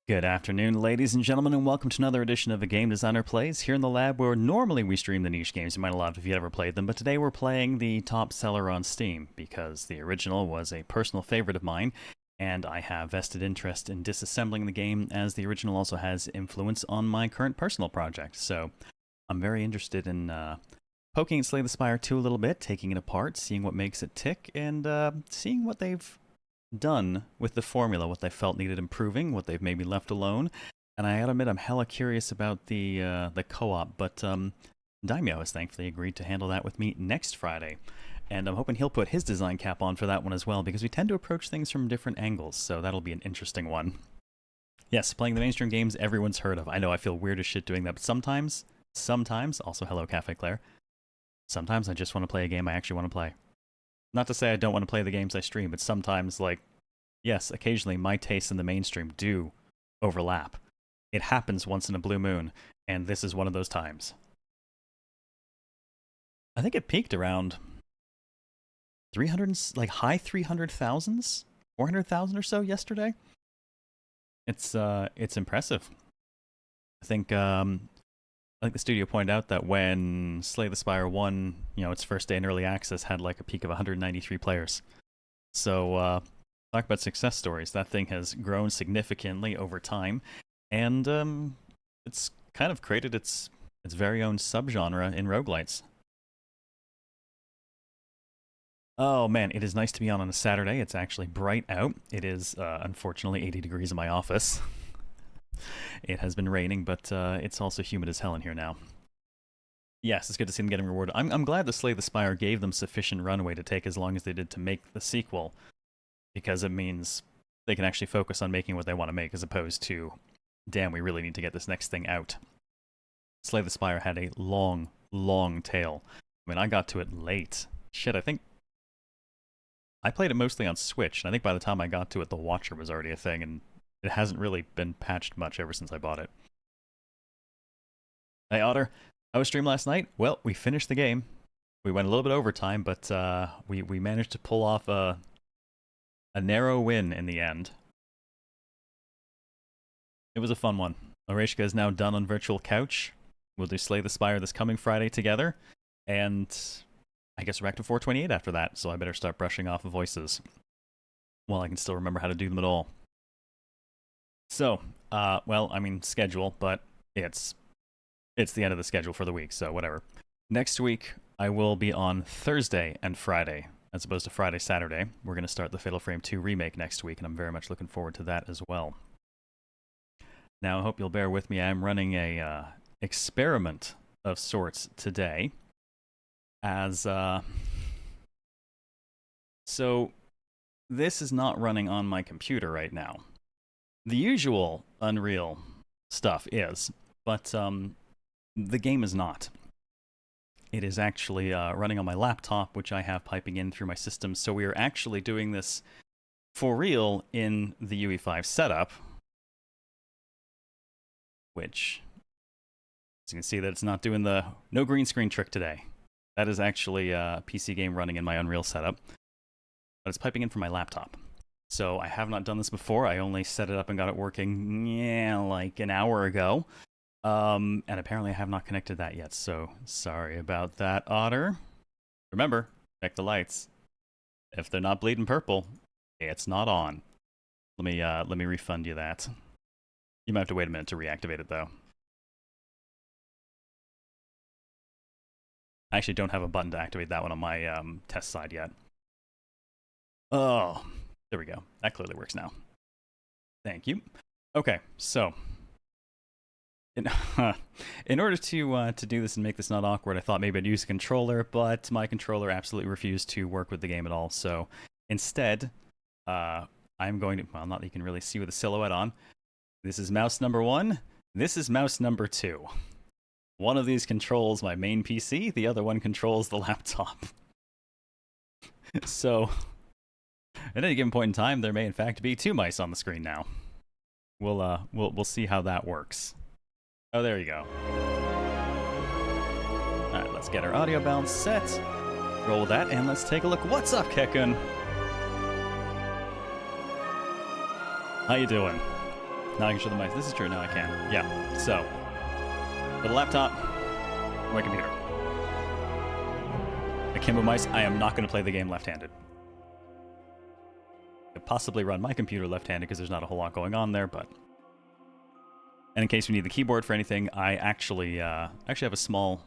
Good afternoon, ladies and gentlemen, and welcome to another edition of A Game Designer Plays here in the lab where normally we stream the niche games you might have loved if you ever played them, but today we're playing the top seller on Steam because the original was a personal favorite of mine, and I have vested interest in disassembling the game as the original also has influence on my current personal project. So I'm very interested in poking at Slay the Spire 2 a little bit, taking it apart, seeing what makes it tick, and seeing what they've done with the formula, what they felt needed improving, what they've maybe left alone. And I gotta admit, I'm hella curious about the co-op, but Daimyo has thankfully agreed to handle that with me next Friday. And I'm hoping he'll put his design cap on for that one as well, because we tend to approach things from different angles, so that'll be an interesting one. Yes, playing the mainstream games everyone's heard of. I know I feel weird as shit doing that, but sometimes, also hello Cafe Claire, sometimes I just want to play a game I actually want to play. Not to say I don't want to play the games I stream, but sometimes, like, yes, occasionally my tastes in the mainstream do overlap. It happens once in a blue moon, and this is one of those times. I think it peaked around 300, like high 300,000s, 400,000 or so yesterday. It's impressive. I think the studio pointed out that when Slay the Spire 1, its first day in early access had like a peak of 193 players. So, talk about success stories. That thing has grown significantly over time, and it's kind of created its very own subgenre in roguelites. Oh man, it is nice to be on a Saturday. It's actually bright out. It is, unfortunately, 80 degrees in my office. It has been raining, but it's also humid as hell in here now. Yes, it's good to see them getting rewarded. I'm glad that Slay the Spire gave them sufficient runway to take as long as they did to make the sequel, because it means they can actually focus on making what they want to make, as opposed to, damn, we really need to get this next thing out. Slay the Spire had a long, long tail. I mean, I got to it late. Shit, I think I played it mostly on Switch, and I think by the time I got to it, the Watcher was already a thing, and it hasn't really been patched much ever since I bought it. Hey Otter, how was stream last night? Well, we finished the game. We went a little bit overtime, but we managed to pull off a narrow win in the end. It was a fun one. Oreshka is now done on Virtual Couch. We'll do Slay the Spire this coming Friday together, and I guess Reactive 428 after that, so I better start brushing off the voices while I can still remember how to do them at all. So, well, I mean schedule, but it's the end of the schedule for the week, so whatever. Next week, I will be on Thursday and Friday, as opposed to Friday, Saturday. We're going to start the Fatal Frame 2 remake next week, and I'm very much looking forward to that as well. Now, I hope you'll bear with me. I'm running a experiment of sorts today, as so this is not running on my computer right now. The usual Unreal stuff is, but the game is not. It is actually running on my laptop, which I have piping in through my system, so we are actually doing this for real in the UE5 setup, which, as you can see, that it's not doing the no green screen trick today. That is actually a PC game running in my Unreal setup, but it's piping in from my laptop. So I have not done this before. I only set it up and got it working, like an hour ago. And apparently I have not connected that yet, so sorry about that, Otter. Remember, check the lights. If they're not bleeding purple, it's not on. Let me refund you that. You might have to wait a minute to reactivate it, though. I actually don't have a button to activate that one on my test side yet. Oh, there we go. That clearly works now. Thank you. Okay, so in order to do this and make this not awkward, I thought maybe I'd use a controller, but my controller absolutely refused to work with the game at all. So instead, I'm going to, well, not that you can really see with the silhouette on. This is mouse number 1. This is mouse number 2. One of these controls my main PC, the other one controls the laptop. So, at any given point in time, there may in fact be 2 mice on the screen now. We'll see how that works. Oh, there you go. Alright, let's get our audio balance set. Roll that, and let's take a look. What's up, Kekun? How you doing? Now I can show the mic. This is true. Now I can. Yeah. So, for the laptop, my computer. Akimbo mice, I am not going to play the game left-handed. I could possibly run my computer left-handed because there's not a whole lot going on there, but... And in case you need the keyboard for anything, I actually have a small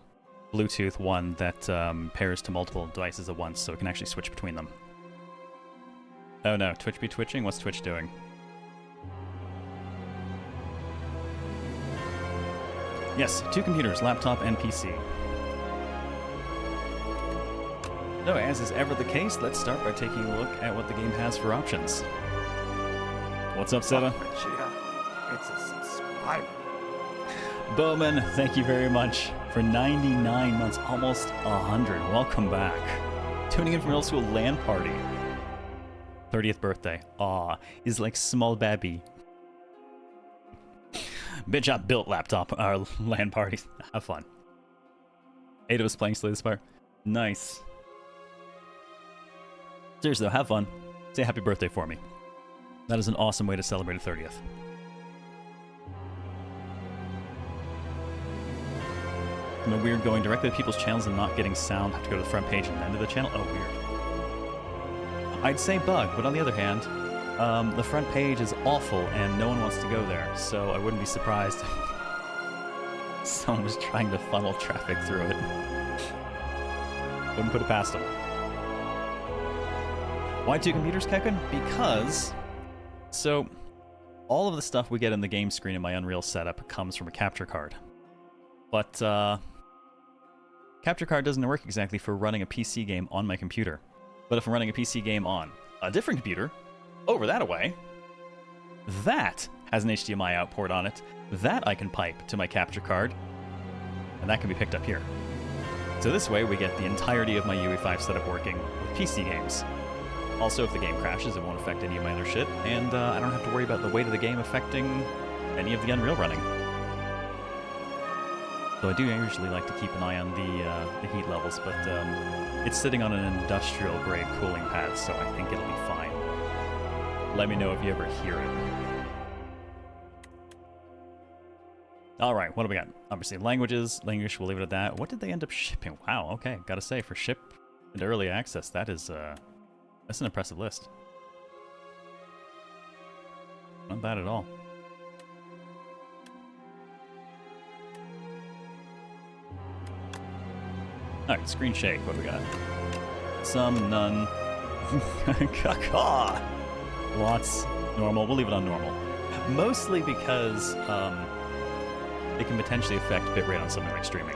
Bluetooth one that pairs to multiple devices at once, so it can actually switch between them. Oh no, Twitch be twitching? What's Twitch doing? Yes, 2 computers, laptop and PC. So, as is ever the case, let's start by taking a look at what the game has for options. What's up, Seba? It's a subscriber. Bowman, thank you very much for 99 months, almost 100. Welcome back. Tuning in from middle school LAN party. 30th birthday. Aw, is like small baby. Bitch, I built laptop, our LAN parties. Have fun. 8 of us playing Slay the Spire. Nice. Seriously though, have fun. Say happy birthday for me. That is an awesome way to celebrate a 30th. No weird going directly to people's channels and not getting sound. Have to go to the front page and then to the channel. Oh, weird. I'd say bug, but on the other hand, the front page is awful and no one wants to go there, so I wouldn't be surprised if someone was trying to funnel traffic through it. Wouldn't put it past them. Why 2 computers, Kekken? Because... So, all of the stuff we get in the game screen in my Unreal setup comes from a capture card. But, capture card doesn't work exactly for running a PC game on my computer. But if I'm running a PC game on a different computer, over that away, that has an HDMI out port on it. That I can pipe to my capture card, and that can be picked up here. So this way we get the entirety of my UE5 setup working with PC games. Also, if the game crashes, it won't affect any of my other shit, and I don't have to worry about the weight of the game affecting any of the Unreal running. So I do usually like to keep an eye on the heat levels, but it's sitting on an industrial-grade cooling pad, so I think it'll be fine. Let me know if you ever hear it. Alright, what do we got? Obviously, languages. Language, we'll leave it at that. What did they end up shipping? Wow, okay. Gotta say, for ship and early access, that is, that's an impressive list. Not bad at all. Alright, screen shake. What do we got? Some, none. Caca! Lots. Normal. We'll leave it on normal. Mostly because it can potentially affect bitrate on something like streaming.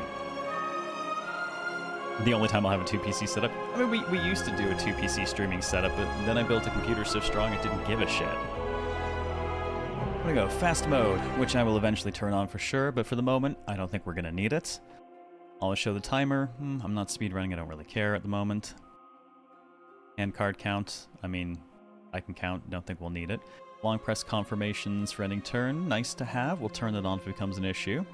The only time I'll have a 2 PC setup. I mean, we used to do a 2 PC streaming setup, but then I built a computer so strong it didn't give a shit. I'm gonna go fast mode, which I will eventually turn on for sure, but for the moment, I don't think we're gonna need it. I'll show the timer. I'm not speedrunning, I don't really care at the moment. Hand card count. I mean, I can count, don't think we'll need it. Long press confirmations for ending turn. Nice to have. We'll turn it on if it becomes an issue.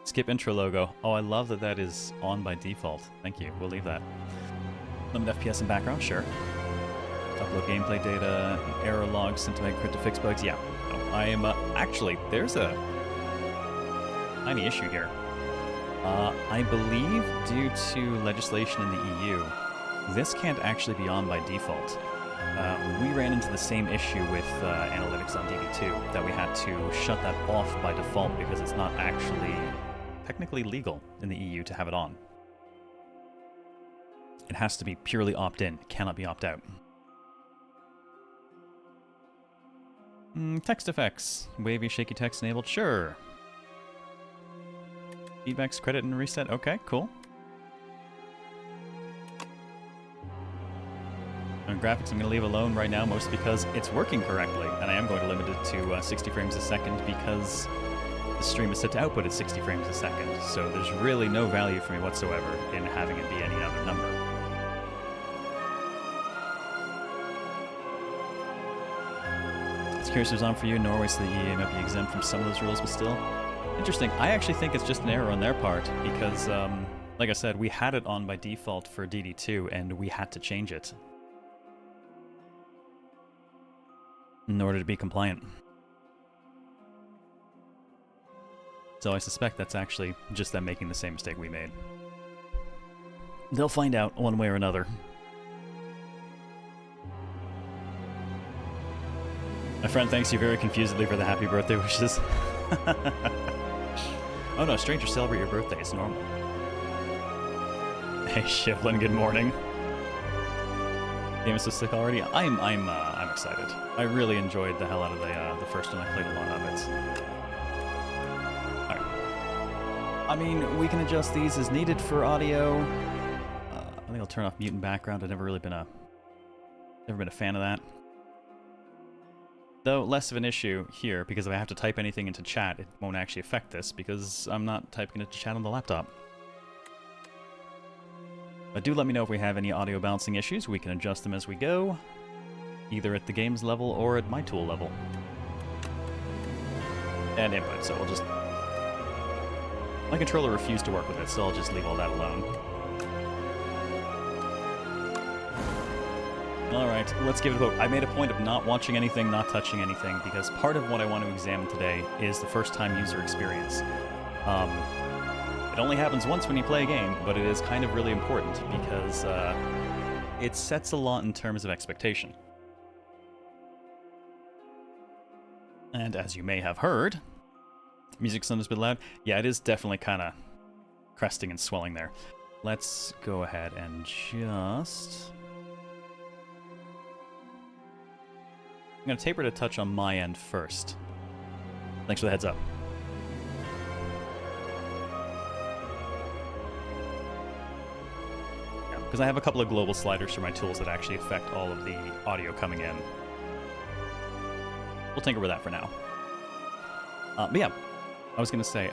Skip intro logo. Oh, I love that that is on by default. Thank you. We'll leave that. Limit FPS in background. Sure. Upload gameplay data. Error logs sent to make crypt to fix bugs. Yeah. No, I am... actually, there's a tiny issue here. I believe due to legislation in the EU, this can't actually be on by default. We ran into the same issue with analytics on DB2, that we had to shut that off by default because it's not actually technically legal in the EU to have it on. It has to be purely opt-in, it cannot be opt-out. Text effects. Wavy, shaky text enabled, sure. Feedbacks, credit, and reset, okay, cool. Graphics I'm going to leave alone right now, mostly because it's working correctly, and I am going to limit it to 60 frames a second because the stream is set to output at 60 frames a second, so there's really no value for me whatsoever in having it be any other number. It's curious if it's on for you in Norway, so the EA might be exempt from some of those rules, but still. Interesting. I actually think it's just an error on their part, because, like I said, we had it on by default for DD2, and we had to change it in order to be compliant. So I suspect that's actually just them making the same mistake we made. They'll find out one way or another. My friend thanks you very confusedly for the happy birthday wishes. Oh no, strangers celebrate your birthday, it's normal. Hey Shivlin, good morning. Game is so sick already. I'm excited. I really enjoyed the hell out of the first one. I played a lot of it. Alright. I mean, we can adjust these as needed for audio. I think I'll turn off mute and background. I've never really been a fan of that. Though less of an issue here, because if I have to type anything into chat, it won't actually affect this, because I'm not typing it into chat on the laptop. But do let me know if we have any audio balancing issues. We can adjust them as we go, either at the game's level or at my tool level. And input, so we'll just... My controller refused to work with it, so I'll just leave all that alone. Alright, let's give it a go. I made a point of not watching anything, not touching anything, because part of what I want to examine today is the first-time user experience. It only happens once when you play a game, but it is kind of really important, because it sets a lot in terms of expectation. And as you may have heard, music sounds a bit loud. Yeah, it is definitely kind of cresting and swelling there. Let's go ahead and just... I'm going to taper it a touch on my end first. Thanks for the heads up. Because I have a couple of global sliders for my tools that actually affect all of the audio coming in. We'll tinker with that for now. But yeah, I was going to say,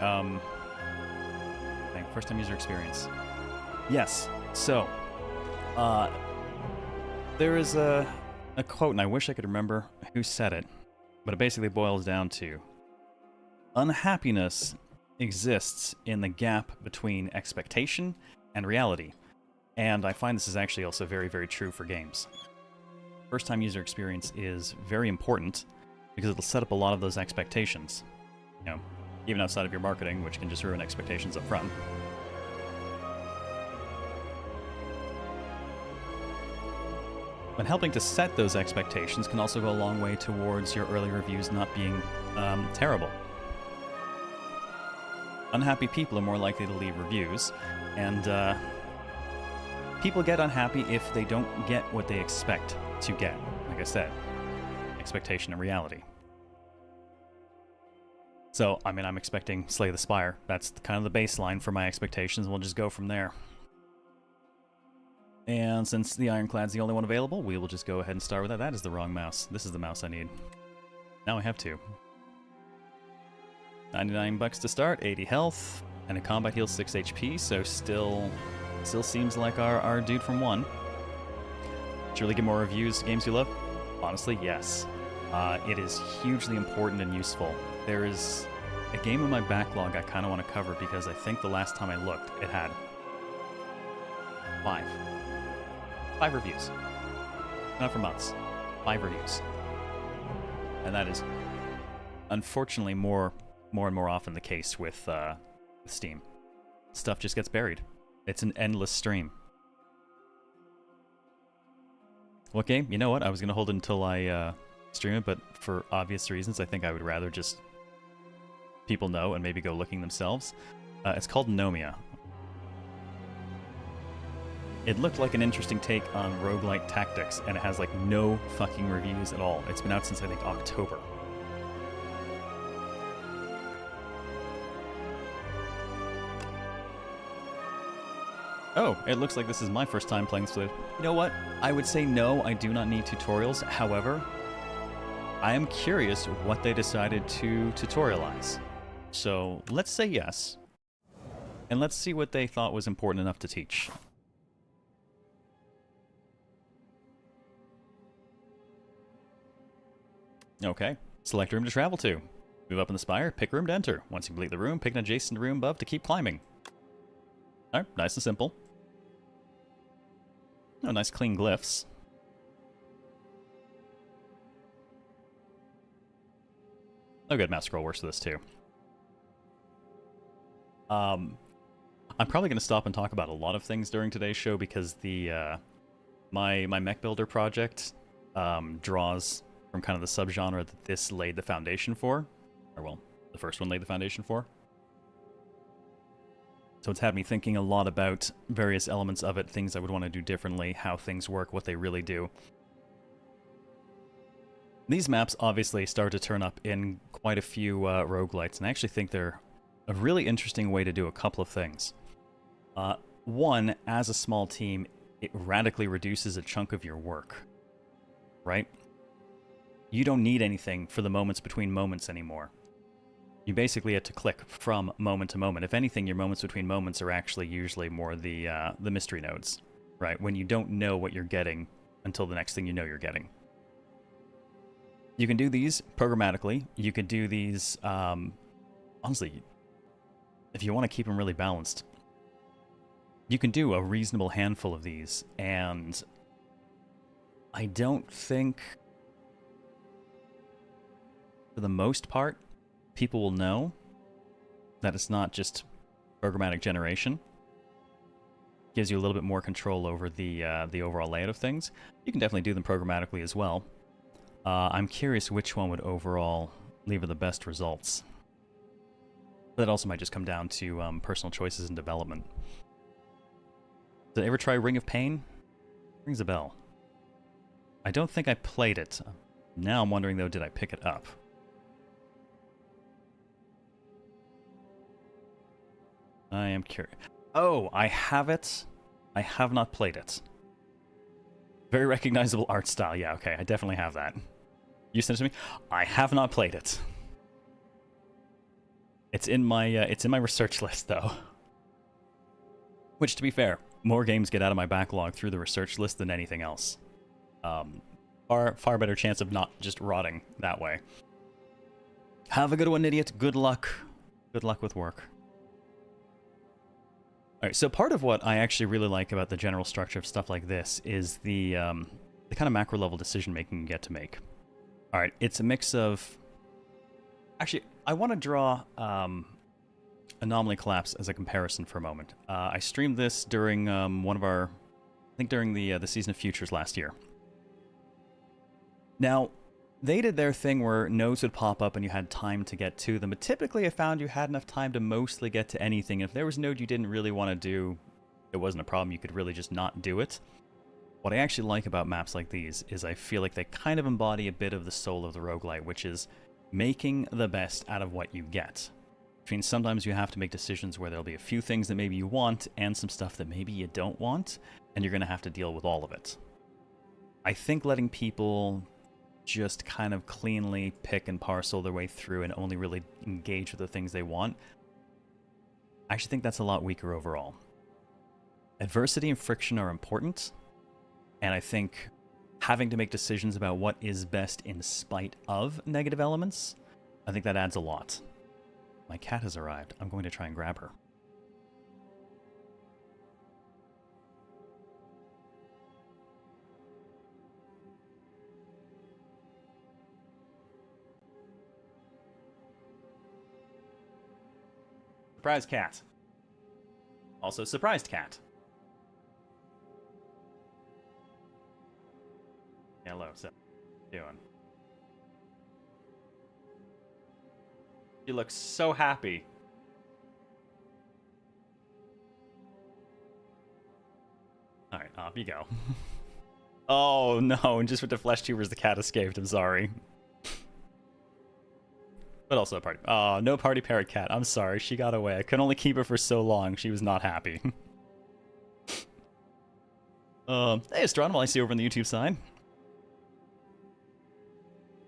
first time user experience. Yes, so, there is a quote, and I wish I could remember who said it, but it basically boils down to, unhappiness exists in the gap between expectation and reality. And I find this is actually also very, very true for games. First-time user experience is very important because it'll set up a lot of those expectations. You know, even outside of your marketing, which can just ruin expectations up front. But helping to set those expectations can also go a long way towards your early reviews not being terrible. Unhappy people are more likely to leave reviews, and people get unhappy if they don't get what they expect to get. Like I said, expectation and reality. So, I mean, I'm expecting Slay the Spire. That's kind of the baseline for my expectations, and we'll just go from there. And since the Ironclad's the only one available, we will just go ahead and start with that. That is the wrong mouse. This is the mouse I need. Now I have two. 99 bucks to start, 80 health, and a combat heal 6 HP, so still seems like our dude from 1. Surely get more reviews, games you love? Honestly, yes. It is hugely important and useful. There is a game in my backlog I kind of want to cover because I think the last time I looked, it had 5 reviews. Not for months. 5 reviews. And that is unfortunately more and more often the case with Steam. Stuff just gets buried. It's an endless stream. What game? You know what? I was going to hold it until I stream it, but for obvious reasons, I think I would rather just people know and maybe go looking themselves. It's called Nomia. It looked like an interesting take on rogue-lite tactics, and it has like no fucking reviews at all. It's been out since I think October. Oh, it looks like this is my first time playing Slay. You know what? I would say no, I do not need tutorials. However, I am curious what they decided to tutorialize. So let's say yes, and let's see what they thought was important enough to teach. Okay, select room to travel to. Move up in the spire, pick room to enter. Once you complete the room, pick an adjacent room above to keep climbing. Alright, nice and simple. Oh, nice clean glyphs. Oh good, mouse scroll works for this too. I'm probably going to stop and talk about a lot of things during today's show because the my mech builder project draws from kind of the subgenre that this laid the foundation for, or well, the first one laid the foundation for. So it's had me thinking a lot about various elements of it, things I would want to do differently, how things work, what they really do. These maps obviously start to turn up in quite a few roguelites, and I actually think they're a really interesting way to do a couple of things. One, as a small team, it radically reduces a chunk of your work, right? You don't need anything for the moments between moments anymore. You basically have to click from moment to moment. If anything, your moments between moments are actually usually more the mystery nodes, right? When you don't know what you're getting until the next thing you know you're getting. You can do these programmatically. You can do these, honestly, if you want to keep them really balanced, you can do a reasonable handful of these, and I don't think, for the most part, people will know that it's not just programmatic generation. Gives you a little bit more control over the overall layout of things. You can definitely do them programmatically as well. I'm curious which one would overall leave the best results. That also might just come down to personal choices and development. Did I ever try Ring of Pain? Rings a bell. I don't think I played it. Now I'm wondering though, did I pick it up? I am curious. Oh, I have it. I have not played it. Very recognizable art style. Yeah, okay, I definitely have that. You sent it to me? I have not played it. It's in my research list though. Which, to be fair, more games get out of my backlog through the research list than anything else. Far better chance of not just rotting that way. Have a good one, idiot. Good luck. Good luck with work. Alright, so part of what I actually really like about the general structure of stuff like this is the kind of macro level decision making you get to make. Alright, it's a mix of... Actually, I want to draw Anomaly Collapse as a comparison for a moment. I streamed this during one of our... I think during the Season of Futures last year. Now, they did their thing where nodes would pop up and you had time to get to them, but typically I found you had enough time to mostly get to anything. If there was a node you didn't really want to do, it wasn't a problem. You could really just not do it. What I actually like about maps like these is I feel like they kind of embody a bit of the soul of the roguelite, which is making the best out of what you get. Which means sometimes you have to make decisions where there'll be a few things that maybe you want and some stuff that maybe you don't want, and you're going to have to deal with all of it. I think letting people just kind of cleanly pick and parcel their way through and only really engage with the things they want, I actually think that's a lot weaker overall. Adversity and friction are important, and I think having to make decisions about what is best in spite of negative elements, I think that adds a lot. My cat has arrived. I'm going to try and grab her. Surprise cat. Also surprised cat. Hello, so what are you doing? She looks so happy. Alright, off you go. Oh no, and just with the flesh tubers the cat escaped, I'm sorry. But also a party. Oh, no party parrot cat. I'm sorry, she got away. I could only keep her for so long. She was not happy. Hey, Astronomal, I see you over on the YouTube side.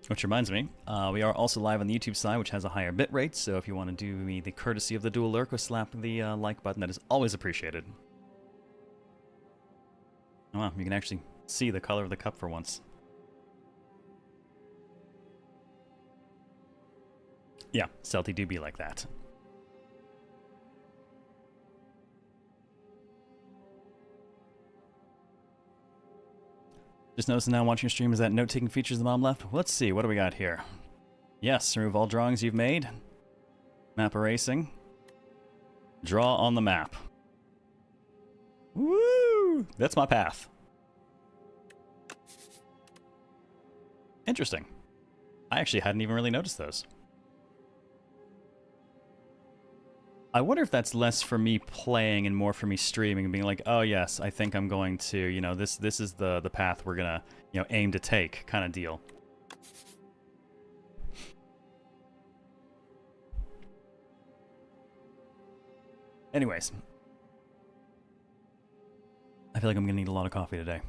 Which reminds me, we are also live on the YouTube side, which has a higher bitrate, so if you want to do me the courtesy of the dual lurk or slap the like button, that is always appreciated. Oh wow, you can actually see the color of the cup for once. Yeah, Celty do be like that. Just noticing now watching your stream is that note-taking features the bottom left. Let's see, what do we got here? Yes, remove all drawings you've made. Map erasing. Draw on the map. Woo! That's my path. Interesting. I actually hadn't even really noticed those. I wonder if that's less for me playing and more for me streaming and being like, oh yes, I think I'm going to, you know, this is the path we're gonna, you know, aim to take kind of deal. Anyways. I feel like I'm gonna need a lot of coffee today.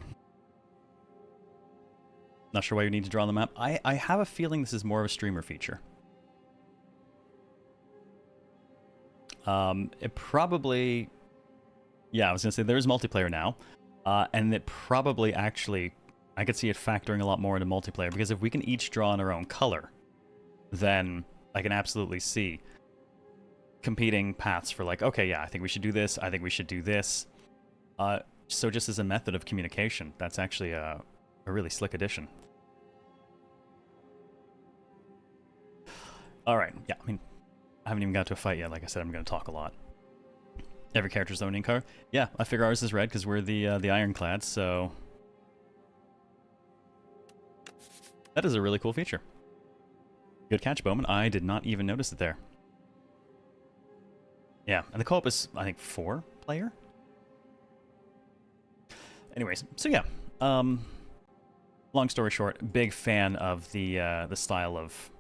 Not sure why you need to draw on the map. I have a feeling this is more of a streamer feature. It probably... Yeah, I was going to say there's multiplayer now. And it probably actually... I could see it factoring a lot more into multiplayer, because if we can each draw in our own color, then I can absolutely see competing paths for like, okay, yeah, I think we should do this, I think we should do this. So just as a method of communication, that's actually a really slick addition. Alright, yeah, I mean, I haven't even got to a fight yet. Like I said, I'm going to talk a lot. Every character's own in-card. Yeah, I figure ours is red because we're the Ironclads, so... That is a really cool feature. Good catch, Bowman. I did not even notice it there. Yeah, and the co-op is, I think, 4-player? Anyways, so yeah. Long story short, big fan of the style of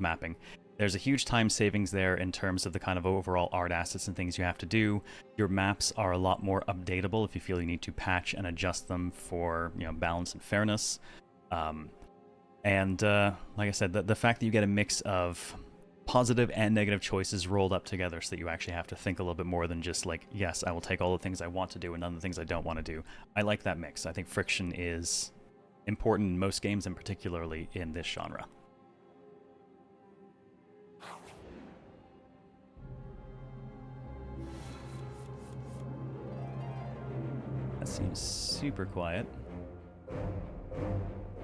mapping. There's a huge time savings there in terms of the kind of overall art assets and things you have to do. Your maps are a lot more updatable if you feel you need to patch and adjust them for, you know, balance and fairness. Like I said, the fact that you get a mix of positive and negative choices rolled up together so that you actually have to think a little bit more than just like, yes, I will take all the things I want to do and none of the things I don't want to do. I like that mix. I think friction is important in most games, and particularly in this genre. That seems super quiet.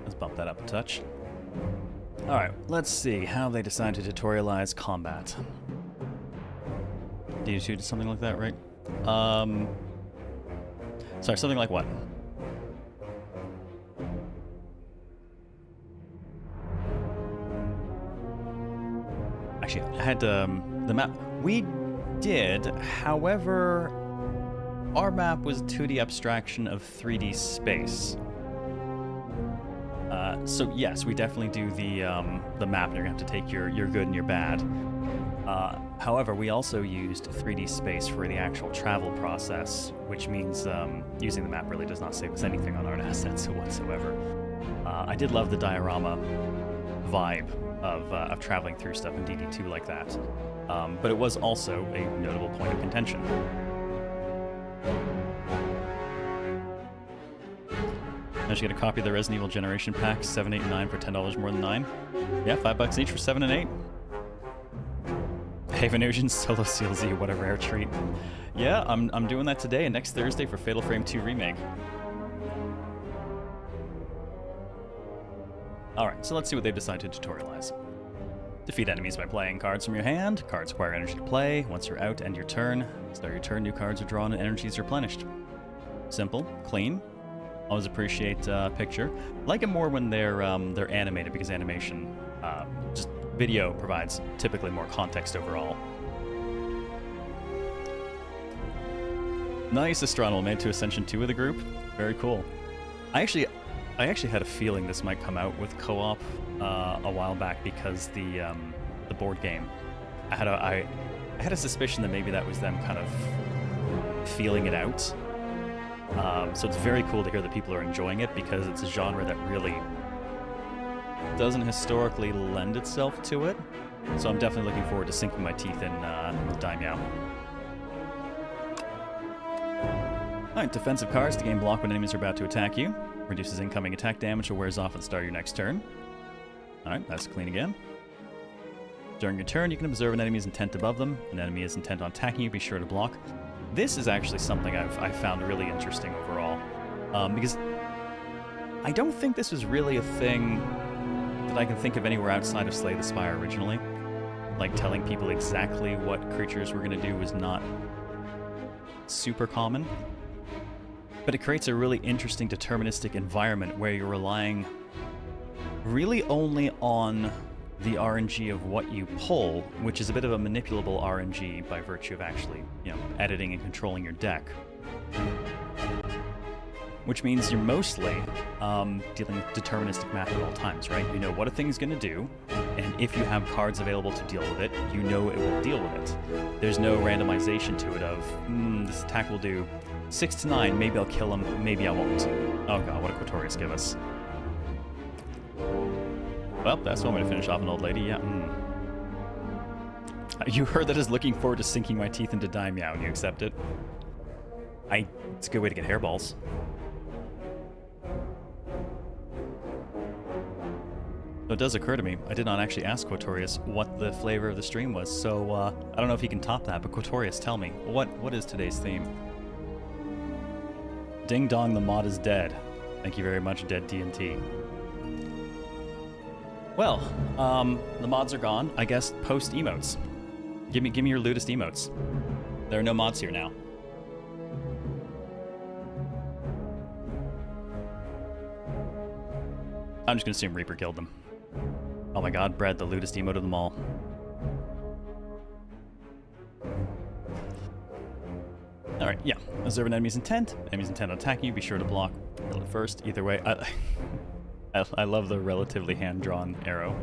Let's bump that up a touch. Alright, let's see how they decide to tutorialize combat. D2 did something like that, right? Sorry, something like what? Actually, I had the map. We did, however, our map was 2D abstraction of 3D space. So yes, we definitely do the map, and you're gonna have to take your good and your bad. However, we also used 3D space for the actual travel process, which means using the map really does not save us anything on art assets whatsoever. I did love the diorama vibe of traveling through stuff in DD2 like that, but it was also a notable point of contention. Managed to get a copy of the Resident Evil Generation Pack, 7, 8, and 9 for $10 more than 9. Yeah, $5 each for 7 and 8. Haven Ocean, Solo CLZ, whatever rare treat. Yeah, I'm doing that today and next Thursday for Fatal Frame 2 Remake. Alright, so let's see what they've decided to tutorialize. Defeat enemies by playing cards from your hand. Cards require energy to play. Once you're out, end your turn. Start your turn, new cards are drawn and energy is replenished. Simple, clean. Always appreciate picture. Like it more when they're animated, because animation, just video provides typically more context overall. Nice, Astronal made to Ascension 2 with the group. Very cool. I actually had a feeling this might come out with co-op a while back, because the board game. I had a suspicion that maybe that was them kind of feeling it out. So it's very cool to hear that people are enjoying it, because it's a genre that really doesn't historically lend itself to it. So I'm definitely looking forward to sinking my teeth in with Daimyo. Alright, defensive cards to gain block when enemies are about to attack you. Reduces incoming attack damage or wears off at the start of your next turn. Alright, that's clean again. During your turn, you can observe an enemy's intent above them. An enemy is intent on attacking you, be sure to block. This is actually something I've found really interesting overall, because I don't think this was really a thing that I can think of anywhere outside of Slay the Spire originally. like telling people exactly what creatures we're going to do was not super common. But it creates a really interesting deterministic environment where you're relying really only on the RNG of what you pull, which is a bit of a manipulable RNG by virtue of actually, editing and controlling your deck. Which means you're mostly dealing with deterministic math at all times, right? You know what a thing is going to do, and if you have cards available to deal with it, you know it will deal with it. There's no randomization to it of, this attack will do 6 to 9, maybe I'll kill him, maybe I won't. Oh god, what did Quatorius give us? Well, that's one way to finish off an old lady, yeah. You heard that as looking forward to sinking my teeth into Daimyo, and you accept it? It's a good way to get hairballs. So it does occur to me, I did not actually ask Quatorius what the flavor of the stream was, so I don't know if he can top that, but Quatorius, tell me, what is today's theme? Ding dong, the mod is dead. Thank you very much, Dead TNT. Well, the mods are gone. I guess post emotes. Give me your lootest emotes. There are no mods here now. I'm just gonna assume Reaper killed them. Oh my god, Brett, the lootest emote of them all. Alright, yeah. Observe an enemy's intent. Enemy's intent on attacking you. Be sure to block. Kill it first. Either way, I love the relatively hand-drawn arrow.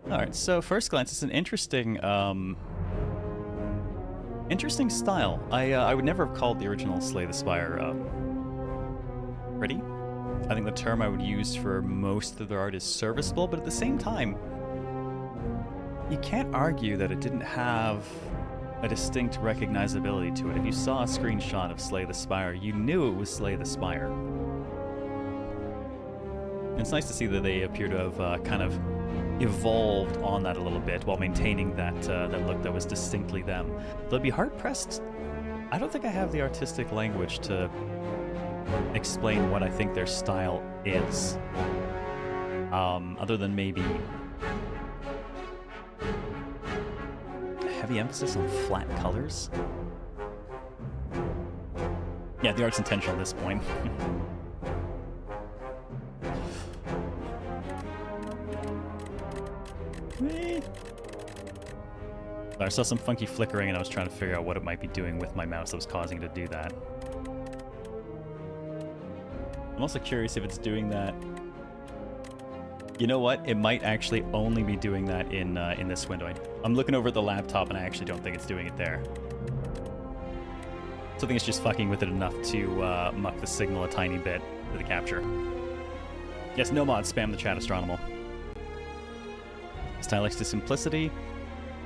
Alright, so first glance, it's an interesting, interesting style. I would never have called the original Slay the Spire, pretty. I think the term I would use for most of their art is serviceable, but at the same time, you can't argue that it didn't have a distinct recognizability to it. If you saw a screenshot of Slay the Spire, you knew it was Slay the Spire. And it's nice to see that they appear to have kind of evolved on that a little bit while maintaining that that look that was distinctly them. They'll be hard-pressed. I don't think I have the artistic language to explain what I think their style is. Other than maybe heavy emphasis on flat colors? Yeah, the art's intentional at this point. I saw some funky flickering and I was trying to figure out what it might be doing with my mouse that was causing it to do that. I'm also curious if it's doing that. You know what? It might actually only be doing that in this window. I'm looking over at the laptop and I actually don't think it's doing it there. So I think it's just fucking with it enough to muck the signal a tiny bit for the capture. Yes, no mod, spam the chat, Astronomal. Stylex to simplicity.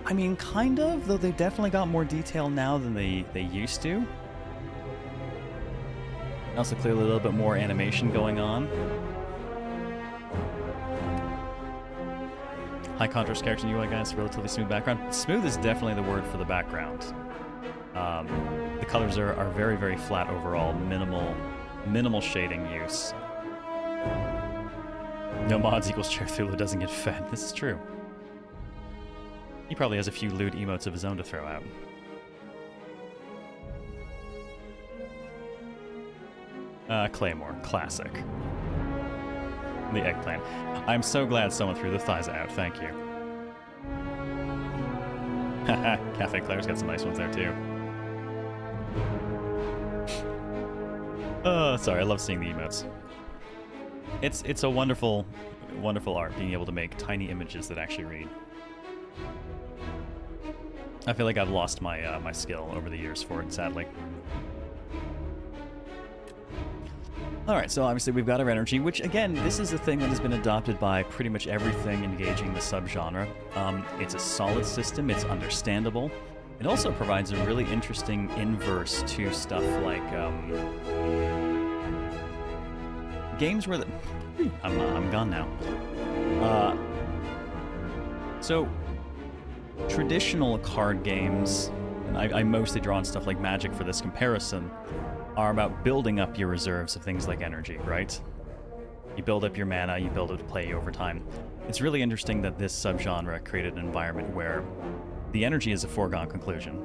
I mean, kind of, though they've definitely got more detail now than they used to. Also, clearly a little bit more animation going on. High contrast character and UI guys, relatively smooth background. Smooth is definitely the word for the background. The colors are very, very flat overall. Minimal shading use. No mods equals Cthulhu doesn't get fed. This is true. He probably has a few lewd emotes of his own to throw out. Claymore, classic. The eggplant. I'm so glad someone threw the thighs out, thank you. Haha, Cafe Claire's got some nice ones there too. Oh, sorry, I love seeing the emotes. It's a wonderful art, being able to make tiny images that actually read. I feel like I've lost my my skill over the years for it, sadly. Alright, so obviously we've got our energy, which again, this is a thing that has been adopted by pretty much everything engaging the subgenre. It's a solid system, it's understandable. It also provides a really interesting inverse to stuff like games where the... I'm gone now. So, traditional card games, and I mostly draw on stuff like Magic for this comparison, are about building up your reserves of things like energy, right? You build up your mana, you build up play over time. It's really interesting that this subgenre created an environment where the energy is a foregone conclusion.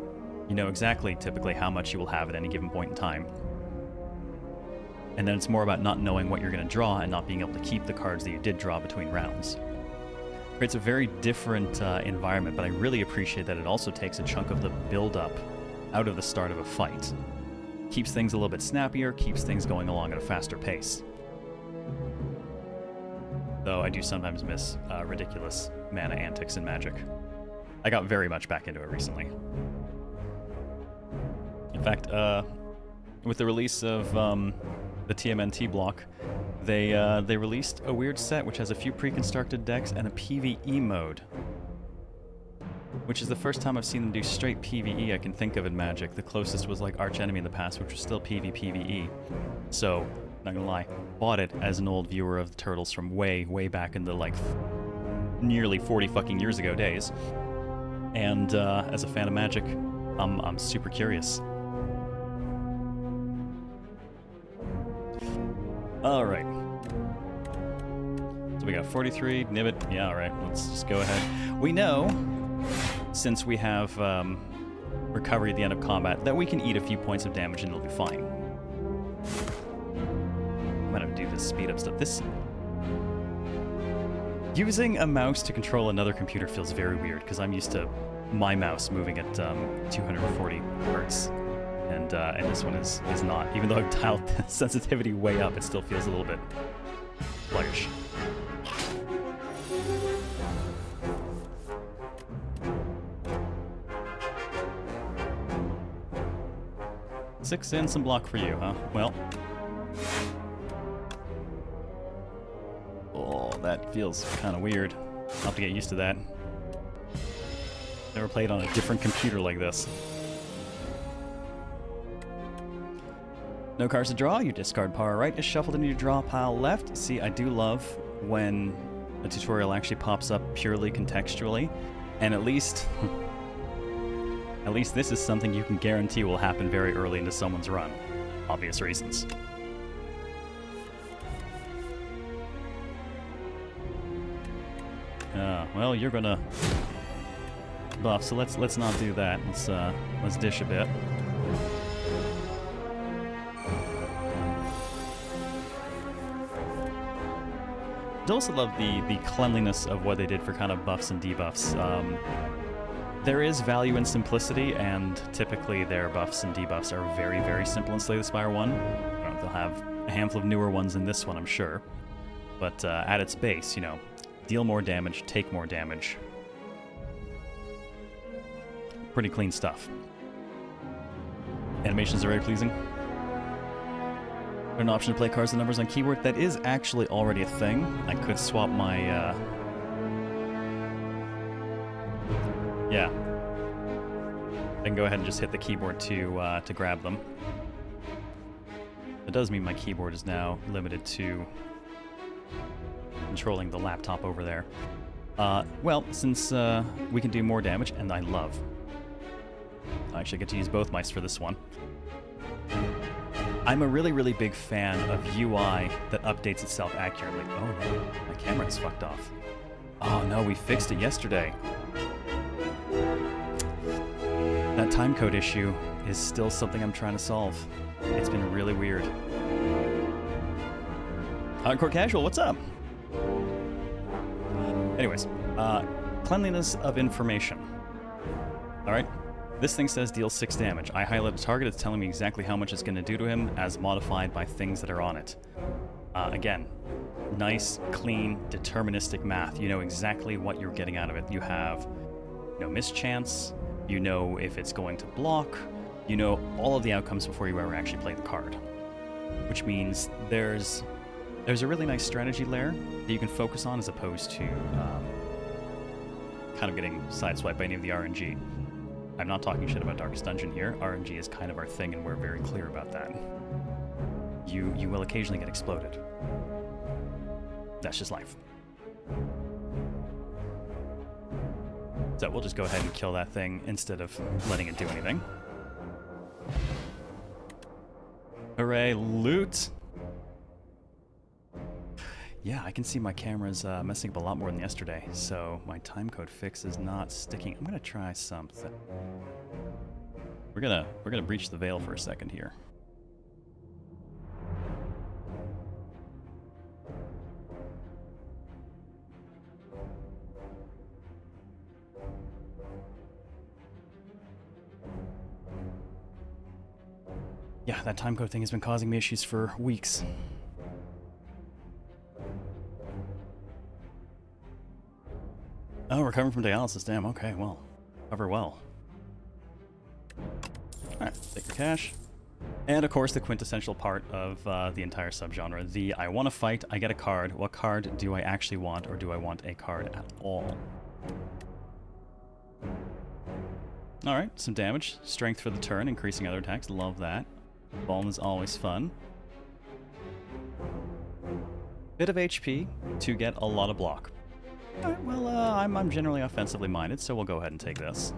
You know exactly, typically, how much you will have at any given point in time. And then it's more about not knowing what you're going to draw and not being able to keep the cards that you did draw between rounds. It's a very different environment, but I really appreciate that it also takes a chunk of the build-up out of the start of a fight. Keeps things a little bit snappier, keeps things going along at a faster pace. Though I do sometimes miss ridiculous mana antics in Magic. I got very much back into it recently. In fact, with the release of the TMNT block, they released a weird set which has a few pre-constructed decks and a PvE mode, which is the first time I've seen them do straight PvE I can think of in Magic. The closest was like Arch Enemy in the past, which was still PvPvE. So, not gonna lie, bought it as an old viewer of the Turtles from way, way back in the like nearly 40 fucking years ago days. And as a fan of Magic, I'm super curious. Alright. So we got 43, Nibbit. Yeah, alright, let's just go ahead. We know, since we have recovery at the end of combat, that we can eat a few points of damage and it'll be fine. I'm gonna do this speed up stuff. Using a mouse to control another computer feels very weird, because I'm used to my mouse moving at 240 hertz. And this one is not. Even though I've dialed the sensitivity way up, it still feels a little bit sluggish. Six in, some block for you, huh? Well. Oh, that feels kind of weird. I'll have to get used to that. Never played on a different computer like this. No cards to draw, you discard power right is shuffled into your draw pile left. See, I do love when a tutorial actually pops up purely contextually, and at least this is something you can guarantee will happen very early into someone's run. Obvious reasons. Well, you're gonna buff, so let's not do that. Let's dish a bit. I also love the cleanliness of what they did for kind of buffs and debuffs. There is value in simplicity, and typically their buffs and debuffs are very, very simple in Slay the Spire 1. They'll have a handful of newer ones in this one, I'm sure. But at its base, you know, deal more damage, take more damage. Pretty clean stuff. Animations are very pleasing. An option to play cards and numbers on keyboard. That is actually already a thing. I could swap my, yeah. I can go ahead and just hit the keyboard to grab them. It does mean my keyboard is now limited to controlling the laptop over there. Well, since we can do more damage, and I actually get to use both mice for this one. I'm a really, really big fan of UI that updates itself accurately. Oh no, my camera is fucked off. Oh no, we fixed it yesterday. That timecode issue is still something I'm trying to solve. It's been really weird. Hardcore Casual, what's up? Anyways, cleanliness of information. Alright? This thing says deal 6 damage. I highlight a target, it's telling me exactly how much it's going to do to him as modified by things that are on it. Again, nice, clean, deterministic math. You know exactly what you're getting out of it. You have no mischance, you know if it's going to block, you know all of the outcomes before you ever actually play the card. Which means there's a really nice strategy layer that you can focus on as opposed to kind of getting sideswiped by any of the RNG. I'm not talking shit about Darkest Dungeon here. RNG is kind of our thing, and we're very clear about that. You will occasionally get exploded. That's just life. So we'll just go ahead and kill that thing instead of letting it do anything. Hooray, loot! Yeah, I can see my camera's messing up a lot more than yesterday, so my timecode fix is not sticking. I'm gonna try something. We're gonna breach the veil for a second here. Yeah, that timecode thing has been causing me issues for weeks. Oh, recovering from dialysis, damn, okay, well. Cover well. Alright, take your cash. And of course, the quintessential part of the entire subgenre. The I want to fight, I get a card. What card do I actually want, or do I want a card at all? Alright, some damage. Strength for the turn, increasing other attacks. Love that. Balm is always fun. Bit of HP to get a lot of block. Alright, well, I'm generally offensively minded, so we'll go ahead and take this.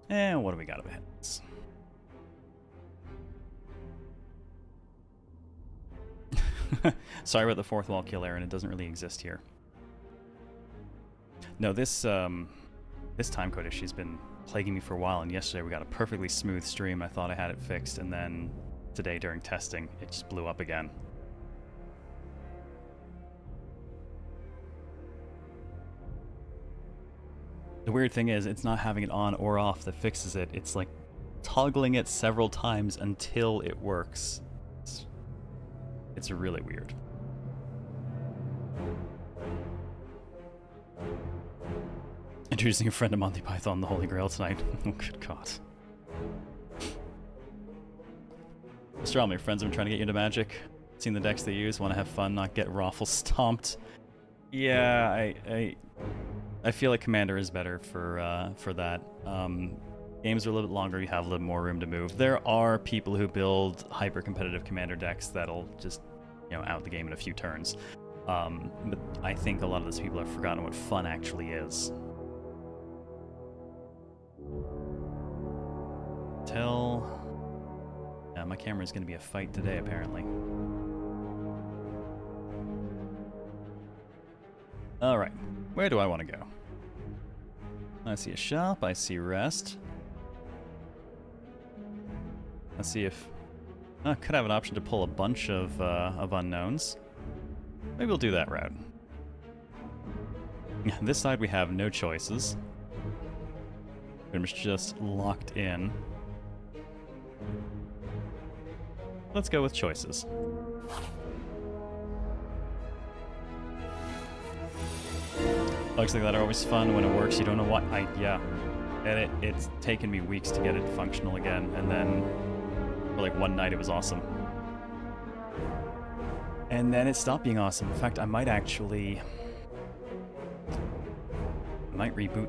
And what do we got of hits? Sorry about the fourth wall kill, Aaron. It doesn't really exist here. No, this timecode issue's been plaguing me for a while, and yesterday we got a perfectly smooth stream. I thought I had it fixed, and then today during testing, it just blew up again. The weird thing is, it's not having it on or off that fixes it. It's like toggling it several times until it works. It's really weird. Introducing a friend to Monty Python, the Holy Grail tonight. Oh, good God. Mr. All my friends have been trying to get you into Magic. Seen the decks they use, want to have fun, not get raffle stomped. Yeah, I feel like Commander is better for that. Games are a little bit longer, you have a little more room to move. There are people who build hyper-competitive Commander decks that'll just, out the game in a few turns. But I think a lot of those people have forgotten what fun actually is. Yeah, my camera's gonna be a fight today, apparently. Alright, where do I want to go? I see a shop, I see rest. Let's see if... I could have an option to pull a bunch of unknowns. Maybe we'll do that route. This side we have no choices. Pretty much just locked in. Let's go with choices. Bugs like that are always fun when it works. You don't know what yeah. And it's taken me weeks to get it functional again, and then for like one night it was awesome. And then it stopped being awesome. In fact, I might reboot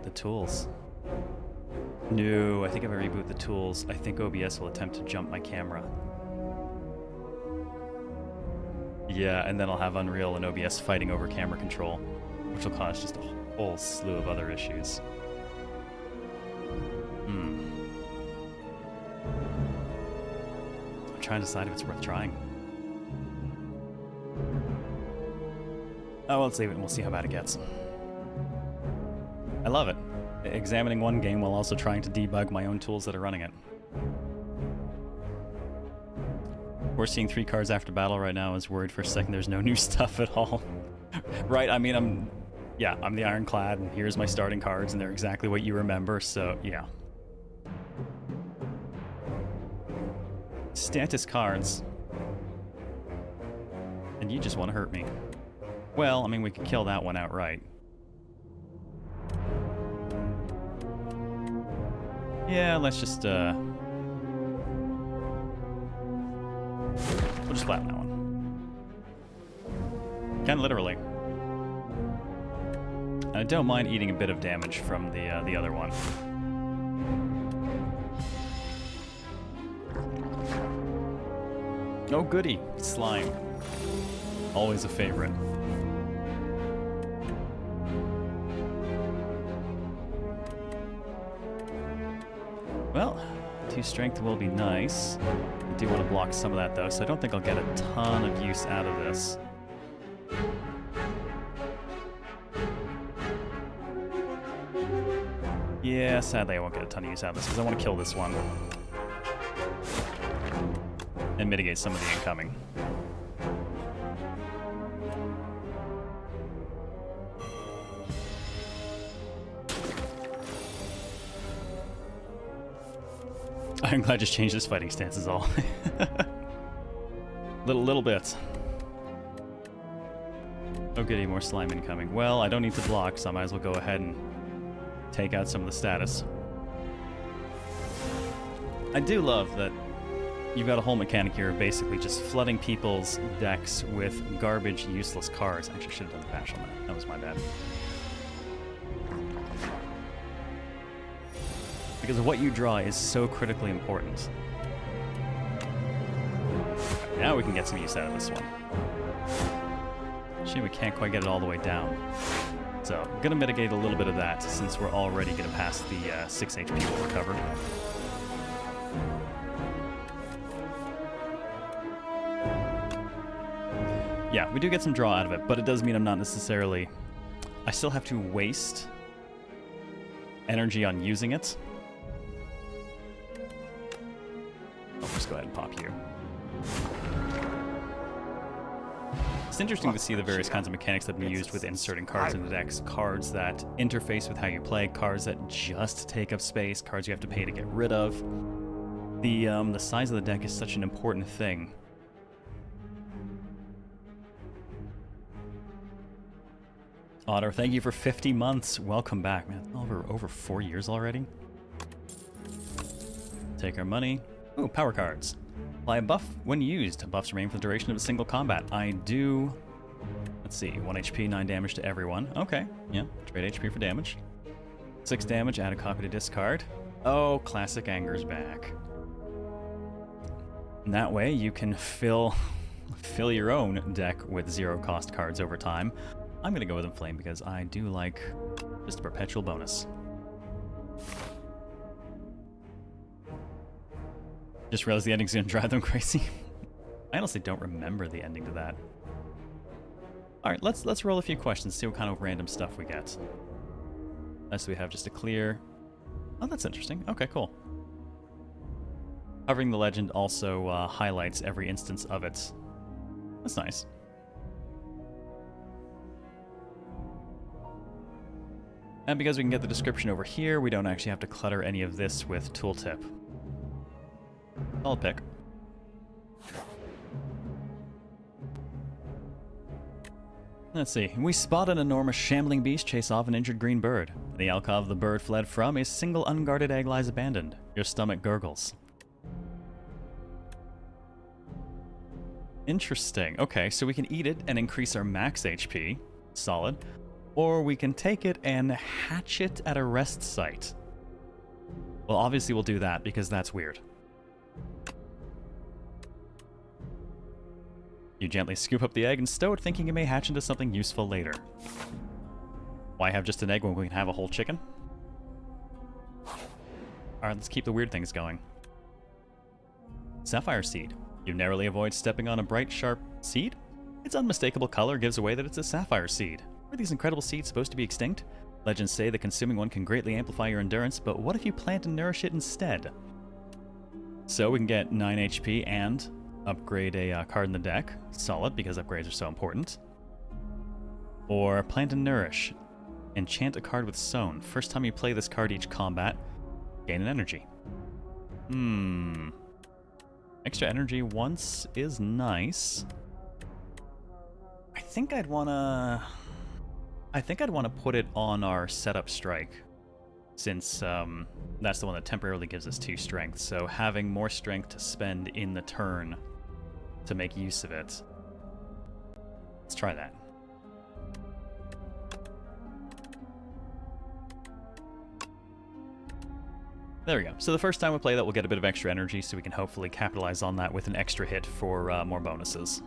the tools. No, I think if I reboot the tools, I think OBS will attempt to jump my camera. Yeah, and then I'll have Unreal and OBS fighting over camera control, which will cause just a whole slew of other issues. I'm trying to decide if it's worth trying. Oh, let's leave it and we'll see how bad it gets. I love it. Examining one game while also trying to debug my own tools that are running it. We're seeing 3 cards after battle right now. I was worried for a second there's no new stuff at all. Right, I mean, I'm the Ironclad, and here's my starting cards, and they're exactly what you remember, so yeah. Status cards. And you just want to hurt me. Well, I mean, we could kill that one outright. Yeah, let's just, we'll just flatten that one. Kinda literally. And I don't mind eating a bit of damage from the other one. Oh goody, slime. Always a favorite. Well, 2 strength will be nice. I do want to block some of that though, so I don't think I'll get a ton of use out of this. Yeah, sadly I won't get a ton of use out of this because I want to kill this one. And mitigate some of the incoming. I'm glad I just changed this fighting stance is all. little bits. Oh goody, more slime incoming. Well, I don't need to block, so I might as well go ahead and take out some of the status. I do love that you've got a whole mechanic here of basically just flooding people's decks with garbage, useless cards. Actually, I should have done the patch on that. That was my bad. Because what you draw is so critically important. Right, now we can get some use out of this one. Shame we can't quite get it all the way down. So, I'm going to mitigate a little bit of that since we're already going to pass the 6 HP we'll recover. Yeah, we do get some draw out of it, but it does mean I'm not necessarily... I still have to waste energy on using it. I'll just go ahead and pop you. It's interesting to see the various kinds of mechanics that have been used with inserting cards into decks. Cards that interface with how you play, cards that just take up space, cards you have to pay to get rid of. The size of the deck is such an important thing. Otter, thank you for 50 months. Welcome back, man. Over 4 years already. Take our money. Ooh, power cards. Apply a buff when used. Buffs remain for the duration of a single combat. I do... Let's see. 1 HP, 9 damage to everyone. Okay, yeah. Trade HP for damage. 6 damage, add a copy to discard. Oh, classic anger's back. And that way you can fill your own deck with 0 cost cards over time. I'm going to go with Inflame because I do like just a perpetual bonus. Just realized the ending's going to drive them crazy. I honestly don't remember the ending to that. Alright, let's roll a few questions, see what kind of random stuff we get. So we have just a clear... Oh, that's interesting. Okay, cool. Covering the legend also highlights every instance of it. That's nice. And because we can get the description over here, we don't actually have to clutter any of this with tooltip. Solid pick. Let's see. We spot an enormous shambling beast chase off an injured green bird. The alcove the bird fled from, a single unguarded egg lies abandoned. Your stomach gurgles. Interesting. Okay, so we can eat it and increase our max HP. Solid. Or we can take it and hatch it at a rest site. Well, obviously we'll do that because that's weird. You gently scoop up the egg and stow it, thinking it may hatch into something useful later. Why have just an egg when we can have a whole chicken? Alright, let's keep the weird things going. Sapphire seed. You narrowly avoid stepping on a bright, sharp seed? Its unmistakable color gives away that it's a sapphire seed. Are these incredible seeds supposed to be extinct? Legends say that consuming one can greatly amplify your endurance, but what if you plant and nourish it instead? So we can get 9 HP and upgrade a card in the deck. Solid, because upgrades are so important. Or plant and nourish. Enchant a card with Sown. First time you play this card each combat, gain an energy. Extra energy once is nice. I think I'd want to put it on our setup strike, since that's the one that temporarily gives us 2 strength. So having more strength to spend in the turn to make use of it. Let's try that. There we go. So the first time we play that, we'll get a bit of extra energy, so we can hopefully capitalize on that with an extra hit for more bonuses.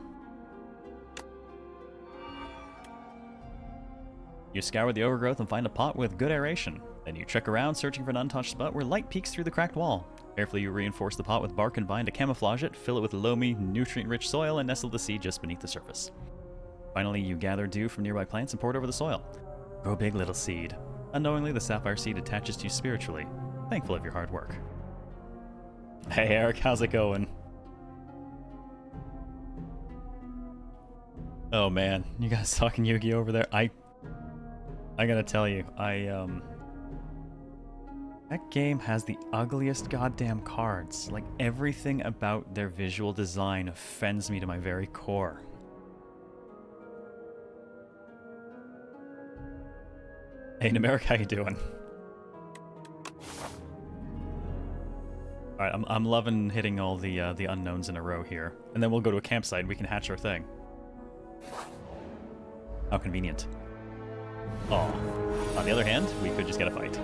You scour the overgrowth and find a pot with good aeration. Then you trek around, searching for an untouched spot where light peeks through the cracked wall. Carefully, you reinforce the pot with bark and vine to camouflage it, fill it with loamy, nutrient-rich soil, and nestle the seed just beneath the surface. Finally, you gather dew from nearby plants and pour it over the soil. Grow big, little seed. Unknowingly, the sapphire seed attaches to you spiritually, thankful of your hard work. Hey Eric, how's it going? Oh man, you guys talking Yu-Gi-Oh over there? I gotta tell you, that game has the ugliest goddamn cards. Like, everything about their visual design offends me to my very core. Hey Numeric, how you doing? Alright, I'm loving hitting all the unknowns in a row here. And then we'll go to a campsite and we can hatch our thing. How convenient. Oh. On the other hand, we could just get a fight.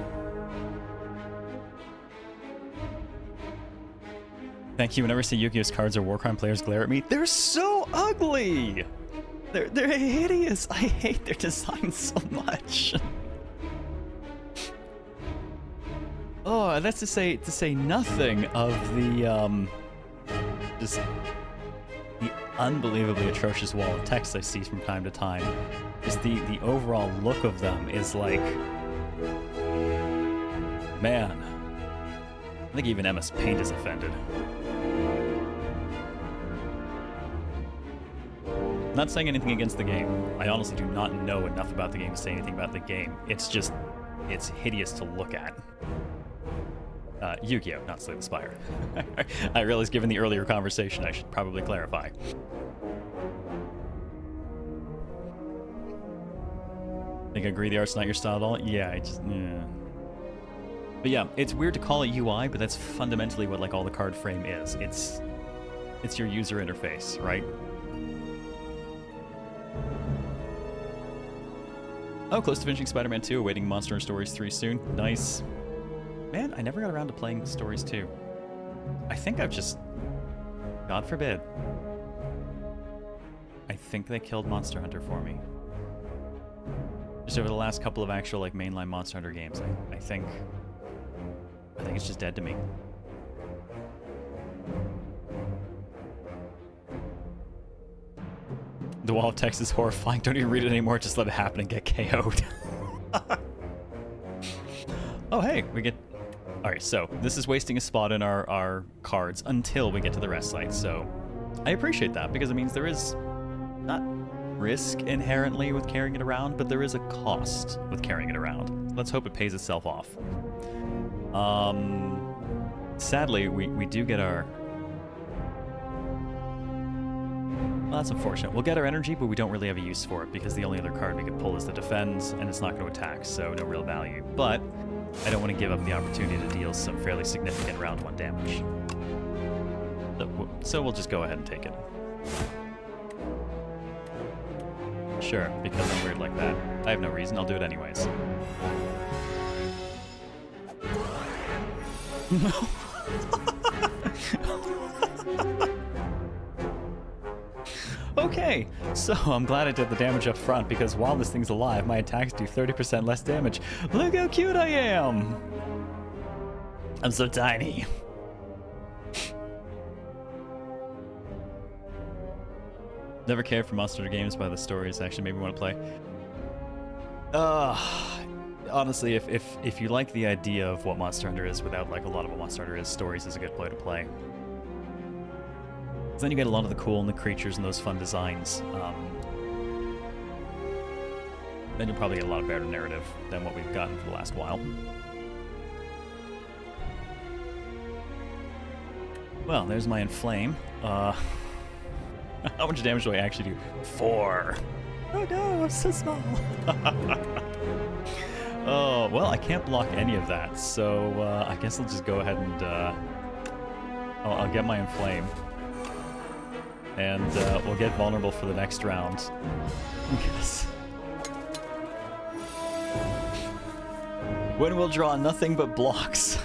Thank you. Whenever I see Yu-Gi-Oh's cards or Warcry players glare at me, they're so ugly! They're hideous! I hate their design so much. Oh, that's to say nothing of the, just the unbelievably atrocious wall of text I see from time to time. Just the overall look of them is like, man. I think even MS Paint is offended. Not saying anything against the game. I honestly do not know enough about the game to say anything about the game. It's just, it's hideous to look at. Yu-Gi-Oh, not Slay the Spire. I realize given the earlier conversation, I should probably clarify. Think I agree the art's not your style at all? Yeah, I just, yeah. But yeah, it's weird to call it UI, but that's fundamentally what like all the card frame is. It's your user interface, right? Oh, close to finishing Spider-Man 2, awaiting Monster Hunter Stories 3 soon. Nice. Man, I never got around to playing Stories 2. I think I've just... God forbid. I think they killed Monster Hunter for me. Just over the last couple of actual like mainline Monster Hunter games, I think it's just dead to me. The wall of text is horrifying. Don't even read it anymore. Just let it happen and get KO'd. Oh, hey, we get... Alright, so this is wasting a spot in our cards until we get to the rest site. So I appreciate that because it means there is not risk inherently with carrying it around, but there is a cost with carrying it around. Let's hope it pays itself off. Sadly, we do get our... Well, that's unfortunate. We'll get our energy, but we don't really have a use for it because the only other card we can pull is the defends, and it's not going to attack, so no real value. But I don't want to give up the opportunity to deal some fairly significant round 1 damage. So we'll just go ahead and take it. Sure, because I'm weird like that. I have no reason, I'll do it anyways. No! Okay, so I'm glad I did the damage up front because while this thing's alive, my attacks do 30% less damage. Look how cute I am! I'm so tiny. Never cared for Monster Hunter games, but the stories actually made me want to play. Honestly, if you like the idea of what Monster Hunter is without like a lot of what Monster Hunter is, stories is a good way to play. Then you get a lot of the cool and the creatures and those fun designs. Then you'll probably get a lot of better narrative than what we've gotten for the last while. Well, there's my Inflame. How much damage do I actually do? 4! Oh no, I'm so small! Oh, well, I can't block any of that, so I guess I'll just go ahead and... I'll get my Inflame. And we'll get vulnerable for the next round. Yes. When we'll draw nothing but blocks.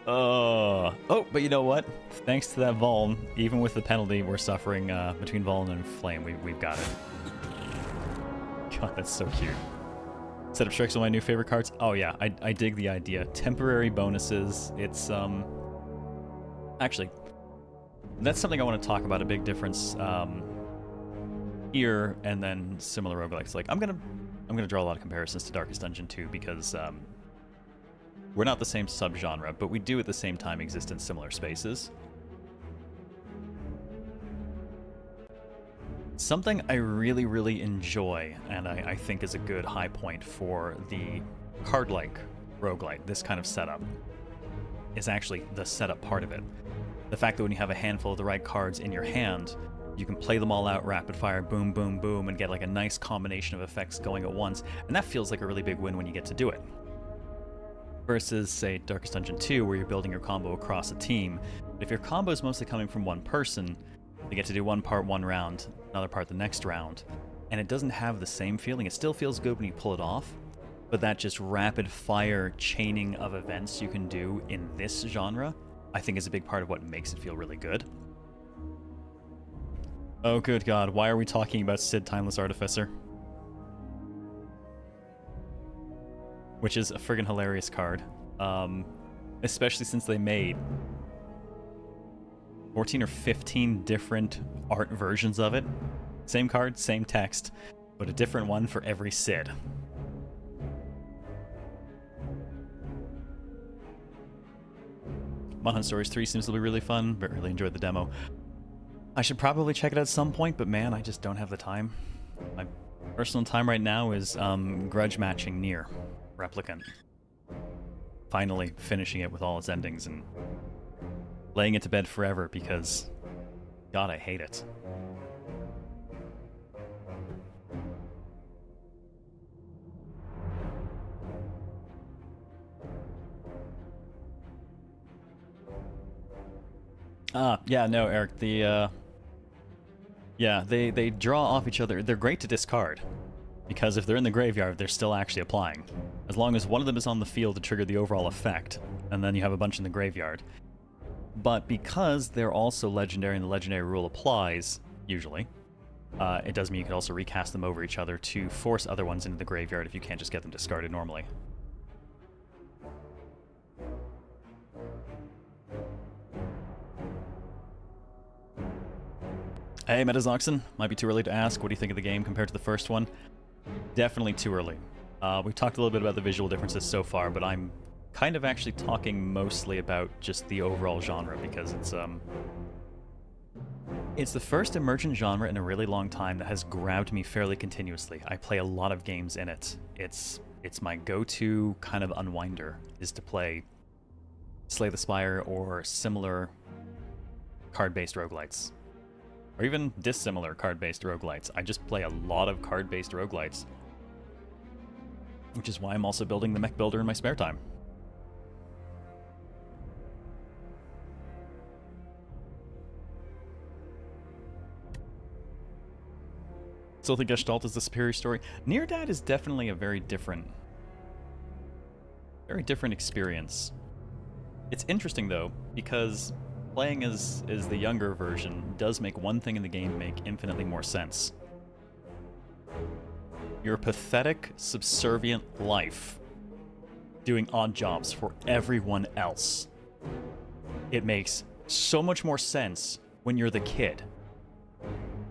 Oh, but you know what? Thanks to that Vuln, even with the penalty we're suffering between Vuln and Flame, we've got it. God, that's so cute. Set up strikes on my new favorite cards. Oh yeah, I dig the idea. Temporary bonuses. It's actually, that's something I want to talk about. A big difference here and then similar roguelikes. Like I'm gonna draw a lot of comparisons to Darkest Dungeon 2 because we're not the same subgenre, but we do at the same time exist in similar spaces. Something I really, really enjoy, and I think is a good high point for the card-like roguelite, this kind of setup, is actually the setup part of it. The fact that when you have a handful of the right cards in your hand, you can play them all out rapid fire, boom, boom, boom, and get like a nice combination of effects going at once, and that feels like a really big win when you get to do it. Versus, say, Darkest Dungeon 2, where you're building your combo across a team. But if your combo is mostly coming from one person, you get to do one part one round, another part the next round, and it doesn't have the same feeling. It still feels good when you pull it off, but that just rapid fire chaining of events you can do in this genre, I think is a big part of what makes it feel really good. Oh good god, why are we talking about Sid Timeless Artificer? Which is a friggin' hilarious card. Especially since they made 14 or 15 different art versions of it. Same card, same text, but a different one for every Sid. Monhunt Stories 3 seems to be really fun, but really enjoyed the demo. I should probably check it out at some point, but man, I just don't have the time. My personal time right now is grudge matching Nier Replicant. Finally finishing it with all its endings and laying it to bed forever because, God, I hate it. Yeah, no, Eric, yeah, they draw off each other. They're great to discard, because if they're in the graveyard, they're still actually applying. As long as one of them is on the field to trigger the overall effect, and then you have a bunch in the graveyard. But because they're also legendary and the legendary rule applies, usually, it does mean you can also recast them over each other to force other ones into the graveyard if you can't just get them discarded normally. Hey, Metazoxen. Might be too early to ask. What do you think of the game compared to the first one? Definitely too early. We've talked a little bit about the visual differences so far, but I'm kind of actually talking mostly about just the overall genre because it's the first emergent genre in a really long time that has grabbed me fairly continuously. I play a lot of games in it. It's my go-to kind of unwinder is to play Slay the Spire or similar card-based roguelites. Or even dissimilar card-based roguelites. I just play a lot of card-based roguelites. Which is why I'm also building the mech builder in my spare time. Still think Gestalt is the superior story. Near Dad is definitely a very different experience. It's interesting though, because playing as the younger version does make one thing in the game make infinitely more sense. Your pathetic, subservient life doing odd jobs for everyone else. It makes so much more sense when you're the kid,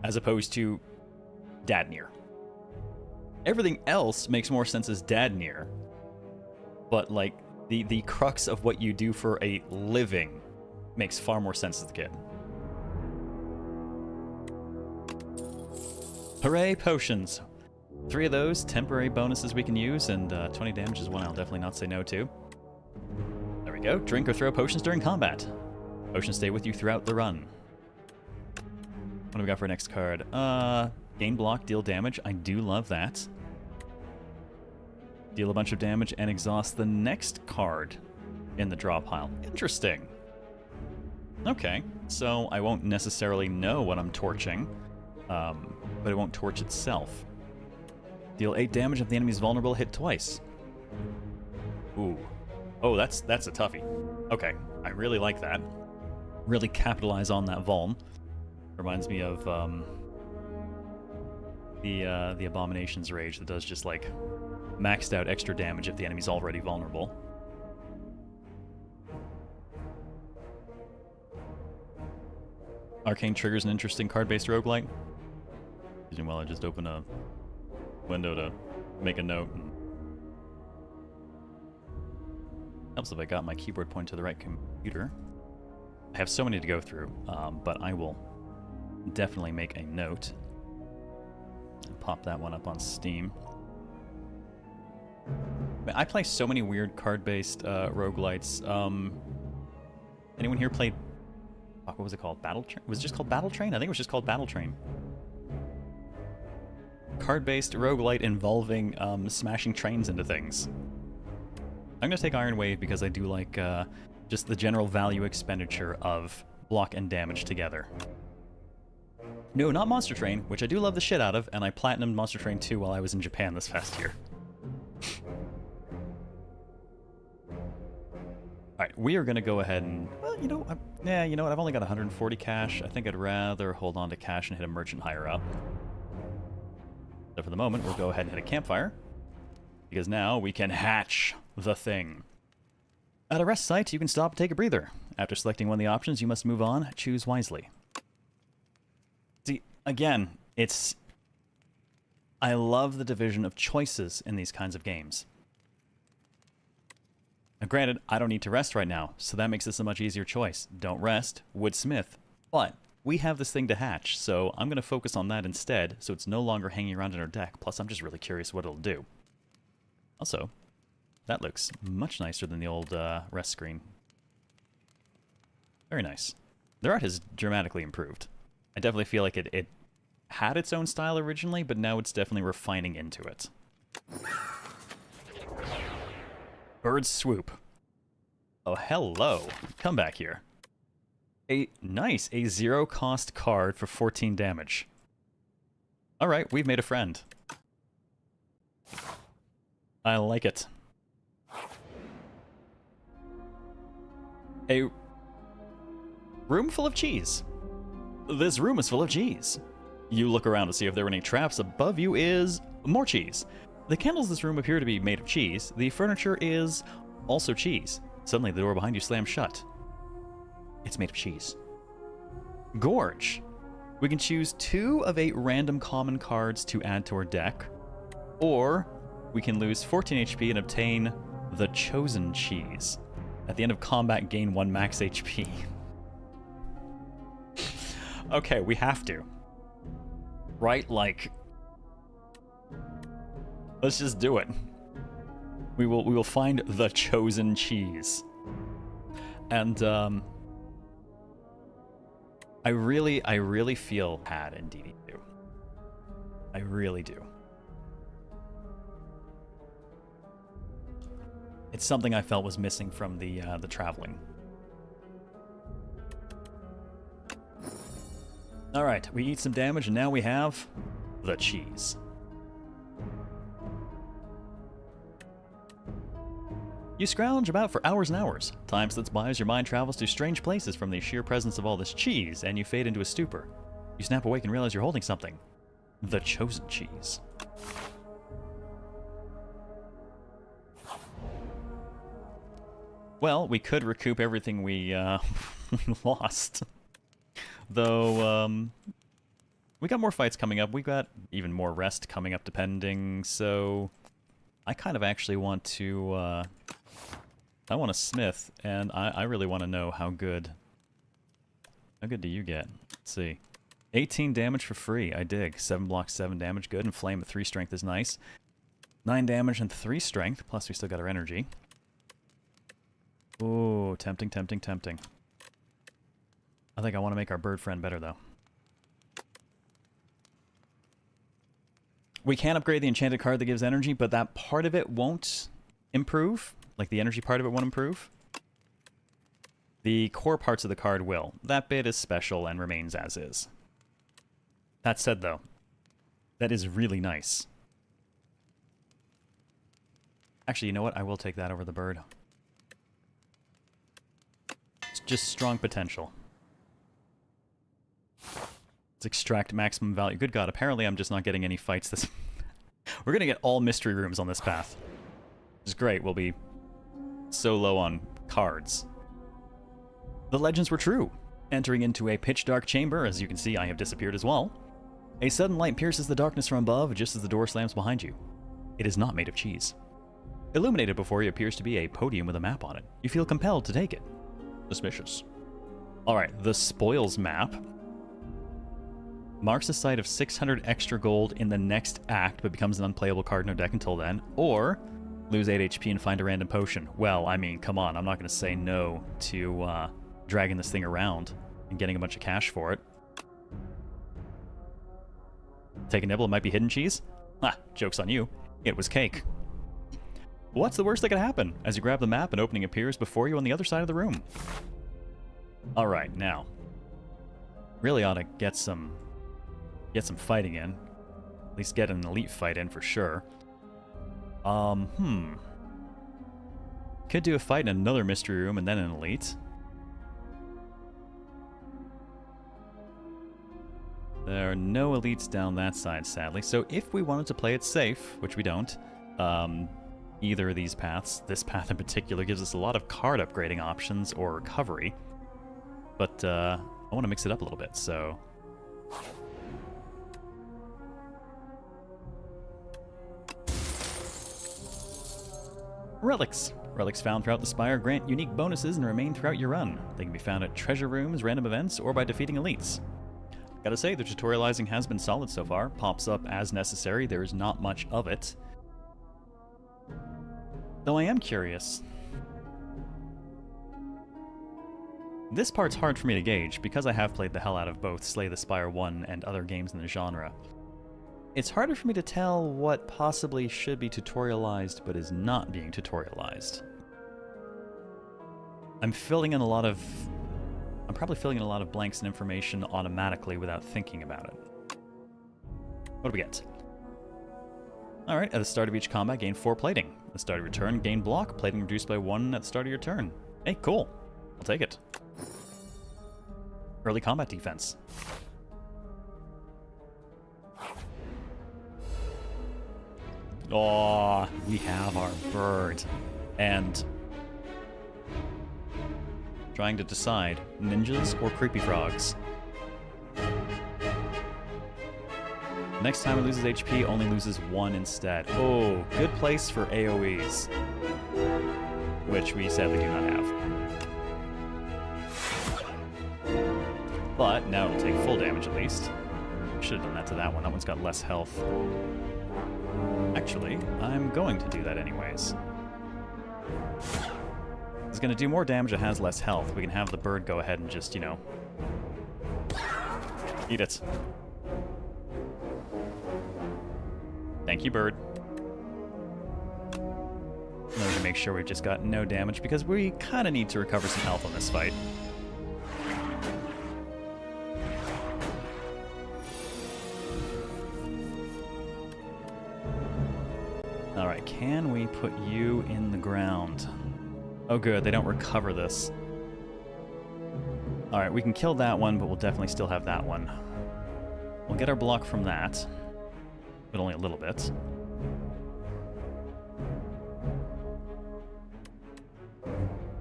as opposed to Dad Nier. Everything else makes more sense as Dad Nier, but like the crux of what you do for a living makes far more sense as the kid. Hooray, potions! 3 of those, temporary bonuses we can use, and 20 damage is one I'll definitely not say no to. There we go. Drink or throw potions during combat. Potions stay with you throughout the run. What do we got for our next card? Gain block, deal damage. I do love that. Deal a bunch of damage and exhaust the next card in the draw pile. Interesting. Okay, so I won't necessarily know what I'm torching, but it won't torch itself. Deal 8 damage if the enemy's vulnerable, hit twice. Ooh. Oh, that's a toughie. Okay, I really like that. Really capitalize on that vuln. Reminds me of the Abomination's Rage that does just like maxed out extra damage if the enemy's already vulnerable. Arcane Trigger's an interesting card-based roguelite. Well, I just open a window to make a note. And helps if I got my keyboard pointed to the right computer. I have so many to go through, but I will definitely make a note. Pop that one up on Steam. I play so many weird card-based roguelites. Anyone here played... What was it called? Battle Train? Was it just called Battle Train? I think it was just called Battle Train. Card-based roguelite involving smashing trains into things. I'm going to take Iron Wave because I do like just the general value expenditure of block and damage together. No, not Monster Train, which I do love the shit out of, and I platinumed Monster Train 2 while I was in Japan this past year. Alright, we are going to go ahead and... Well, you know, you know what? I've only got 140 cash. I think I'd rather hold on to cash and hit a merchant higher up. So for the moment, we'll go ahead and hit a campfire, because now we can hatch the thing. At a rest site, you can stop and take a breather. After selecting one of the options, you must move on. Choose wisely. See, again, it's... I love the division of choices in these kinds of games. Now, granted, I don't need to rest right now, so that makes this a much easier choice. Don't rest, woodsmith. But we have this thing to hatch, so I'm going to focus on that instead, so it's no longer hanging around in our deck. Plus, I'm just really curious what it'll do. Also, that looks much nicer than the old rest screen. Very nice. Their art has dramatically improved. I definitely feel like it had its own style originally, but now it's definitely refining into it. Bird Swoop. Oh, hello. Come back here. Nice, a 0-cost card for 14 damage. Alright, we've made a friend. I like it. A room full of cheese. This room is full of cheese. You look around to see if there are any traps. Above you is more cheese. The candles in this room appear to be made of cheese. The furniture is also cheese. Suddenly, the door behind you slams shut. It's made of cheese. Gorge. We can choose 2 of 8 random common cards to add to our deck, or we can lose 14 HP and obtain the Chosen Cheese. At the end of combat, gain 1 max HP. Okay, we have to. Right? Like... Let's just do it. We will find the Chosen Cheese. And, I really feel had in DD2. I really do. It's something I felt was missing from the traveling. Alright, we eat some damage, and now we have the cheese. You scrounge about for hours and hours. Time slips by as your mind travels to strange places from the sheer presence of all this cheese, and you fade into a stupor. You snap awake and realize you're holding something. The Chosen Cheese. Well, we could recoup everything we lost. Though, we got more fights coming up. We've got even more rest coming up, depending, so... I kind of actually want to, I want a smith, and I really want to know how good do you get? Let's see. 18 damage for free, I dig. 7 blocks, 7 damage, good, and flame at 3 strength is nice. 9 damage and 3 strength, plus we still got our energy. Ooh, tempting, tempting, tempting. I think I want to make our bird friend better, though. We can upgrade the enchanted card that gives energy, but that part of it won't improve. Like, the energy part of it won't improve. The core parts of the card will. That bit is special and remains as is. That said, though, that is really nice. Actually, you know what? I will take that over the bird. It's just strong potential. Let's extract maximum value. Good God, apparently I'm just not getting any fights this... We're gonna get all mystery rooms on this path. Which is great. We'll be so low on cards. The legends were true. Entering into a pitch-dark chamber, as you can see, I have disappeared as well. A sudden light pierces the darkness from above just as the door slams behind you. It is not made of cheese. Illuminated before you appears to be a podium with a map on it. You feel compelled to take it. Suspicious. Alright, the Spoils map marks a site of 600 extra gold in the next act, but becomes an unplayable card in your deck until then. Or, lose 8 HP and find a random potion. Well, I mean, come on, I'm not going to say no to dragging this thing around and getting a bunch of cash for it. Take a nibble, it might be hidden cheese? Ah, joke's on you. It was cake. What's the worst that could happen? As you grab the map, an opening appears before you on the other side of the room. Alright, now. Really ought to get some fighting in. At least get an elite fight in for sure. Could do a fight in another mystery room and then an elite. There are no elites down that side, sadly. So if we wanted to play it safe, which we don't, either of these paths, this path in particular, gives us a lot of card upgrading options or recovery. But I want to mix it up a little bit, so... Relics. Relics found throughout the Spire grant unique bonuses and remain throughout your run. They can be found at treasure rooms, random events, or by defeating elites. Gotta say, the tutorializing has been solid so far. Pops up as necessary, there is not much of it. Though I am curious. This part's hard for me to gauge, because I have played the hell out of both Slay the Spire 1 and other games in the genre. It's harder for me to tell what possibly should be tutorialized but is not being tutorialized. I'm probably filling in a lot of blanks and information automatically without thinking about it. What do we get? Alright, at the start of each combat, gain 4 plating. At the start of your turn, gain block. Plating reduced by 1 at the start of your turn. Hey, cool. I'll take it. Early combat defense. Oh, we have our bird. And trying to decide, ninjas or creepy frogs? Next time it loses HP, only loses 1 instead. Oh, good place for AoEs. Which we sadly do not have. But now it'll take full damage at least. Should have done that to that one. That one's got less health. Actually, I'm going to do that anyways. It's going to do more damage, it has less health. We can have the bird go ahead and just, you know... eat it. Thank you, bird. Now we can make sure we've just got no damage, because we kind of need to recover some health on this fight. Alright, can we put you in the ground? Oh good, they don't recover this. Alright, we can kill that one, but we'll definitely still have that one. We'll get our block from that, but only a little bit.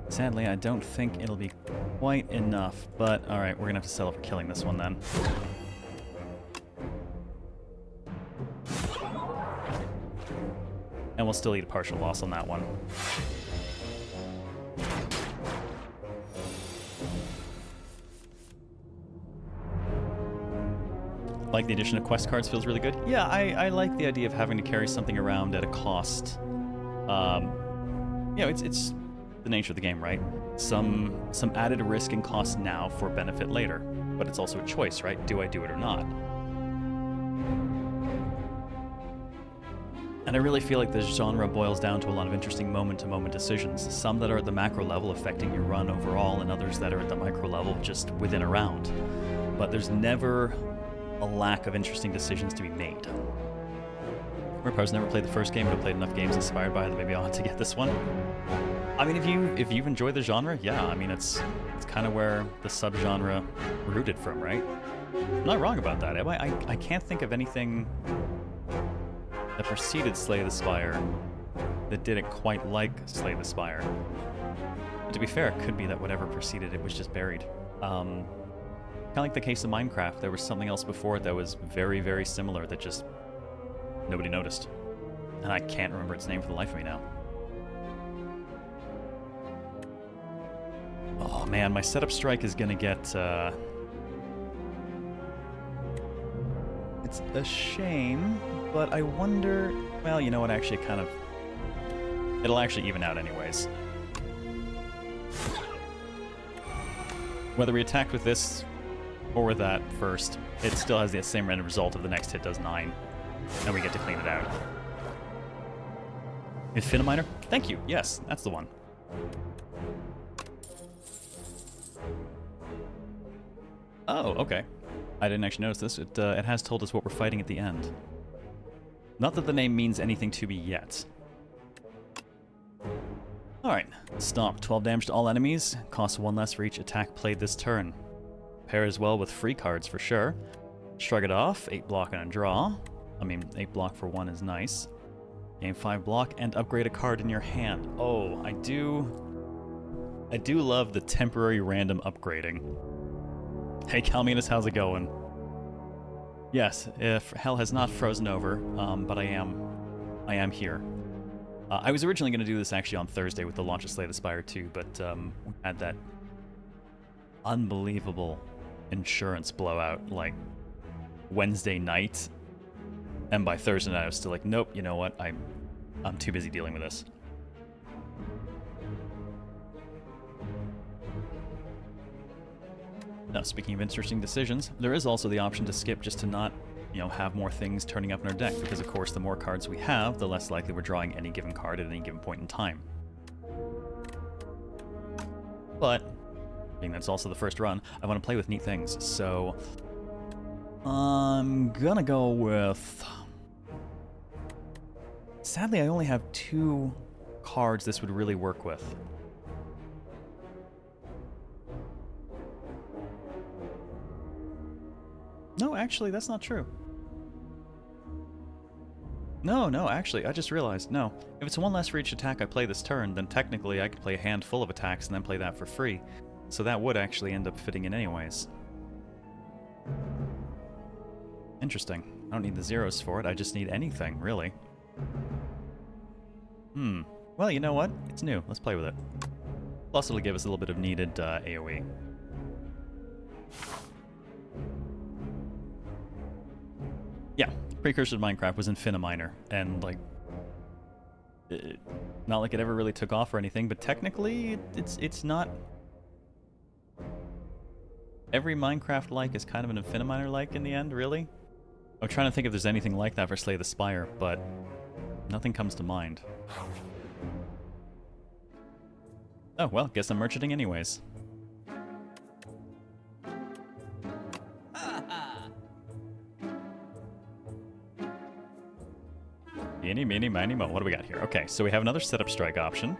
Sadly, I don't think it'll be quite enough, but alright, we're gonna have to settle for killing this one then. And we'll still eat a partial loss on that one. Like the addition of quest cards feels really good. Yeah, I like the idea of having to carry something around at a cost. You know, it's the nature of the game, right? Some added risk and cost now for benefit later. But it's also a choice, right? Do I do it or not? And I really feel like this genre boils down to a lot of interesting moment-to-moment decisions. Some that are at the macro level affecting your run overall, and others that are at the micro level just within a round. But there's never a lack of interesting decisions to be made. I've never played the first game, but I've played enough games inspired by it that maybe I'll have to get this one. I mean, if you've enjoyed the genre, yeah, I mean, it's kind of where the subgenre rooted from, right? I'm not wrong about that, am I? I can't think of anything that preceded Slay the Spire that didn't quite like Slay the Spire. But to be fair, it could be that whatever preceded it was just buried. Kind of like the case of Minecraft, there was something else before it that was very, very similar that just nobody noticed. And I can't remember its name for the life of me now. Oh man, my setup strike is gonna get, it's a shame, but I wonder, well, you know what, actually kind of, it'll actually even out anyways. Whether we attack with this or with that first, it still has the same random result of the next hit does 9, and we get to clean it out. Infiniminer? Thank you, yes, that's the one. Oh, okay. I didn't actually notice this. It has told us what we're fighting at the end. Not that the name means anything to me yet. Alright, stop. 12 damage to all enemies. Costs 1 less for each attack played this turn. Pairs well with free cards for sure. Shrug it off. 8 block and a draw. I mean, 8 block for 1 is nice. Gain 5 block and upgrade a card in your hand. Oh, I do love the temporary random upgrading. Hey Calminus, how's it going? Yes, if hell has not frozen over, but I am here. I was originally going to do this actually on Thursday with the launch of Slay the Spire 2, but we had that unbelievable insurance blowout like Wednesday night, and by Thursday night I was still like, nope, you know what, I'm too busy dealing with this. Now, speaking of interesting decisions, there is also the option to skip just to not, you know, have more things turning up in our deck, because of course the more cards we have, the less likely we're drawing any given card at any given point in time. But, being that's also the first run, I want to play with neat things, so I'm gonna go with... Sadly, I only have 2 cards this would really work with. No, actually, that's not true. No, actually, I just realized, no. If it's 1 less for each attack I play this turn, then technically I could play a hand full of attacks and then play that for free. So that would actually end up fitting in anyways. Interesting. I don't need the zeros for it, I just need anything, really. Well, you know what? It's new. Let's play with it. Plus, it'll give us a little bit of needed AoE. Yeah, precursor to Minecraft was Infiniminer, and like, not like it ever really took off or anything, but technically it's not. Every Minecraft-like is kind of an Infiniminer-like in the end, really. I'm trying to think if there's anything like that for Slay the Spire, but nothing comes to mind. Oh well, guess I'm merchanting anyways. Eeny, meeny, miny, mo. What do we got here? Okay, so we have another setup strike option.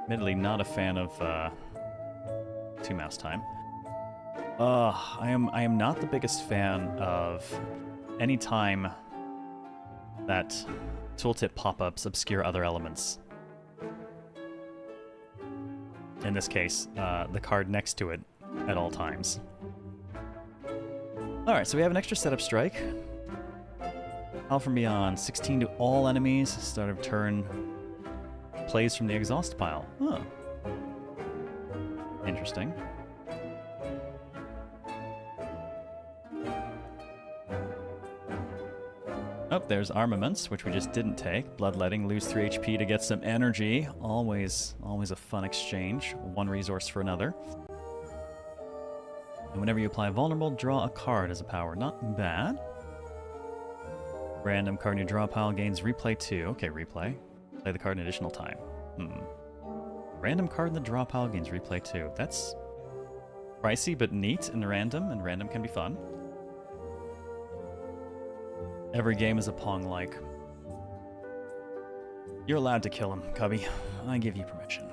Admittedly, not a fan of 2 mouse time. I am not the biggest fan of any time that tooltip pop-ups obscure other elements. In this case, the card next to it at all times. Alright, so we have an extra setup strike. Howl from Beyond, 16 to all enemies, start of turn, plays from the exhaust pile. Oh. Interesting. Oh, there's Armaments, which we just didn't take. Bloodletting, lose 3 HP to get some energy. Always a fun exchange. 1 resource for another. And whenever you apply Vulnerable, draw a card as a power. Not bad. Random card in your draw pile gains replay 2. Okay, replay. Play the card an additional time. Random card in the draw pile gains replay 2. That's pricey but neat and random can be fun. Every game is a Pong-like. You're allowed to kill him, Cubby. I give you permission.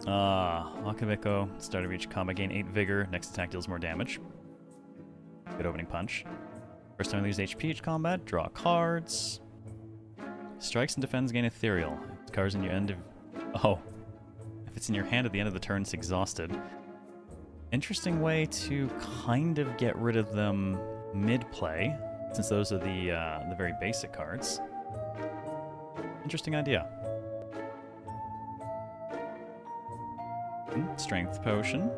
Akabeko, start of each combat, gain 8 vigor, next attack deals more damage. Good opening punch. First time I lose HP each combat, draw cards. Strikes and defends gain ethereal. If cards in your end of... Oh. If it's in your hand at the end of the turn, it's exhausted. Interesting way to kind of get rid of them mid-play, since those are the very basic cards. Interesting idea. Strength potion.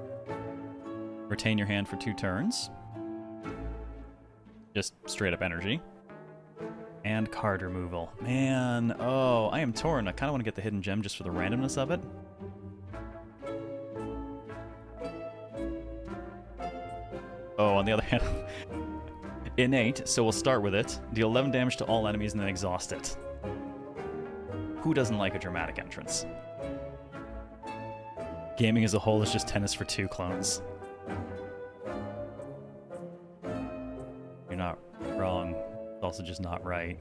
Retain your hand for 2 turns. Just straight up energy. And card removal. Man, oh, I am torn. I kind of want to get the hidden gem just for the randomness of it. Oh, on the other hand, innate, so we'll start with it. Deal 11 damage to all enemies and then exhaust it. Who doesn't like a dramatic entrance? Gaming as a whole is just tennis for 2 clones. You're not wrong. It's also just not right.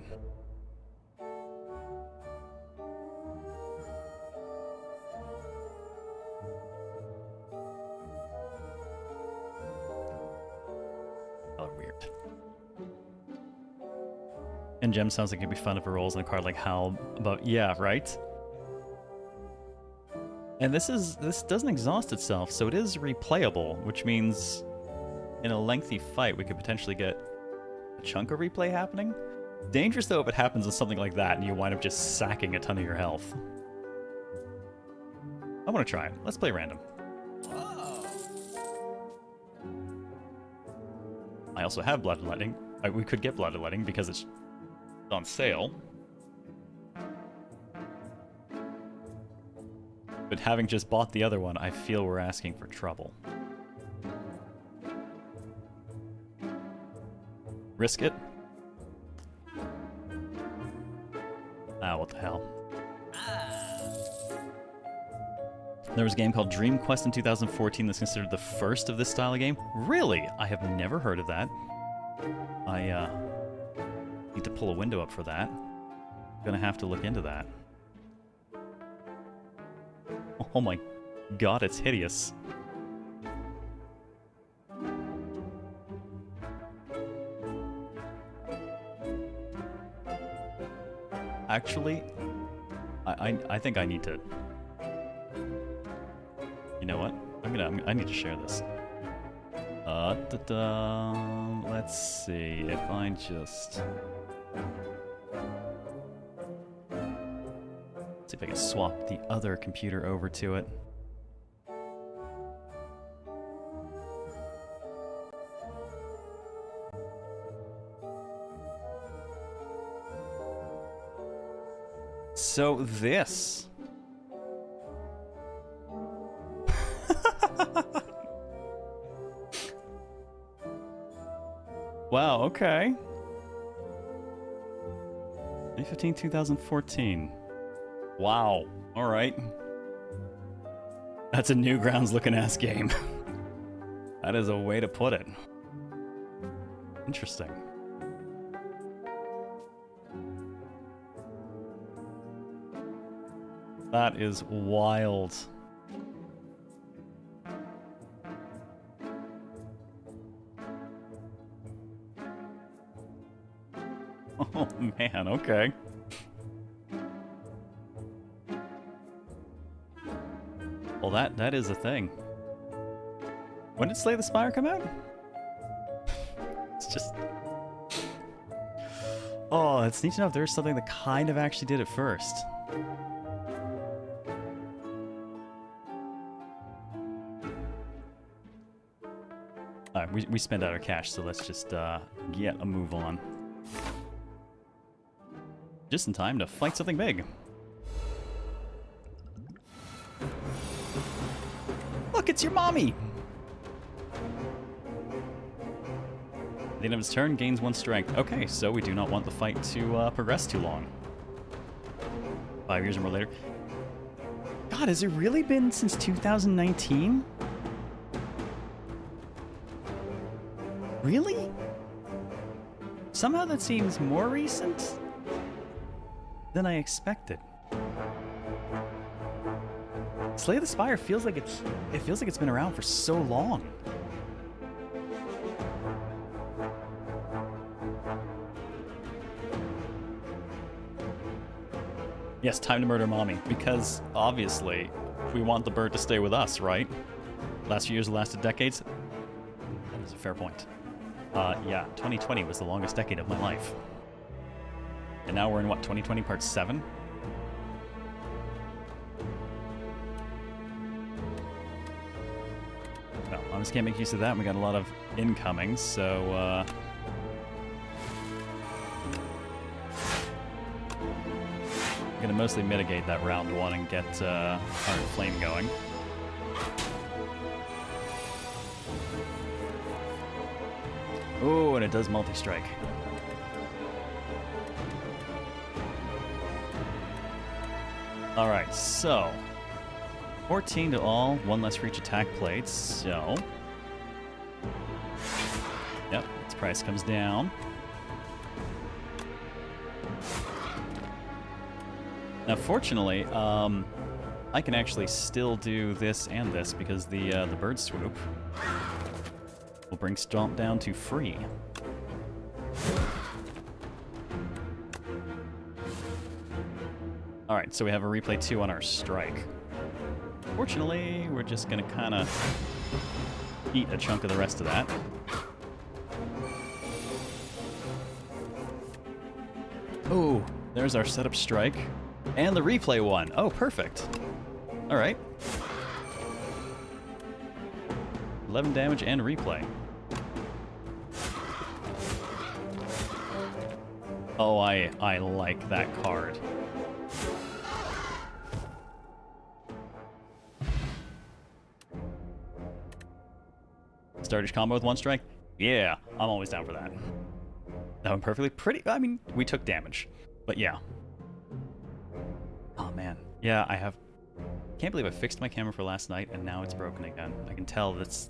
Oh, weird. And Gem sounds like it'd be fun if it rolls in a card like Howl, but yeah, right? And this doesn't exhaust itself, so it is replayable, which means in a lengthy fight we could potentially get a chunk of replay happening. Dangerous though if it happens with something like that and you wind up just sacking a ton of your health. I want to try it. Let's play random. I also have Blooded Lightning. We could get Blooded Lightning because it's on sale. But having just bought the other one, I feel we're asking for trouble. Risk it? Ah, what the hell. There was a game called Dream Quest in 2014 that's considered the first of this style of game. Really? I have never heard of that. I need to pull a window up for that. I'm gonna have to look into that. Oh my god, it's hideous. Actually, I think I need to... You know what? I need to share this. Let's see if I just... See if I can swap the other computer over to it. So this. Wow, okay. 2015, 2014. Wow. All right. That's a Newgrounds looking ass game. That is a way to put it. Interesting. That is wild. Oh man, okay. Well, that is a thing. When did Slay the Spire come out? It's just... Oh, it's neat to know if there's something that kind of actually did it first. Alright, we spent out our cash, so let's just get a move on. Just in time to fight something big. Look, it's your mommy! At the end of his turn, gains 1 strength. Okay, so we do not want the fight to progress too long. 5 years or more later. God, has it really been since 2019? Really? Somehow that seems more recent than I expected. Slay the Spire feels like it's been around for so long. Yes, time to murder mommy, because obviously we want the bird to stay with us, right? Last few years lasted decades. That is a fair point. Yeah, 2020 was the longest decade of my life. And now we're in what, 2020 part 7? Well, I just can't make use of that. We got a lot of incomings, so I'm gonna mostly mitigate that round 1 and get our flame going. Oh, and it does multi-strike. Alright, so 14 to all, 1 less for each attack plate, so yep, its price comes down. Now fortunately, I can actually still do this and this because the bird swoop will bring Stomp down to free. Alright, so we have a replay 2 on our strike. Fortunately, we're just gonna kinda eat a chunk of the rest of that. Oh, there's our setup strike. And the replay 1. Oh, perfect. Alright. 11 damage and replay. Oh, I like that card. Start each combo with 1 strike? Yeah, I'm always down for that. That went perfectly. I mean, we took damage. But yeah. Oh man. Yeah, I have... Can't believe I fixed my camera for last night and now it's broken again. I can tell that's...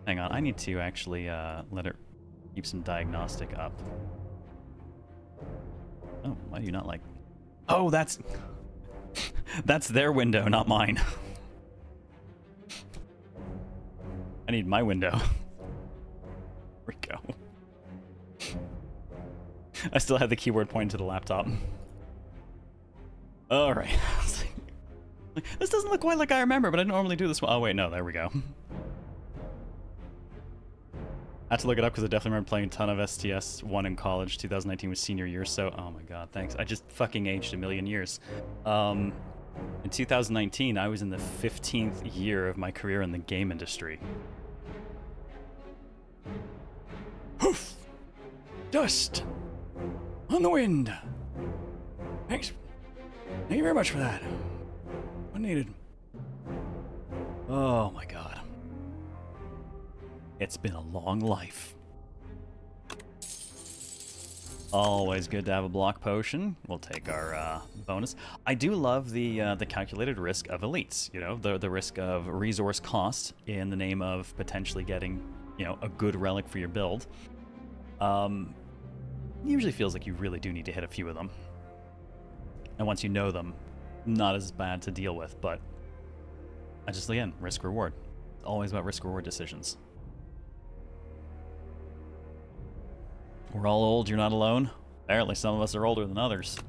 Hang on, I need to actually let it keep some diagnostic up. Oh, why do you not like... Oh, that's... That's their window, not mine. I need my window. There we go. I still have the keyboard pointed to the laptop. Alright. This doesn't look quite like I remember, but I normally do this one. Oh wait, no, there we go. I had to look it up because I definitely remember playing a ton of STS1 in college. 2019 was senior year, so... Oh my god, thanks. I just fucking aged a million years. In 2019, I was in the 15th year of my career in the game industry. Hoof! Dust! On the wind! Thanks. Thank you very much for that. Unneeded. Oh my god. It's been a long life. Always good to have a block potion. We'll take our bonus. I do love the calculated risk of elites. You know, the risk of resource cost in the name of potentially getting, you know, a good relic for your build. Usually feels like you really do need to hit a few of them. And once you know them, not as bad to deal with, but I just, again, risk-reward. It's always about risk-reward decisions. We're all old, you're not alone. Apparently some of us are older than others.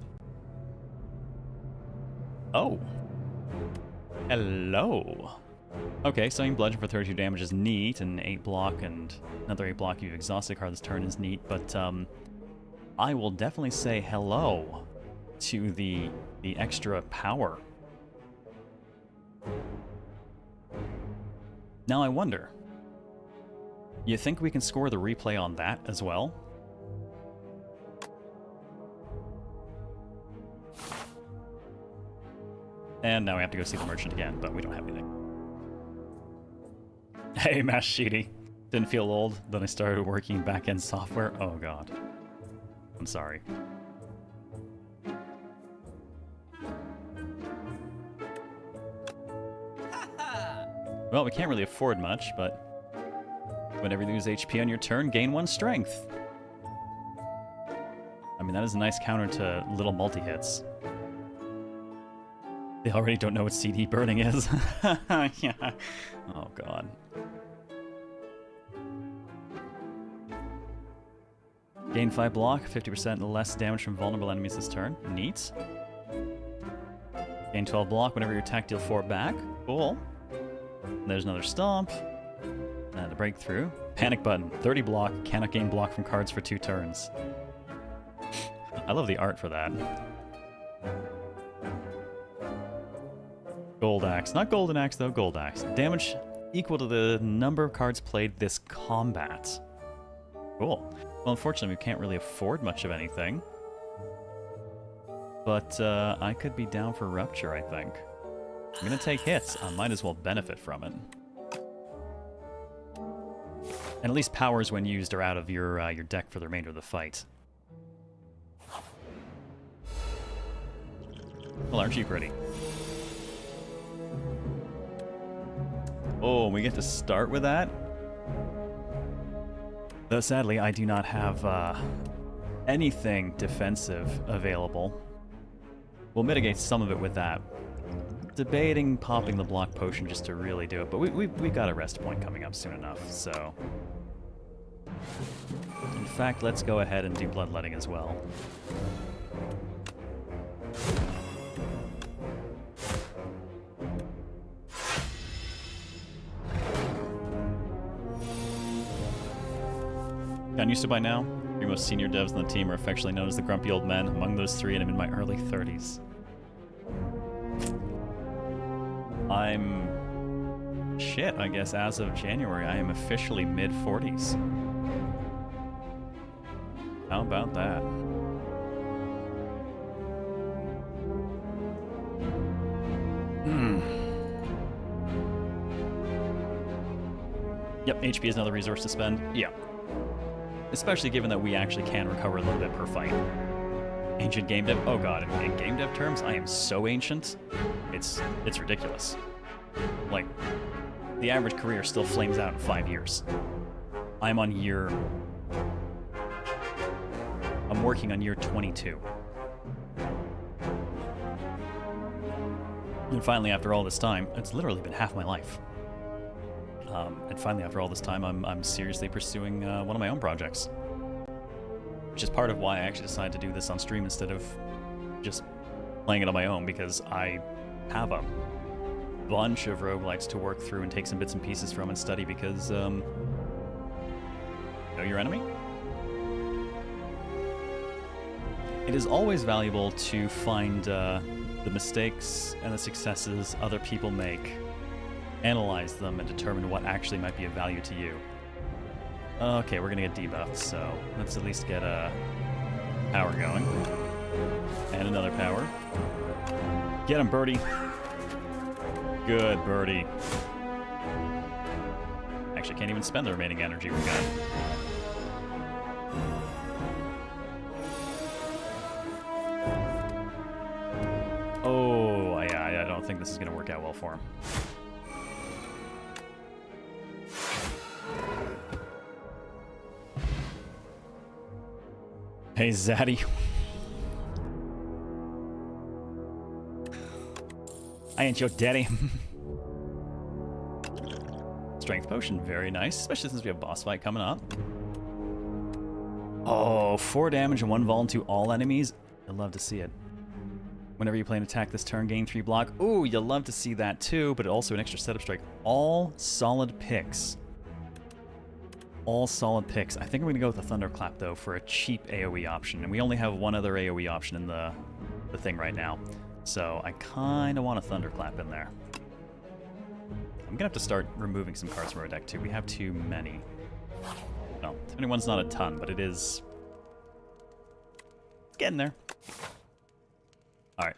Oh. Hello. Okay, so bludgeon for 32 damage is neat, and 8 block and another 8 block you've exhausted card this turn is neat, but I will definitely say hello to the extra power. Now I wonder, you think we can score the replay on that as well? And now we have to go see the merchant again, but we don't have anything. Hey, Mash Sheedy. Didn't feel old, then I started working back-end software. Oh god. I'm sorry. Well, we can't really afford much, but whenever you lose HP on your turn, gain 1 strength. I mean, that is a nice counter to little multi-hits. They already don't know what CD burning is. Yeah. Oh, God. Gain 5 block, 50% less damage from vulnerable enemies this turn. Neat. Gain 12 block whenever you attack, deal 4 back. Cool. There's another stomp. And a breakthrough. Panic button. 30 block. Cannot gain block from cards for 2 turns. I love the art for that. Gold axe. Not golden axe, though. Gold axe. Damage equal to the number of cards played this combat. Cool. Well, unfortunately, we can't really afford much of anything. But I could be down for Rupture, I think. I'm going to take hits. I might as well benefit from it. And at least powers, when used, are out of your deck for the remainder of the fight. Well, aren't you pretty? Oh, we get to start with that? Though sadly, I do not have anything defensive available. We'll mitigate some of it with that. Debating popping the block potion just to really do it, but we got a rest point coming up soon enough, so... In fact, let's go ahead and do bloodletting as well. Gotten used to by now? 3 most senior devs on the team are affectionately known as the grumpy old men. Among those 3, and I'm in my early 30s. I'm... Shit, I guess as of January, I am officially mid-40s. How about that? Yep, HP is another resource to spend. Yeah. Especially given that we actually can recover a little bit per fight. Ancient game dev? Oh god, in game dev terms, I am so ancient. It's ridiculous. Like, the average career still flames out in 5 years. I'm working on year 22. And finally, after all this time, it's literally been half my life. And finally, after all this time, I'm seriously pursuing one of my own projects. Which is part of why I actually decided to do this on stream instead of just playing it on my own, because I have a bunch of roguelites to work through and take some bits and pieces from and study, because, know your enemy? It is always valuable to find the mistakes and the successes other people make, analyze them, and determine what actually might be of value to you. Okay, we're gonna get debuffed, so let's at least get a power going. And another power. Get him, Birdie. Good, Birdie. Actually, can't even spend the remaining energy we got. Oh, yeah, I don't think this is gonna work out well for him. Hey, Zaddy. I ain't your daddy. Strength potion, very nice, especially since we have boss fight coming up. Oh, 4 damage and 1 vul to all enemies. You'll love to see it. Whenever you play an attack this turn, gain 3 block. Ooh, you'll love to see that too, but also an extra setup strike. All solid picks. All solid picks. I think I'm going to go with the Thunderclap, though, for a cheap AoE option. And we only have one other AoE option in the thing right now. So I kind of want a Thunderclap in there. I'm going to have to start removing some cards from our deck, too. We have too many. No, 21's not a ton, but it is... It's getting there. Alright.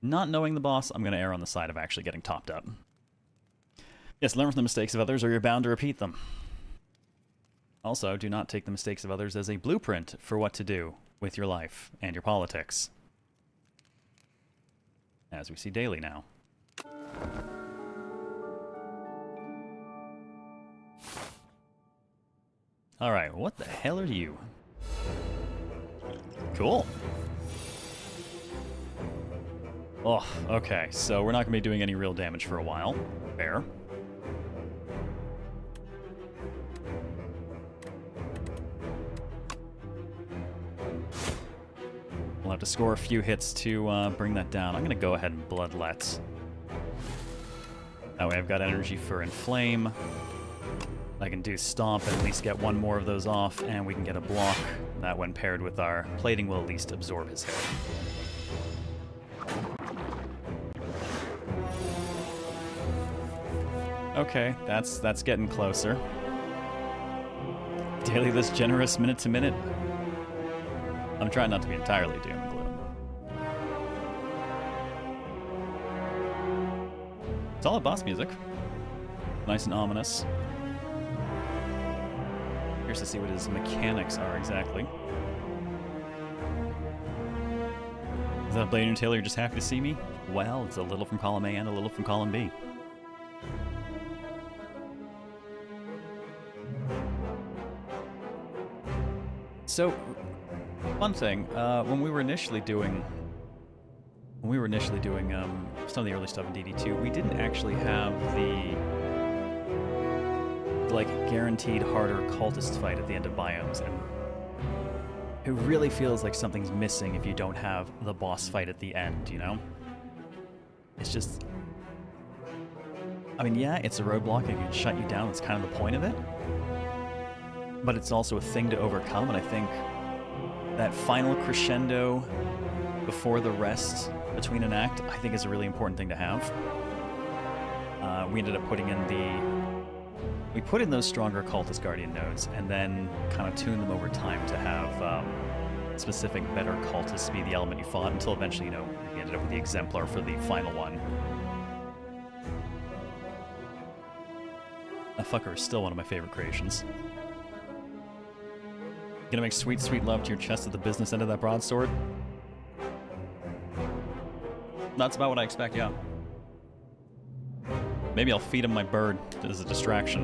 Not knowing the boss, I'm going to err on the side of actually getting topped up. Yes, learn from the mistakes of others or you're bound to repeat them. Also, do not take the mistakes of others as a blueprint for what to do with your life and your politics. As we see daily now. Alright, what the hell are you? Cool. Oh, okay. So we're not going to be doing any real damage for a while. Fair. We'll have to score a few hits to bring that down. I'm going to go ahead and bloodlet. That way I've got energy for Inflame. I can do Stomp and at least get one more of those off, and we can get a block. That, when paired with our plating, will at least absorb his hit. Okay, that's getting closer. Daily this generous, minute to minute. I'm trying not to be entirely doom and gloom. Solid boss music. Nice and ominous. Curious to see what his mechanics are exactly. Is that Blade and Taylor, you're just happy to see me? Well, it's a little from column A and a little from column B. So, fun thing, when we were initially doing some of the early stuff in DD2, we didn't actually have the like guaranteed harder cultist fight at the end of biomes, and it really feels like something's missing if you don't have the boss fight at the end, you know? It's just, I mean, yeah, it's a roadblock, it can shut you down, it's kind of the point of it, but it's also a thing to overcome, and I think that final crescendo before the rest between an act, I think is a really important thing to have. We ended up putting in we put in those stronger cultist guardian nodes, and then kind of tune them over time to have specific better cultists be the element you fought, until eventually, you know, we ended up with the exemplar for the final one. That fucker is still one of my favorite creations. Gonna make sweet, sweet love to your chest at the business end of that broadsword? That's about what I expect, yeah. Maybe I'll feed him my bird as a distraction.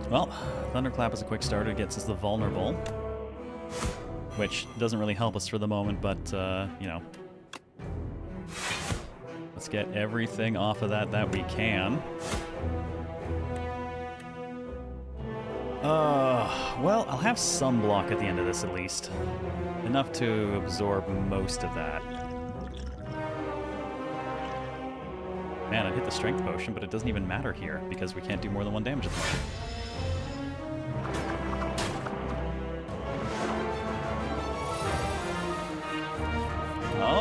Well, Thunderclap is a quick starter. It gets us the vulnerable, which doesn't really help us for the moment, but, you know. Let's get everything off of that we can. Well, I'll have some block at the end of this at least. Enough to absorb most of that. Man, I hit the strength potion, but it doesn't even matter here, because we can't do more than 1 damage at the moment.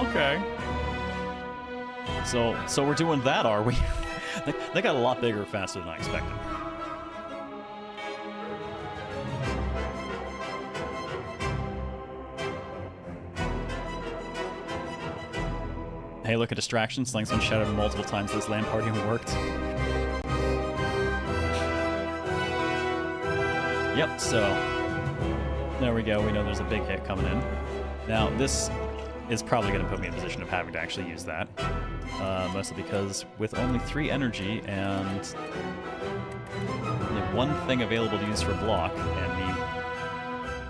Okay. So we're doing that, are we? They got a lot bigger faster than I expected. Hey, look at distraction. Sling's been shouted multiple times this LAN party and it worked. Yep, so there we go. We know there's a big hit coming in. Now, this is probably going to put me in a position of having to actually use that. Mostly because with only 3 energy and only 1 thing available to use for block, and me...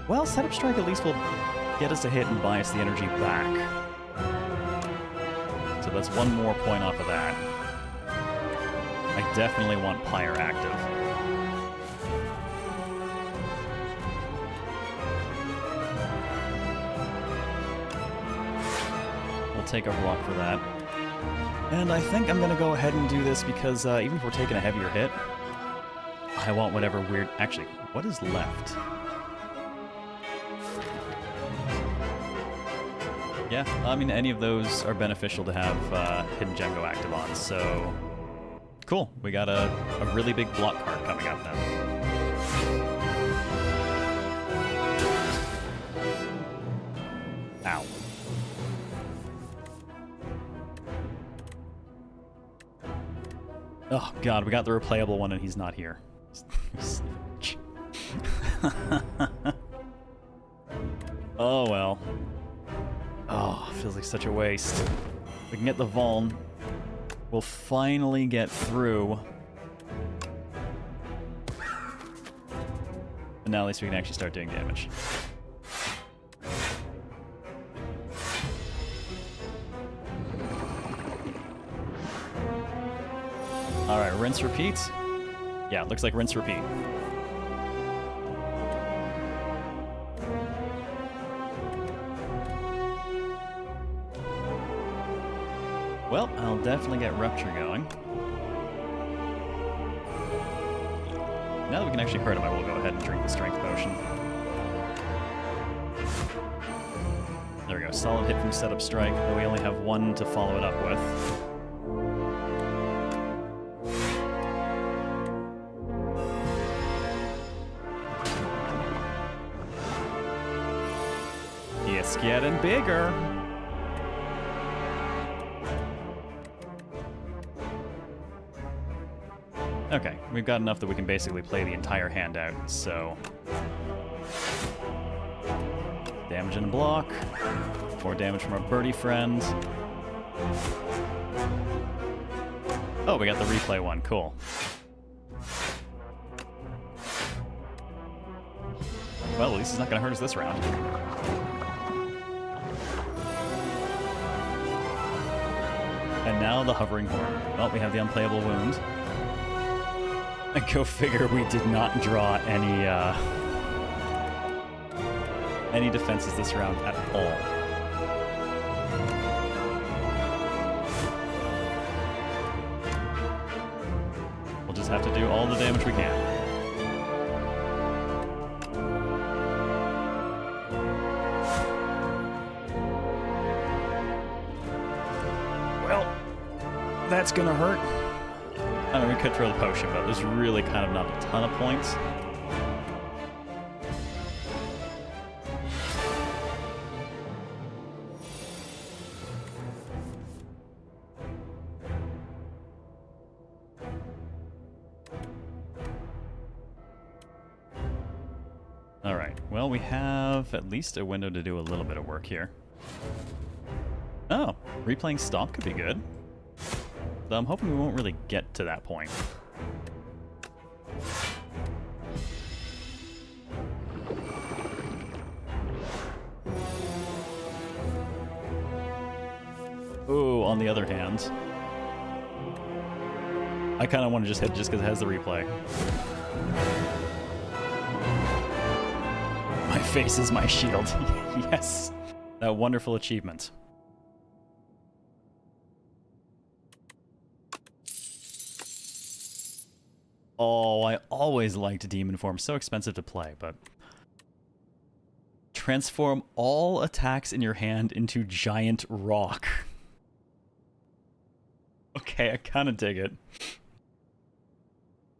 Well, Setup Strike at least will get us a hit and buy us the energy back. So that's 1 more point off of that. I definitely want Pyre active. We'll take our block for that. And I think I'm going to go ahead and do this because even if we're taking a heavier hit, I want whatever weird... Actually, what is left? Yeah, I mean, any of those are beneficial to have Hidden Gem go active on, so... Cool, we got a really big block card coming up now. Ow. Oh god, we got the replayable one and he's not here. Oh well. Oh, feels like such a waste. We can get the Vuln. We'll finally get through Now at least we can actually start doing damage. Alright, rinse, repeat. Yeah, looks like rinse, repeat. Well, I'll definitely get Rupture going. Now that we can actually hurt him, I will go ahead and drink the Strength Potion. There we go, solid hit from Setup Strike, though we only have one to follow it up with. It's getting bigger. Okay, we've got enough that we can basically play the entire hand out, so... Damage and a block. More damage from our birdie friend. Oh, we got the replay one, cool. Well, at least he's not going to hurt us this round. And now the Hovering Horn. Well, we have the Unplayable Wound. And go figure, we did not draw any defenses this round at all. We'll just have to do all the damage we can. Well, that's gonna hurt. I mean, we could throw the potion, but there's really kind of not a ton of points. Alright, well, we have at least a window to do a little bit of work here. Oh, replaying Stomp could be good. Though I'm hoping we won't really get to that point. Ooh, on the other hand, I kind of want to just hit just because it has the replay. My face is my shield. Yes, that wonderful achievement. Oh, I always liked Demon Form. So expensive to play, but... Transform all attacks in your hand into giant rock. Okay, I kind of dig it.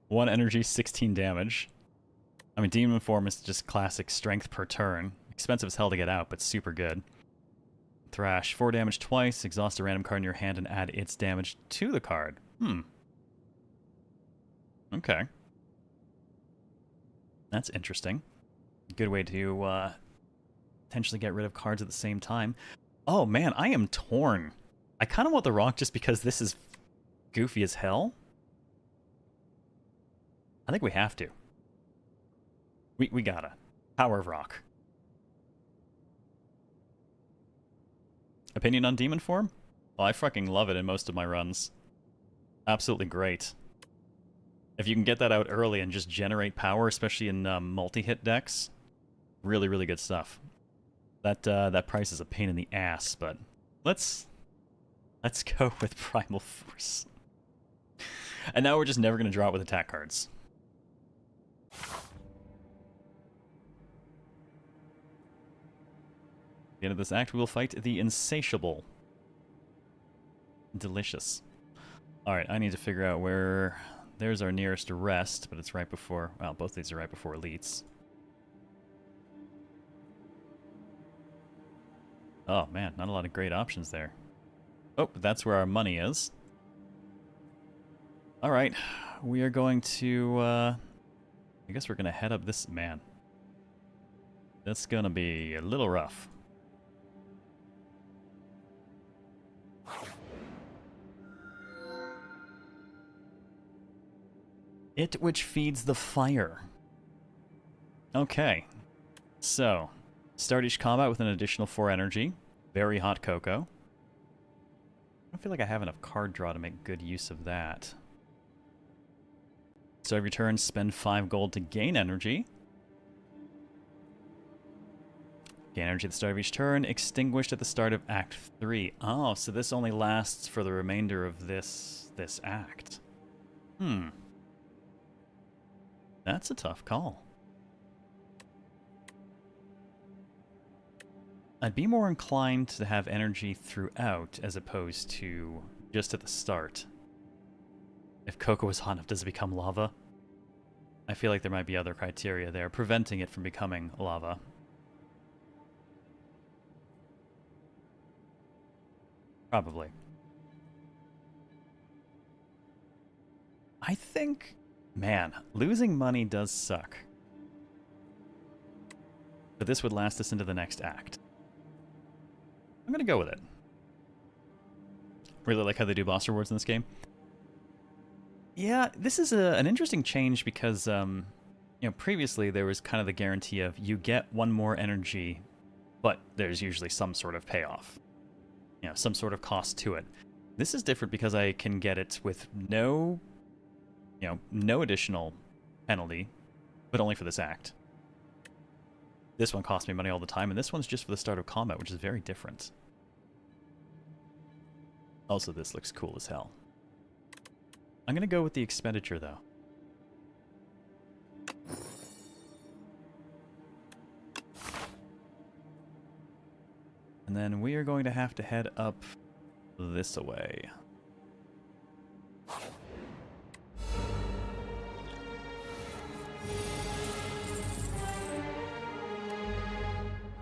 1 energy, 16 damage. I mean, Demon Form is just classic strength per turn. Expensive as hell to get out, but super good. Thrash, 4 damage twice. Exhaust a random card in your hand and add its damage to the card. Okay. That's interesting. Good way to potentially get rid of cards at the same time. Oh man, I am torn. I kind of want the rock just because this is goofy as hell. I think we have to. We gotta. Power of Rock. Opinion on Demon Form? Oh, I fucking love it in most of my runs. Absolutely great. If you can get that out early and just generate power, especially in multi-hit decks, really, really good stuff. That price is a pain in the ass, but let's go with Primal Force. And now we're just never going to draw it with attack cards. At the end of this act, we will fight the Insatiable. Delicious. Alright, I need to figure out where... There's our nearest rest, but it's right before... Well, both these are right before elites. Oh, man, not a lot of great options there. Oh, but that's where our money is. Alright, we are going to... I guess we're going to head up this... Man. That's going to be a little rough. It which feeds the fire. Okay. So, start each combat with an additional 4 energy. Very hot cocoa. I don't feel like I have enough card draw to make good use of that. So every turn, spend 5 gold to gain energy. Gain energy at the start of each turn, extinguished at the start of Act 3. Oh, so this only lasts for the remainder of this act. That's a tough call. I'd be more inclined to have energy throughout as opposed to just at the start. If cocoa is hot enough, does it become lava? I feel like there might be other criteria there preventing it from becoming lava. Probably. I think, man, losing money does suck. But this would last us into the next act. I'm gonna go with it. Really like how they do boss rewards in this game. Yeah, this is an interesting change because, you know, previously there was kind of the guarantee of you get 1 more energy, but there's usually some sort of payoff. You know, some sort of cost to it. This is different because I can get it with no additional penalty, but only for this act. This one costs me money all the time, and this one's just for the start of combat, which is very different. Also, this looks cool as hell. I'm gonna go with the expenditure, though. And then we are going to have to head up this way.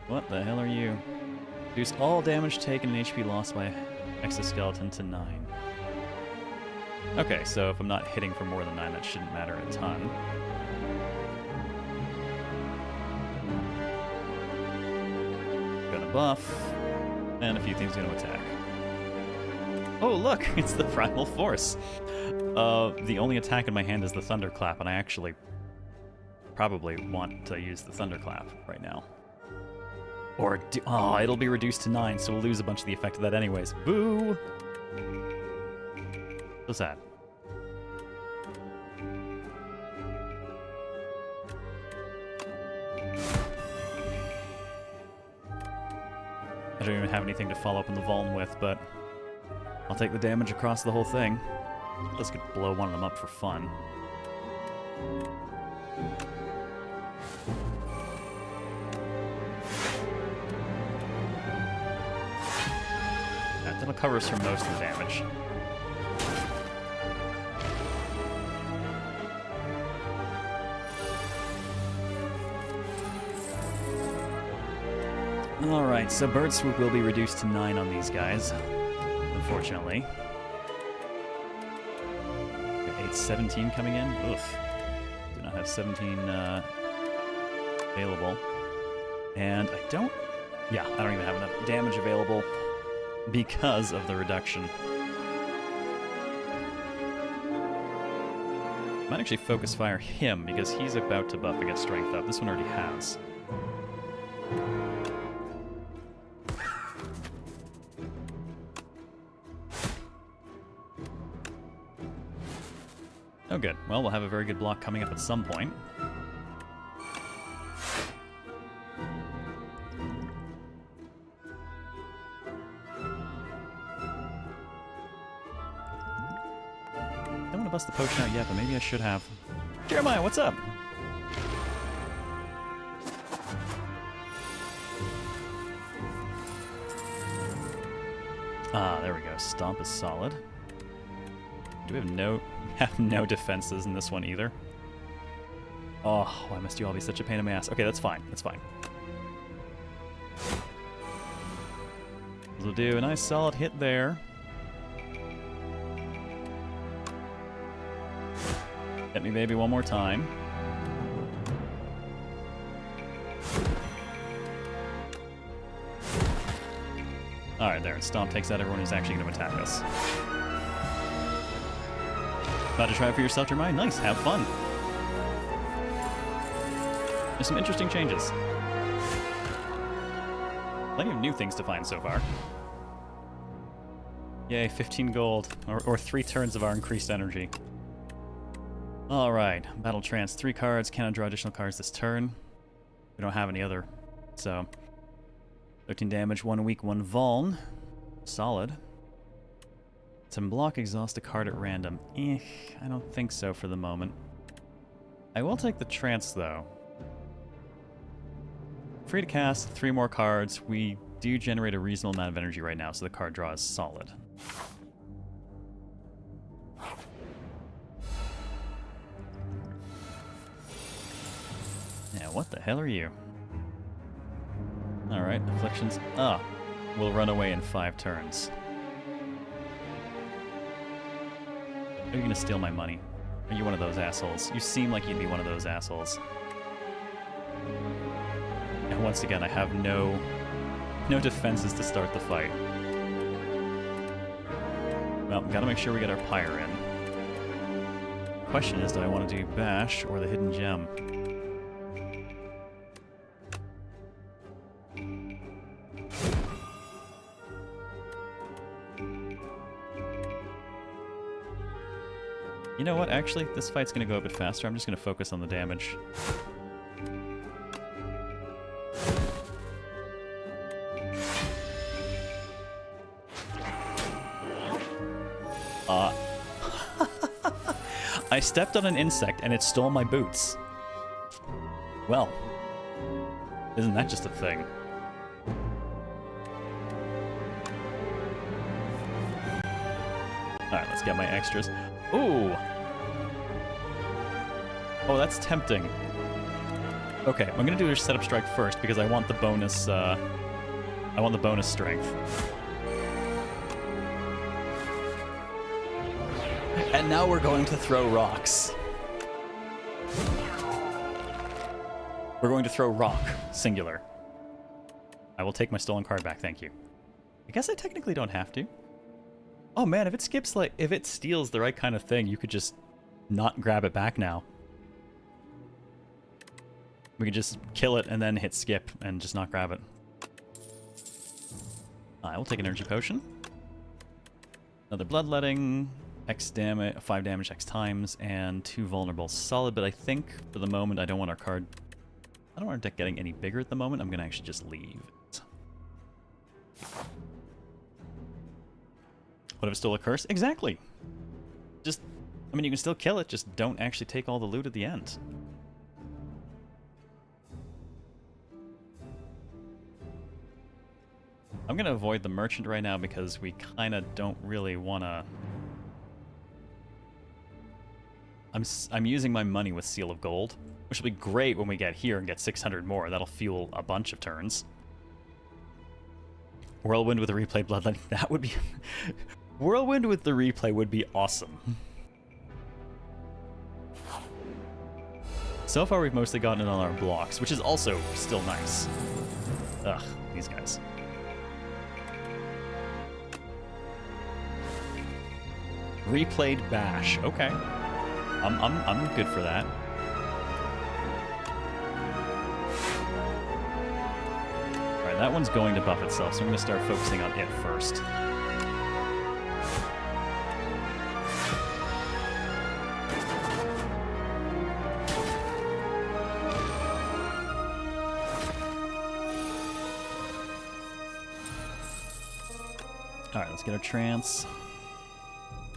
What the hell are you? Reduce all damage taken and HP lost by exoskeleton to 9. Okay, so if I'm not hitting for more than 9, that shouldn't matter a ton. Gonna buff, and a few things gonna attack. Oh look, it's the Primal Force! The only attack in my hand is the Thunderclap, and I actually probably want to use the Thunderclap right now. Or, it'll be reduced to 9, so we'll lose a bunch of the effect of that anyways. Boo! So sad. I don't even have anything to follow up on the Vuln with, but I'll take the damage across the whole thing. Let's get blow one of them up for fun. That'll cover us from most of the damage. Alright, so Bird Swoop will be reduced to 9 on these guys, unfortunately. Got 817 coming in. Oof. Do not have 17 available. And I don't even have enough damage available because of the reduction. Might actually focus fire him because he's about to buff to get strength up. This one already has. Oh good. Well, we'll have a very good block coming up at some point. Don't want to bust the potion out yet, but maybe I should have. Jeremiah, what's up? Ah, there we go. Stomp is solid. Do we have no defenses in this one either? Oh, why must you all be such a pain in my ass? Okay, that's fine. That's fine. We'll do a nice solid hit there. Hit me, baby, one more time. Alright, there. Stomp takes out everyone who's actually going to attack us. About to try it for yourself, Jeremiah? Nice, have fun. There's some interesting changes. Plenty of new things to find so far. Yay, 15 gold, or 3 turns of our increased energy. Alright, Battle Trance, 3 cards, cannot draw additional cards this turn. We don't have any other, so... 13 damage, 1 weak, 1 vuln. Solid. 7 block, exhaust a card at random. I don't think so for the moment. I will take the trance, though. Free to cast, 3 more cards. We do generate a reasonable amount of energy right now, so the card draw is solid. Now, what the hell are you? Alright, afflictions. We'll run away in 5 turns. Are you gonna steal my money? Are you one of those assholes? You seem like you'd be one of those assholes. And once again, I have no defenses to start the fight. Well, gotta make sure we get our pyre in. Question is, do I want to do bash or the hidden gem? You know what, actually, this fight's gonna go a bit faster. I'm just gonna focus on the damage. I stepped on an insect and it stole my boots. Well, isn't that just a thing? Alright, let's get my extras. Ooh! Oh, that's tempting. Okay, I'm gonna do a setup strike first because I want the bonus, strength. And now we're going to throw rocks. We're going to throw rock, singular. I will take my stolen card back, thank you. I guess I technically don't have to. Oh man, if it steals the right kind of thing, you could just not grab it back now. We could just kill it and then hit skip and just not grab it. I will take an energy potion. Another bloodletting. X damage, 5 damage X times, and 2 vulnerable. Solid, but I think for the moment I don't want our card... I don't want our deck getting any bigger at the moment. I'm going to actually just leave it. What if it stole a curse? Exactly! Just... I mean, you can still kill it, just don't actually take all the loot at the end. I'm going to avoid the merchant right now because we kind of don't really want to... I'm using my money with Seal of Gold, which will be great when we get here and get 600 more. That'll fuel a bunch of turns. Whirlwind with a replay bloodletting. That would be... Whirlwind with the replay would be awesome. So far we've mostly gotten it on our blocks, which is also still nice. Ugh, these guys. Replayed bash. Okay. I'm good for that. Alright, that one's going to buff itself, so I'm going to start focusing on it first. Alright, let's get our trance.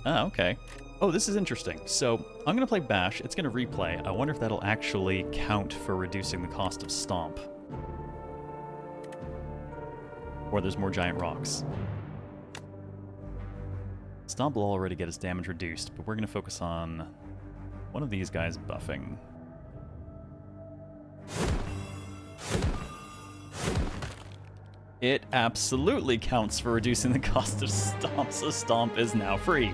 Ah, okay. Oh, this is interesting. So, I'm going to play Bash. It's going to replay. I wonder if that'll actually count for reducing the cost of Stomp. Or there's more giant rocks. Stomp will already get his damage reduced, but we're going to focus on one of these guys buffing. It absolutely counts for reducing the cost of Stomp, so Stomp is now free.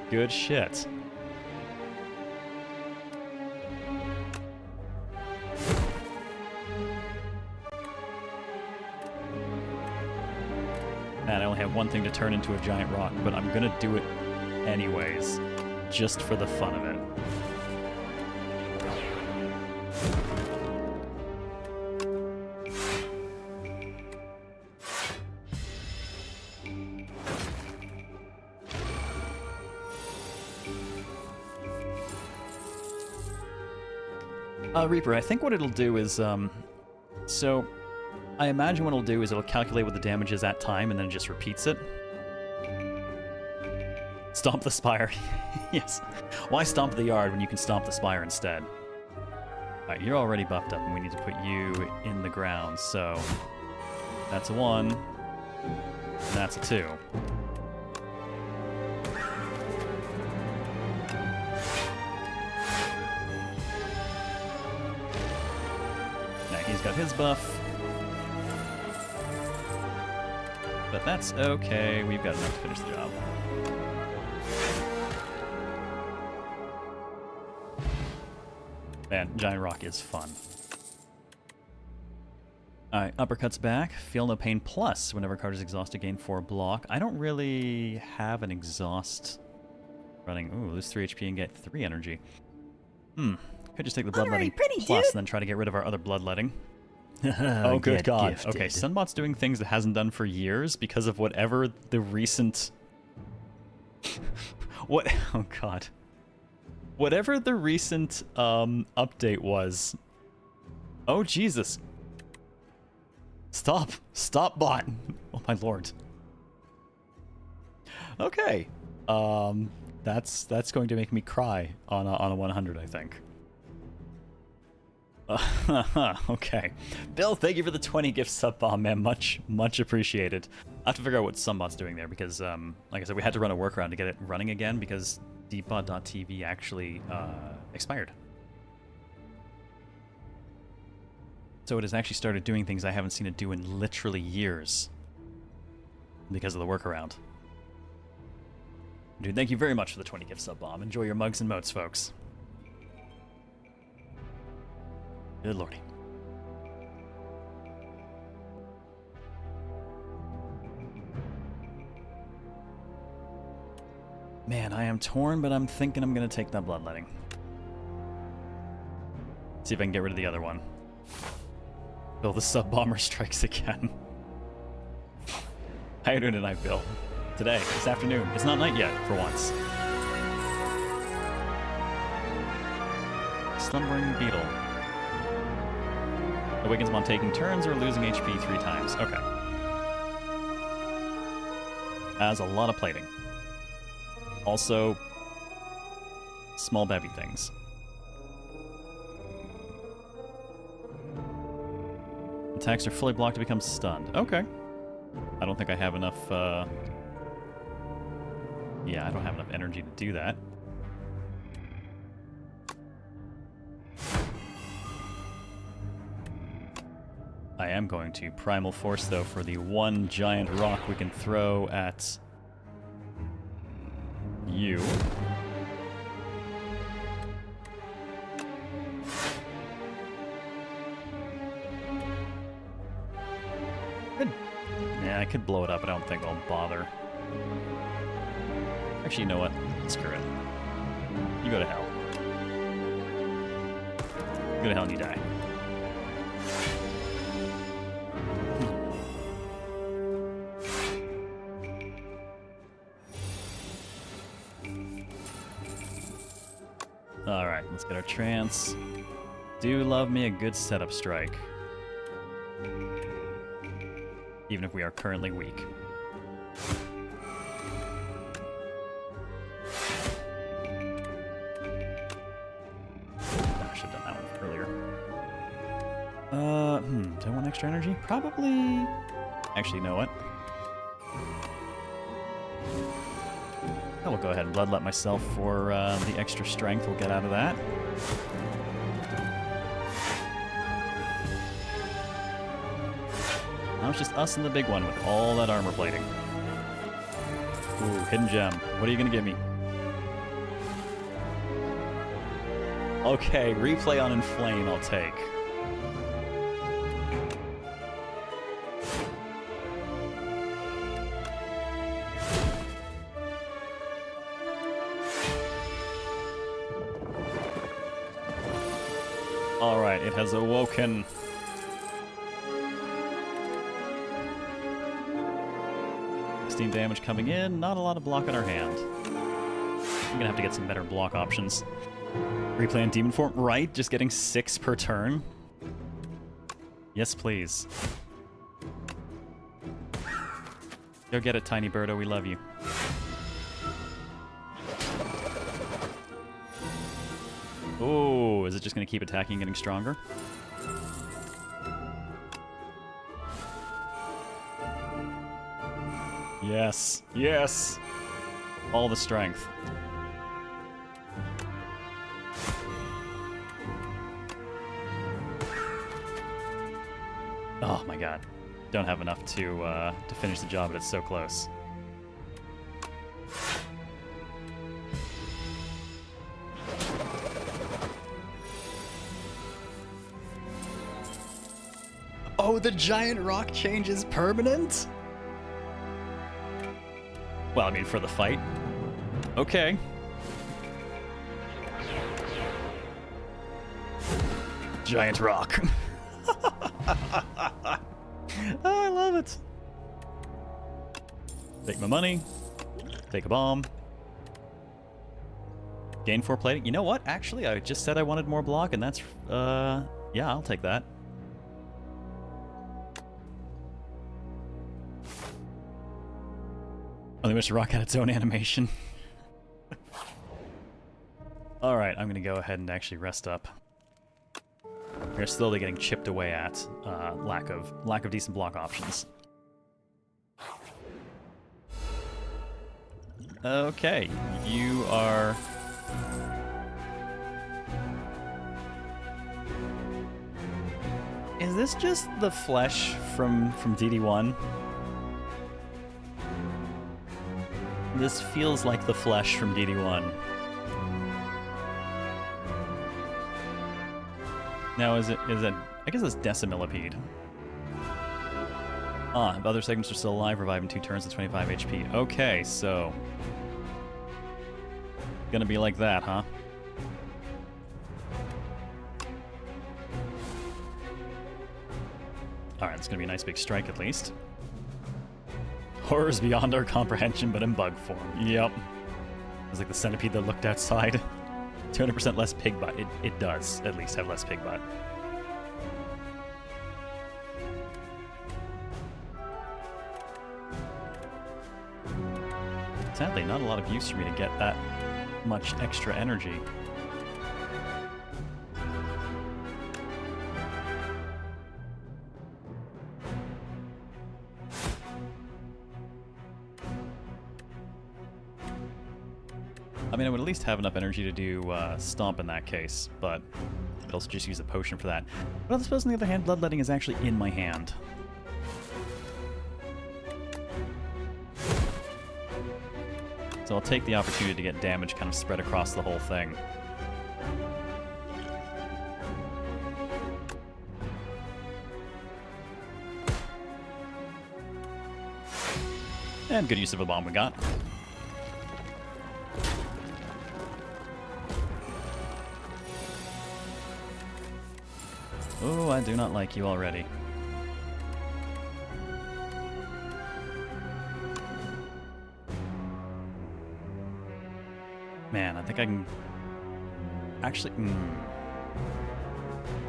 Good shit. Man, I only have one thing to turn into a giant rock, but I'm gonna do it anyways, just for the fun of it. Reaper, I think what it'll do is, so I imagine what it'll do is it'll calculate what the damage is at time and then it just repeats it. Stomp the Spire. Yes. Why stomp the yard when you can stomp the Spire instead? Alright, you're already buffed up and we need to put you in the ground, so that's a 1, and that's a 2. Now he's got his buff. But that's okay, we've got enough to finish the job. Man, Giant Rock is fun. Alright, Uppercut's back. Feel no pain plus. Whenever a card is exhausted, gain 4 block. I don't really have an exhaust running. Ooh, lose 3 HP and get 3 energy. Could just take the bloodletting plus and then try to get rid of our other bloodletting. Oh, good God. Gifted. Okay, Sunbot's doing things it hasn't done for years because of whatever the recent... What? Oh, God. Whatever the recent update was. Oh, Jesus. Stop. Stop, bot. Oh, my lord. Okay. That's going to make me cry on a 100, I think. Okay. Bill, thank you for the 20 gift sub bomb, man. Much appreciated. I have to figure out what Sunbot's doing there because, like I said, we had to run a workaround to get it running again because deepbot.tv actually expired. So it has actually started doing things I haven't seen it do in literally years because of the workaround. Dude, thank you very much for the 20 gift sub bomb. Enjoy your mugs and moats, folks. Good lordy. Man, I am torn, but I'm thinking I'm going to take that bloodletting. See if I can get rid of the other one. Bill, the sub-bomber strikes again. How you doing tonight, Bill? Today, this afternoon. It's not night yet, for once. Slumbering Beetle. Awakens upon taking turns or losing HP 3 times. Okay. Has a lot of plating. Also, small babby things. Attacks are fully blocked to become stunned. Okay. I don't think I have enough, yeah, I don't have enough energy to do that. I am going to Primal Force, though, for the one giant rock we can throw at you. Yeah, I could blow it up, but I don't think I'll bother. Actually, you know what? Screw it. You go to hell. You go to hell and you die. Alright, let's get our trance. Do love me a good setup strike. Even if we are currently weak. I should have done that one earlier. Do I want extra energy? Probably... Actually, you know what? I will go ahead and bloodlet myself for the extra strength we'll get out of that. Now it's just us and the big one with all that armor plating. Ooh, hidden gem. What are you gonna give me? Okay, replay on Inflame I'll take. Alright, it has awoken. Steam damage coming in, not a lot of block on our hand. I'm gonna have to get some better block options. Replay on Demon Form, right? Just getting 6 per turn? Yes, please. Go get it, Tiny Birdo, we love you. Oh, is it just going to keep attacking and getting stronger? Yes, yes! All the strength. Oh my god. Don't have enough to finish the job, but it's so close. Oh, the giant rock change is permanent? Well, I mean, for the fight. Okay. Giant rock. Oh, I love it. Take my money. Take a bomb. Gain 4 plating. You know what? Actually, I just said I wanted more block, and that's, yeah, I'll take that. Oh, they wish the rock had its own animation. Alright, I'm gonna go ahead and actually rest up. We're slowly getting chipped away at lack of decent block options. Okay, you are... Is this just the flesh from DD1? This feels like the flesh from DD1. Now, is it, I guess it's Decimillipede. Ah, if other segments are still alive, revive in 2 turns at 25 HP. Okay, so... Gonna be like that, huh? Alright, it's gonna be a nice big strike at least. Horrors beyond our comprehension, but in bug form. Yep. It's like the centipede that looked outside. 200% less pig butt. It does, at least, have less pig butt. Sadly, not a lot of use for me to get that much extra energy. I mean, I would at least have enough energy to do Stomp in that case, but I'd also just use a potion for that. But I suppose, on the other hand, Bloodletting is actually in my hand. So I'll take the opportunity to get damage kind of spread across the whole thing. And good use of a bomb we got. Oh, I do not like you already. Man, I think I can... Actually,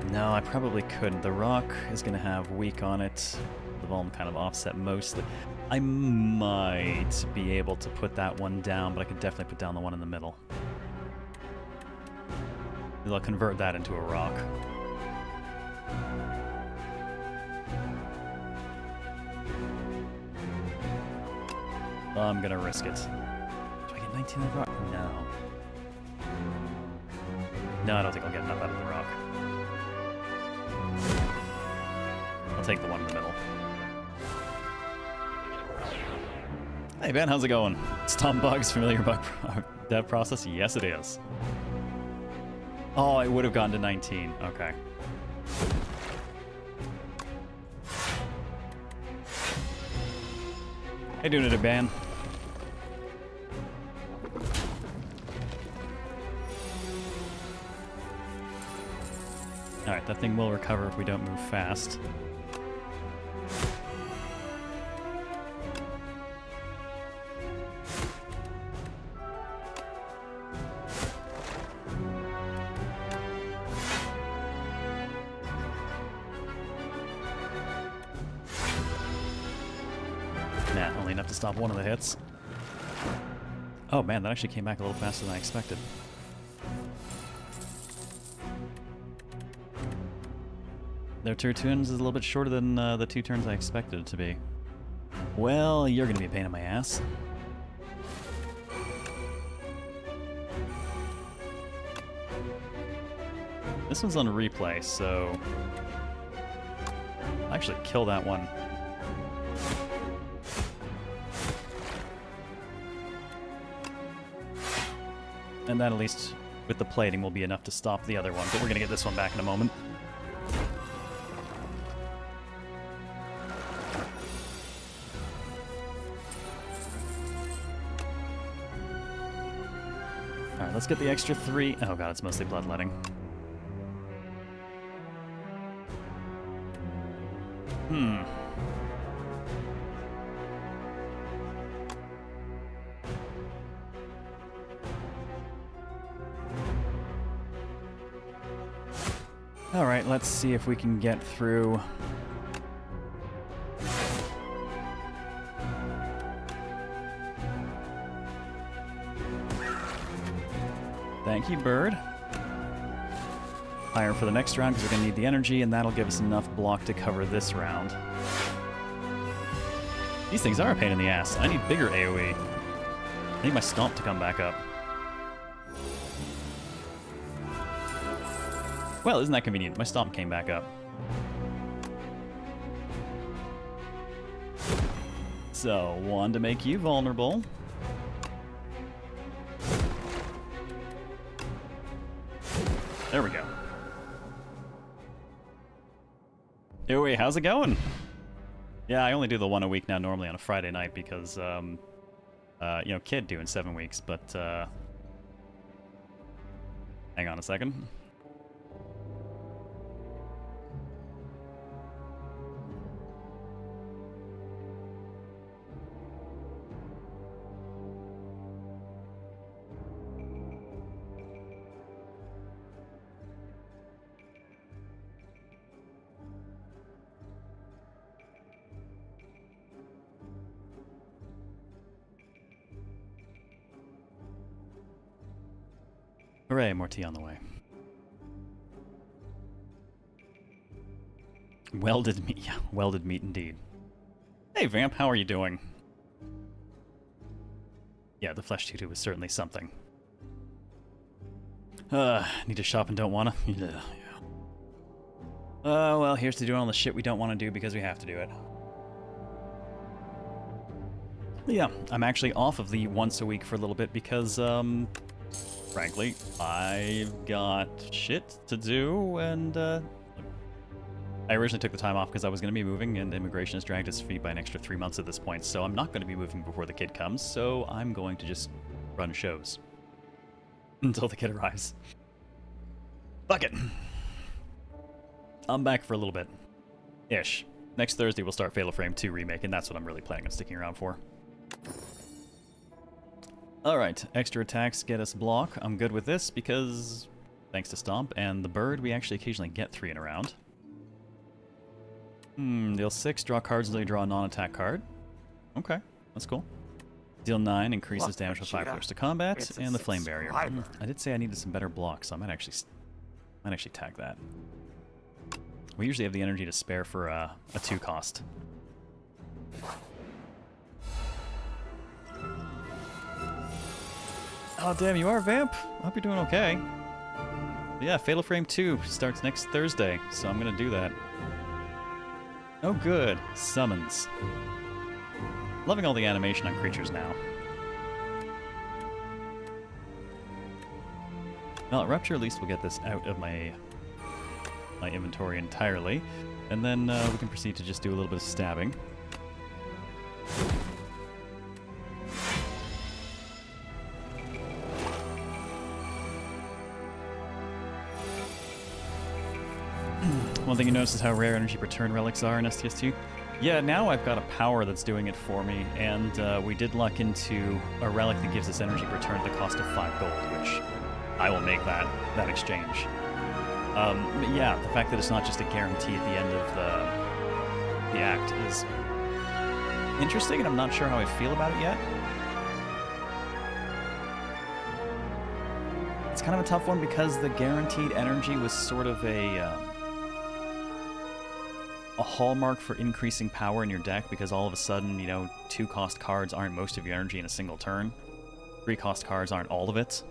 no, I probably couldn't. The rock is going to have weak on it. The volume kind of offset mostly. I might be able to put that one down, but I could definitely put down the one in the middle. I'll convert that into a rock. I'm gonna risk it. Do I get 19 out of the rock? No. No, I don't think I'll get enough out of the rock. I'll take the one in the middle. Hey Ben, how's it going? Stomp bugs, familiar bug dev process? Yes, it is. Oh, I would have gotten to 19. Okay. How you doing today, Ben? Alright, that thing will recover if we don't move fast. Nah, only enough to stop one of the hits. Oh man, that actually came back a little faster than I expected. Their 2 turns is a little bit shorter than the 2 turns I expected it to be. Well, you're gonna be a pain in my ass. This one's on replay, so I'll actually kill that one. And that, at least with the plating, will be enough to stop the other one, but we're gonna get this one back in a moment. Alright, let's get the extra 3. Oh god, it's mostly bloodletting. Alright, let's see if we can get through. Thank you, bird. Fire for the next round because we're going to need the energy, and that'll give us enough block to cover this round. These things are a pain in the ass. I need bigger AoE. I need my stomp to come back up. Well, isn't that convenient? My stomp came back up. So, 1 to make you vulnerable. There we go. Hey, wait, how's it going? Yeah, I only do the 1 a week now, normally on a Friday night, because, you know, kid doing 7 weeks, but, hang on a second. Hooray, more tea on the way. Welded meat. Yeah, welded meat indeed. Hey, Vamp, how are you doing? Yeah, the flesh tutu was certainly something. Need to shop and don't wanna? Yeah. Well, here's to doing all the shit we don't want to do because we have to do it. Yeah, I'm actually off of the once a week for a little bit because, frankly, I've got shit to do, and I originally took the time off because I was going to be moving, and immigration has dragged its feet by an extra 3 months at this point, so I'm not going to be moving before the kid comes, so I'm going to just run shows until the kid arrives. Fuck it. I'm back for a little bit. Ish. Next Thursday we'll start Fatal Frame 2 Remake, and that's what I'm really planning on sticking around for. Alright, extra attacks get us block. I'm good with this because, thanks to Stomp and the bird, we actually occasionally get 3 in a round. Deal 6, draw cards until you draw a non-attack card. Okay, that's cool. Deal 9, increases damage with 5 close to combat, and the Flame Barrier. I did say I needed some better blocks, so I might actually tag that. We usually have the energy to spare for a 2 cost. Oh damn, you are Vamp! I hope you're doing okay. But yeah, Fatal Frame 2 starts next Thursday, so I'm gonna do that. Oh good, summons. Loving all the animation on creatures now. Well, at Rupture at least we'll get this out of my inventory entirely, and then we can proceed to just do a little bit of stabbing. One thing you notice is how rare energy per turn relics are in STS2. Yeah, now I've got a power that's doing it for me, and we did luck into a relic that gives us energy per turn at the cost of 5 gold, which I will make that exchange. But yeah, the fact that it's not just a guarantee at the end of the act is interesting, and I'm not sure how I feel about it yet. It's kind of a tough one because the guaranteed energy was sort of a hallmark for increasing power in your deck, because all of a sudden, you know, 2-cost cards aren't most of your energy in a single turn. 3-cost cards aren't all of it.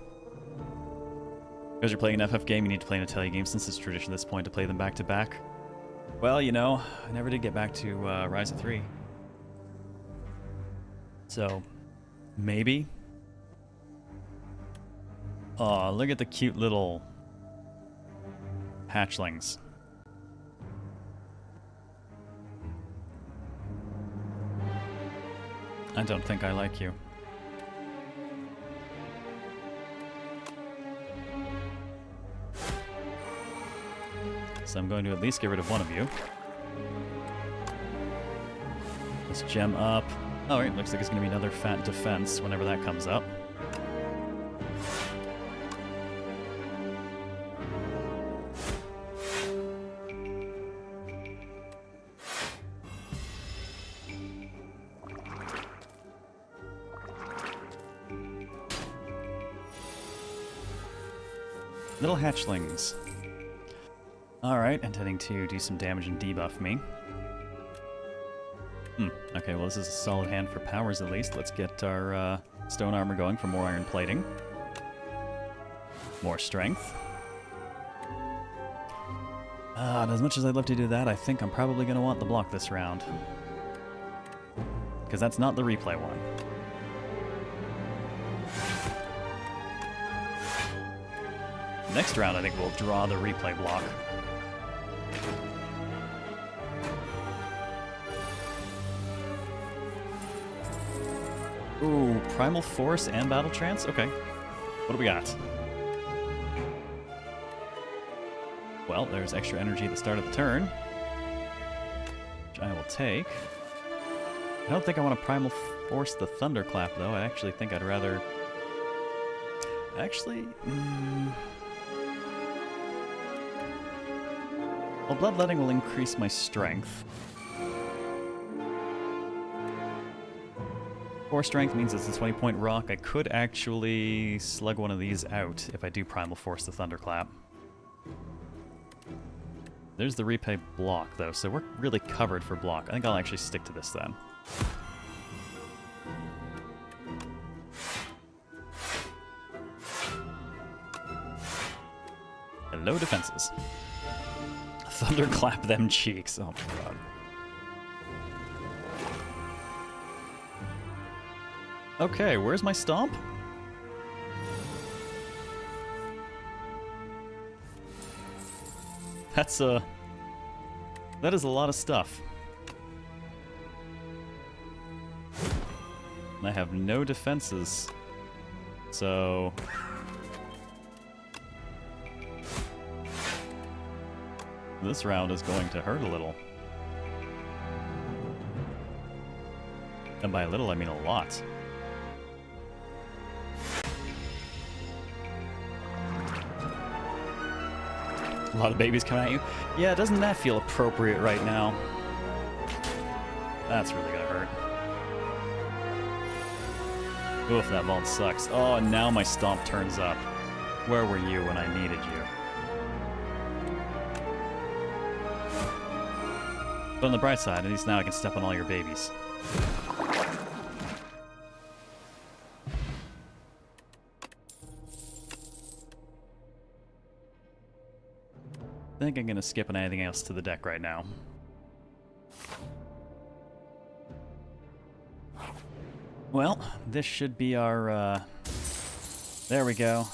Because you're playing an FF game, you need to play an Atelier game, since it's tradition at this point to play them back-to-back. Well, you know, I never did get back to Rise of 3. So, maybe. Oh, look at the cute little hatchlings. I don't think I like you. So I'm going to at least get rid of one of you. Let's gem up. Alright, looks like it's going to be another fat defense whenever that comes up. Little hatchlings. Alright, intending to do some damage and debuff me. Okay, well this is a solid hand for powers at least. Let's get our stone armor going for more iron plating. More strength. And as much as I'd love to do that, I think I'm probably going to want the block this round. Because that's not the replay one. Next round I think we'll draw the replay block. Ooh, Primal Force and Battle Trance? Okay. What do we got? Well, there's extra energy at the start of the turn, which I will take. I don't think I want to Primal Force the Thunderclap, though. I actually think I'd rather... Actually... Well, Bloodletting will increase my strength. 4 strength means it's a 20-point rock. I could actually slug one of these out if I do Primal Force the Thunderclap. There's the repay block, though, so we're really covered for block. I think I'll actually stick to this then. Hello, defenses. Thunderclap them cheeks. Oh my god. Okay, where's my stomp? That's that is a lot of stuff. And I have no defenses. So this round is going to hurt a little. And by a little, I mean a lot. A lot of babies coming at you. Yeah, doesn't that feel appropriate right now? That's really gonna hurt. Oof, that vault sucks. Oh, and now my stomp turns up. Where were you when I needed you? But on the bright side, at least now I can step on all your babies. I think I'm going to skip on anything else to the deck right now. Well, this should be our, there we go.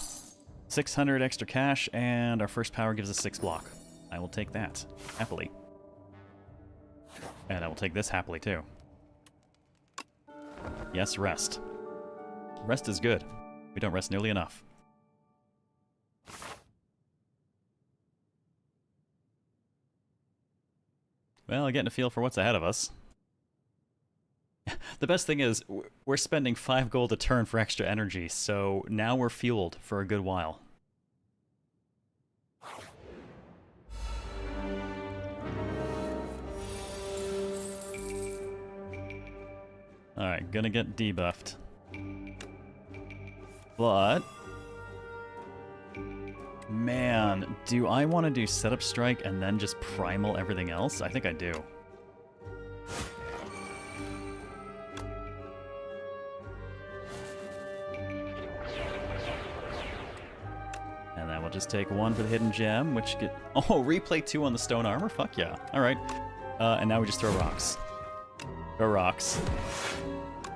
600 extra cash, and our first power gives us 6 block. I will take that, happily. And I will take this happily, too. Yes, rest. Rest is good. We don't rest nearly enough. Well, getting a feel for what's ahead of us. The best thing is, we're spending 5 gold a turn for extra energy, so now we're fueled for a good while. Alright, gonna get debuffed. But... man, do I want to do Setup Strike and then just Primal everything else? I think I do. And then we'll just take 1 for the Hidden Gem, which get... oh, replay 2 on the Stone Armor? Fuck yeah. Alright. And now we just throw rocks. Throw rocks.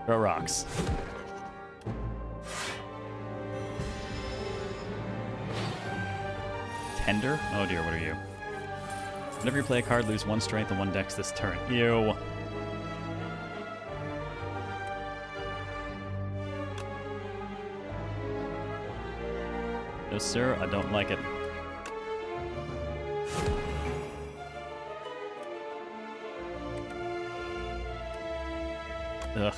Throw rocks. Tender? Oh dear, what are you? Whenever you play a card, lose 1 strength and 1 dex this turn. Ew. No sir, I don't like it. Ugh.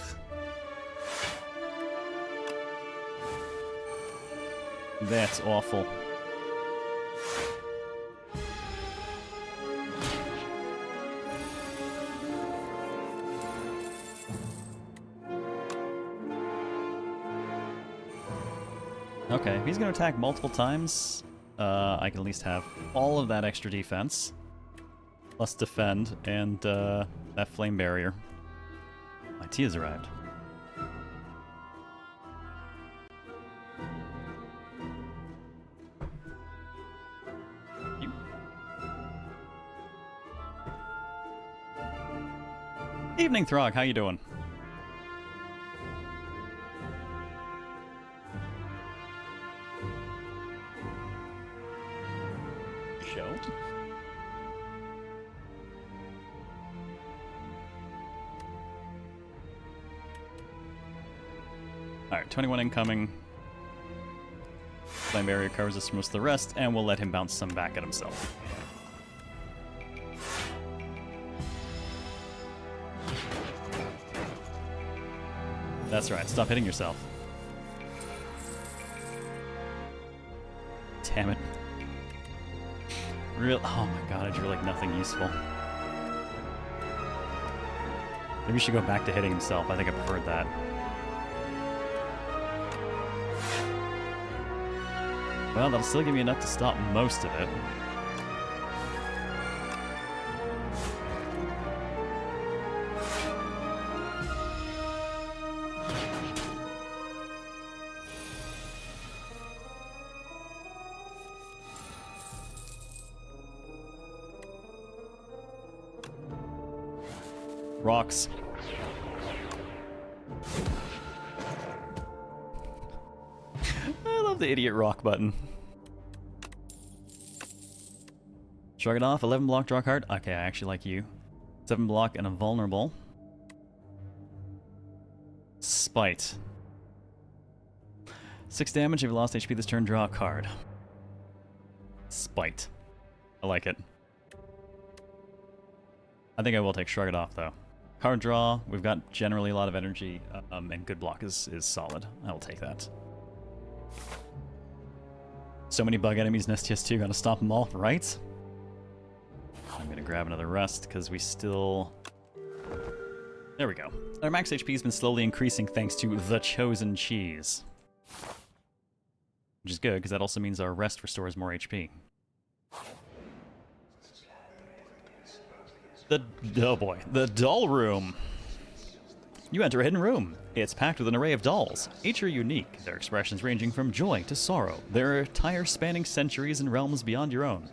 That's awful. Okay, if he's going to attack multiple times, I can at least have all of that extra defense, plus defend, and that flame barrier. My tea has arrived. Evening, Throg. How you doing? Alright, 21 incoming. Flame barrier covers us from most of the rest, and we'll let him bounce some back at himself. That's right, stop hitting yourself. Damn it. Real. Oh my god, I drew like nothing useful. Maybe we should go back to hitting himself. I think I preferred that. Well, that'll still give me enough to stop most of it. Rocks. I love the idiot rock button. Shrug it off. 11 block, draw card. Okay, I actually like you. 7 block and a vulnerable. Spite. 6 damage. If you lost HP this turn, draw a card. Spite. I like it. I think I will take Shrug it off, though. Card draw. We've got generally a lot of energy, and good block is solid. I will take that. So many bug enemies in STS2. Gotta stop them all, right? I'm gonna grab another rest, because we still... There we go. Our max HP has been slowly increasing thanks to the Chosen Cheese. Which is good, because that also means our rest restores more HP. Oh boy, the doll room. You enter a hidden room. It's packed with an array of dolls. Each are unique, their expressions ranging from joy to sorrow, their attire spanning centuries and realms beyond your own.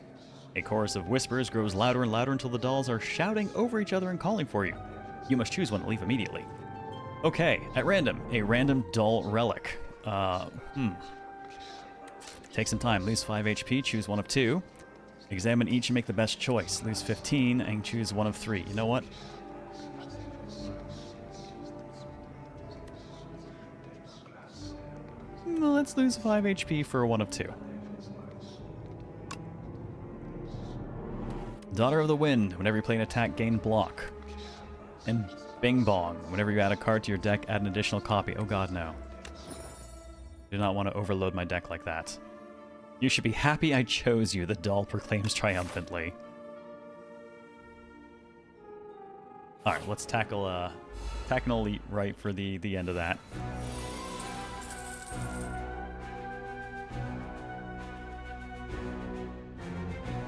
A chorus of whispers grows louder and louder until the dolls are shouting over each other and calling for you. You must choose one to leave immediately. Okay, at random, a random doll relic. Take some time, lose 5 HP, choose one of 2. Examine each and make the best choice. Lose 15 and choose one of 3. You know what? Let's lose 5 HP for one of 2. Daughter of the Wind. Whenever you play an attack, gain block. And Bing Bong. Whenever you add a card to your deck, add an additional copy. Oh god, no. I do not want to overload my deck like that. You should be happy I chose you, the doll proclaims triumphantly. Alright, let's tackle technically right for the end of that.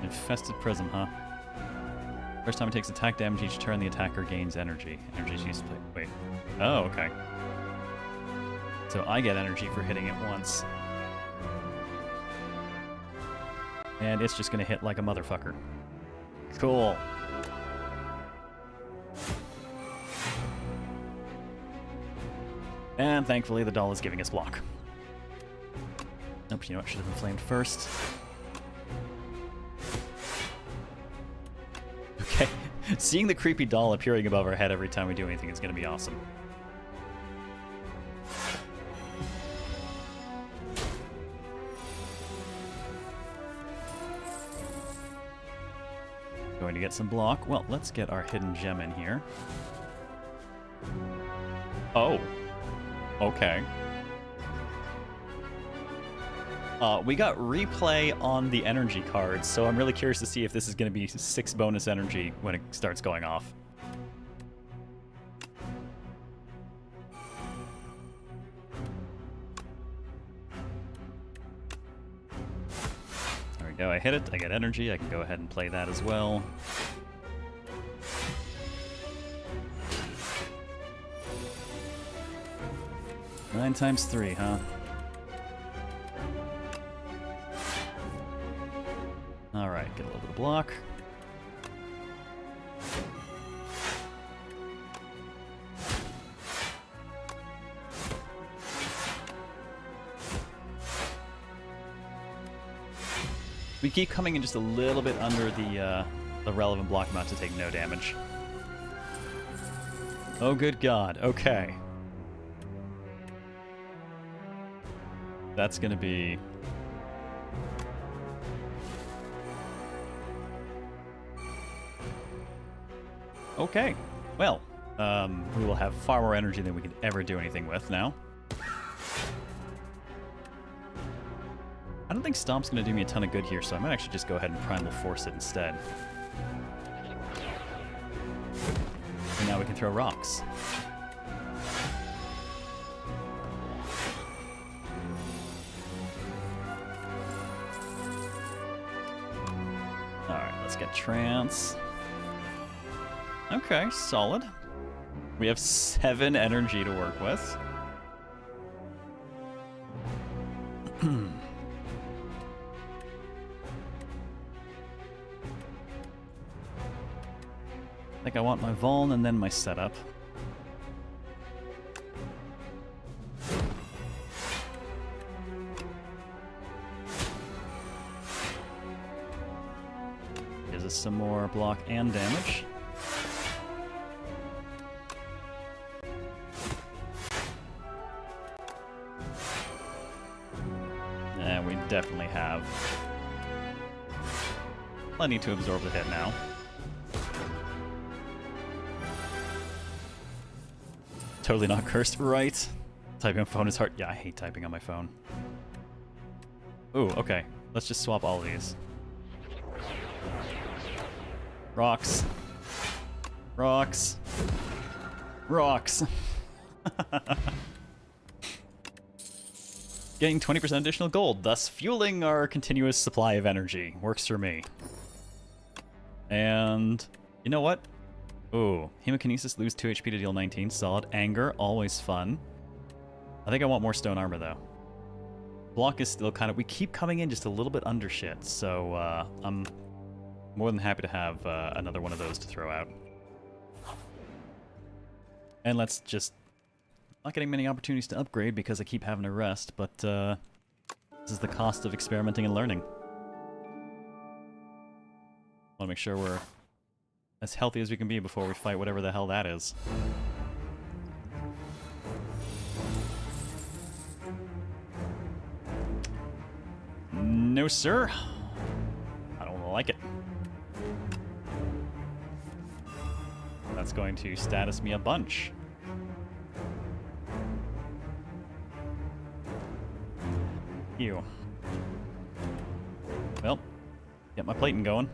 Infested Prism, huh? First time it takes attack damage each turn, the attacker gains energy. Energy is used to play. Wait. Oh, okay. So I get energy for hitting it once. And it's just gonna hit like a motherfucker. Cool. And thankfully the doll is giving us block. Nope, you know what? Should have been flamed first. Okay. Seeing the creepy doll appearing above our head every time we do anything is going to be awesome. Going to get some block. Well, let's get our hidden gem in here. Oh. Okay. We got replay on the energy cards, so I'm really curious to see if this is going to be 6 bonus energy when it starts going off. There we go, I hit it, I get energy, I can go ahead and play that as well. Nine times 3, huh? Alright, get a little bit of block. We keep coming in just a little bit under the relevant block amount to take no damage. Oh good god, okay. That's gonna be... Okay, well, we will have far more energy than we could ever do anything with now. I don't think Stomp's going to do me a ton of good here, so I might actually just go ahead and Primal Force it instead. And now we can throw rocks. Alright, let's get Trance. Okay, solid. We have 7 energy to work with. I think I want my Vuln and then my setup. Gives us some more block and damage. And we definitely have plenty to absorb the hit now. Totally not cursed, right? Typing on phone is hard. Yeah, I hate typing on my phone. Ooh, okay. Let's just swap all of these. Rocks. Rocks. Rocks. Getting 20% additional gold, thus fueling our continuous supply of energy. Works for me. And you know what? Ooh, Hemokinesis, lose 2 HP to deal 19. Solid. Anger, always fun. I think I want more stone armor, though. Block is still kind of... We keep coming in just a little bit under shit, so I'm more than happy to have another one of those to throw out. And let's just... Not getting many opportunities to upgrade because I keep having to rest, but this is the cost of experimenting and learning. Want to make sure we're as healthy as we can be before we fight whatever the hell that is. No, sir. I don't like it. That's going to status me a bunch. Ew. Well, get my plating going.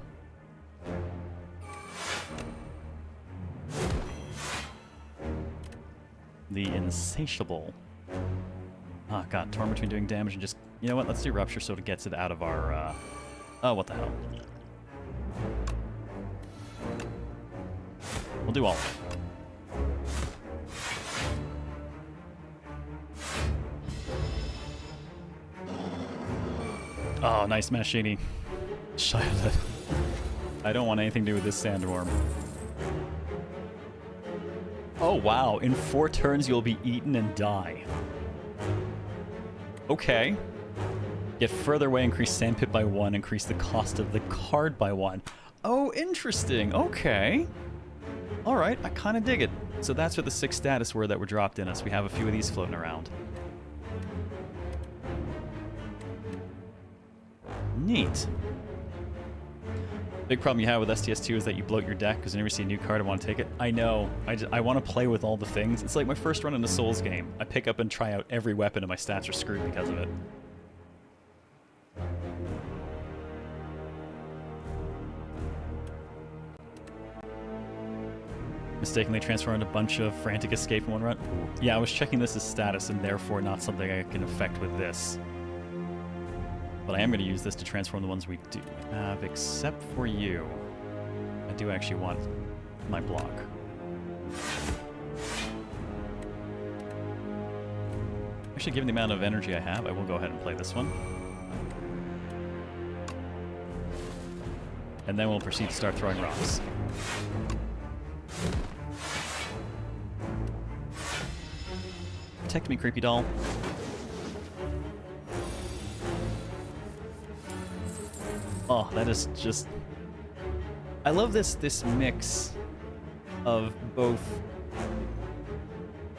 The Insatiable. Oh god, torn between doing damage and just... You know what, let's do Rupture so it gets it out of our, Oh, what the hell. We'll do all of it. Oh, nice Mashini. Shut it. I don't want anything to do with this Sandworm. Oh wow, in 4 turns you'll be eaten and die. Okay. Get further away, increase Sandpit by 1, increase the cost of the card by 1. Oh, interesting. Okay. Alright, I kind of dig it. So that's what the 6 status were that were dropped in us. We have a few of these floating around. Neat. Big problem you have with STS2 is that you bloat your deck because whenever you see a new card, I want to take it. I know. I want to play with all the things. It's like my first run in a Souls game. I pick up and try out every weapon and my stats are screwed because of it. Mistakenly transformed a bunch of Frantic Escape in one run. Yeah, I was checking this as status and therefore not something I can affect with this. But I am going to use this to transform the ones we do have, except for you. I do actually want my block. Actually, given the amount of energy I have, I will go ahead and play this one. And then we'll proceed to start throwing rocks. Protect me, creepy doll. Oh, that is just... I love this mix of both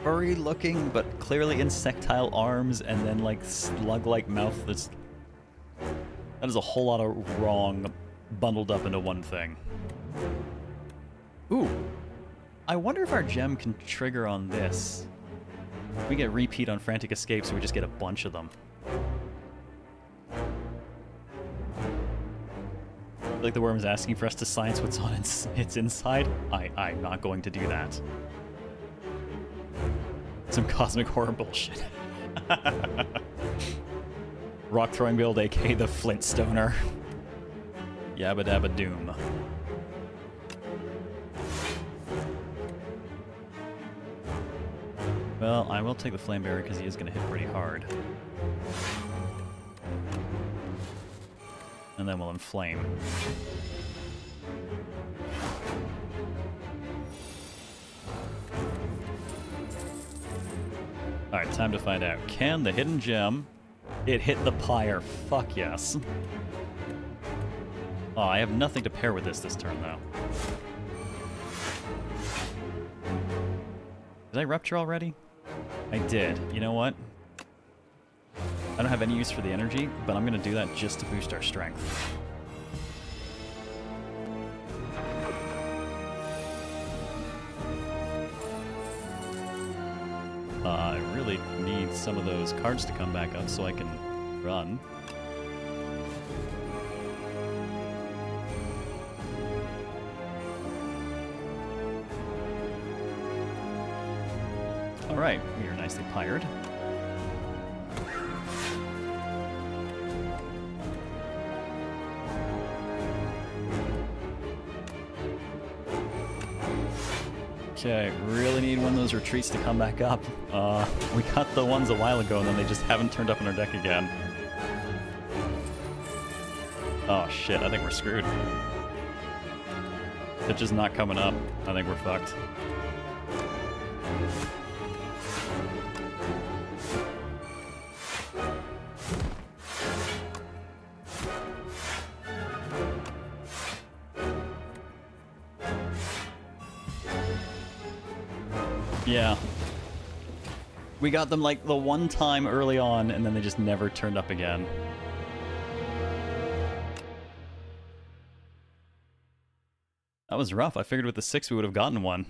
furry looking but clearly insectile arms and then like slug-like mouth that's... That is a whole lot of wrong bundled up into one thing. Ooh. I wonder if our gem can trigger on this. We get repeat on Frantic Escape, so we just get a bunch of them. I feel like the worm is asking for us to science what's on its inside. I'm not going to do that. Some cosmic horror bullshit. Rock throwing build, aka the Flintstoner. Yabba dabba doom. Well, I will take the Flame Barrier because he is going to hit pretty hard. And then we'll inflame. Alright, time to find out. Can the hidden gem... It hit the pyre. Fuck yes. Oh, I have nothing to pair with this turn, though. Did I rupture already? I did. You know what? I don't have any use for the energy, but I'm going to do that just to boost our strength. I really need some of those cards to come back up so I can run. Alright, we are nicely pyred. Okay, really need one of those retreats to come back up. We got the ones a while ago and then they just haven't turned up in our deck again. Oh shit, I think we're screwed. They're just not coming up. I think we're fucked. Yeah. We got them like the one time early on, and then they just never turned up again. That was rough. I figured with the 6 we would have gotten one.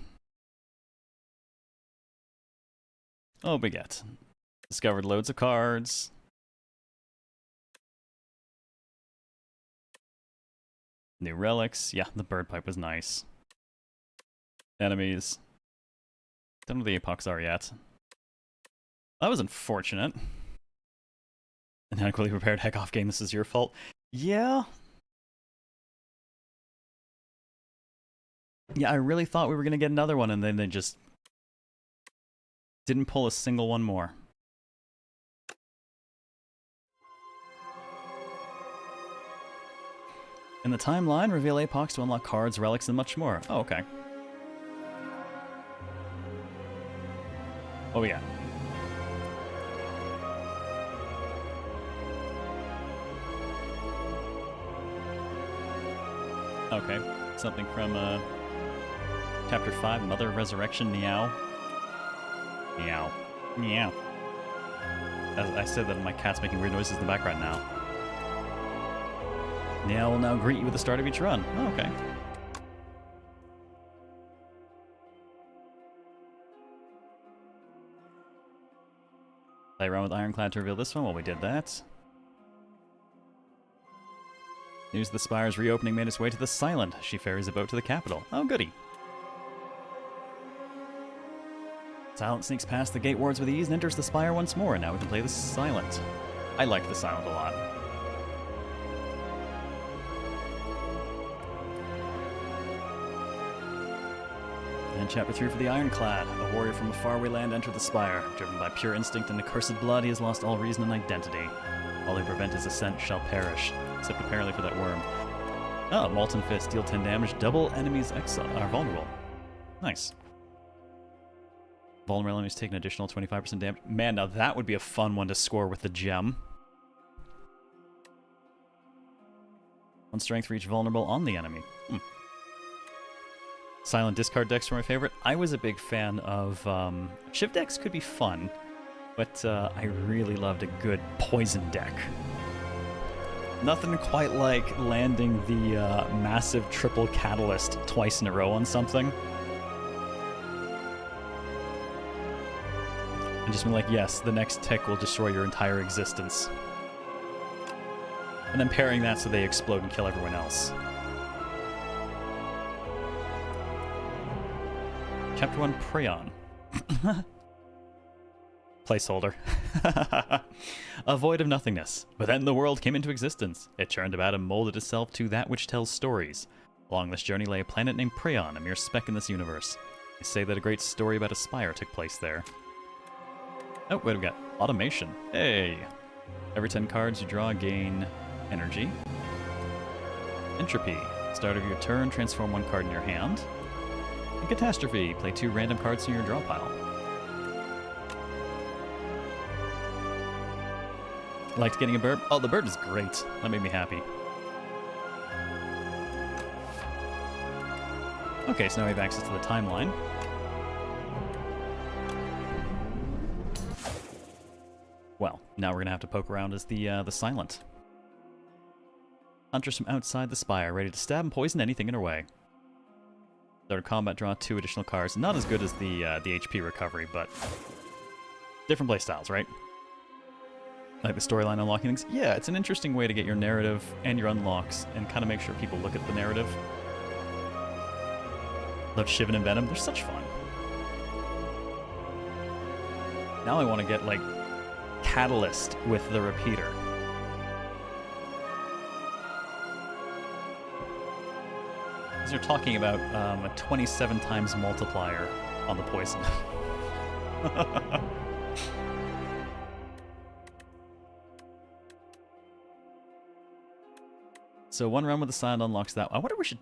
Oh, Baguette. Discovered loads of cards. New relics. Yeah, the bird pipe was nice. Enemies. Don't know what the epochs are yet. That was unfortunate. An adequately prepared heck off game, this is your fault. Yeah. Yeah, I really thought we were going to get another one, and then they just didn't pull a single one more. In the timeline, reveal Apox to unlock cards, relics, and much more. Oh, okay. Oh, yeah. Okay. Something from Chapter 5, Mother Resurrection, Meow. Meow. Meow. As I said that my cat's making weird noises in the background now. Meow will now greet you at the start of each run. Oh, okay. Play around with Ironclad to reveal this one. Well, we did that. News of the Spire's reopening made its way to the Silent. She ferries a boat to the capital. Oh, goody. Silent sneaks past the gate wards with ease and enters the Spire once more. Now we can play the Silent. I like the Silent a lot. And Chapter 3 for the Ironclad. A warrior from a faraway land entered the Spire. Driven by pure instinct and accursed blood, he has lost all reason and identity. All who prevent his ascent shall perish. Except apparently for that worm. Oh, Molten Fist. Deal 10 damage. Double enemies are vulnerable. Nice. Vulnerable enemies take an additional 25% damage. Man, now that would be a fun one to score with the gem. 1 strength for each vulnerable on the enemy. Silent discard decks were my favorite. I was a big fan of... Shiv decks could be fun, but I really loved a good poison deck. Nothing quite like landing the massive triple catalyst twice in a row on something. And just be like, yes, the next tick will destroy your entire existence. And then pairing that so they explode and kill everyone else. Chapter 1, Prion. Placeholder. A void of nothingness. But then the world came into existence. It churned about and molded itself to that which tells stories. Along this journey lay a planet named Prion, a mere speck in this universe. They say that a great story about a spire took place there. Oh, wait, we got automation. Hey! Every 10 cards you draw gain energy. Entropy. Start of your turn, transform 1 card in your hand. And Catastrophe. Play 2 random cards in your draw pile. Liked getting a bird? Oh, the bird is great. That made me happy. Okay, so now we have access to the timeline. Well, now we're gonna have to poke around as the Silent. Hunters from outside the Spire, ready to stab and poison anything in her way. Start combat, draw 2 additional cards. Not as good as the HP recovery, but different playstyles, right? Like the storyline unlocking things. Yeah, it's an interesting way to get your narrative and your unlocks and kind of make sure people look at the narrative. Love Shivan and Venom. They're such fun. Now I want to get, like, Catalyst with the repeater. Because you're talking about a 27 times multiplier on the poison. So 1 round with the Silent unlocks that. I wonder if we should...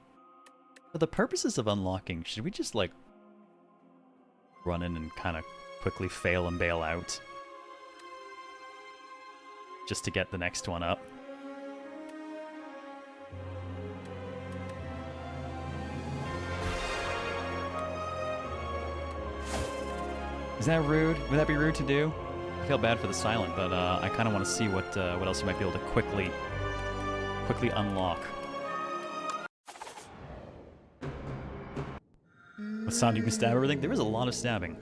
For the purposes of unlocking, should we just, like, run in and kind of quickly fail and bail out? Just to get the next one up. Is that rude? Would that be rude to do? I feel bad for the Silent, but I kind of want to see what else you might be able to quickly unlock. With sound you can stab everything? There is a lot of stabbing.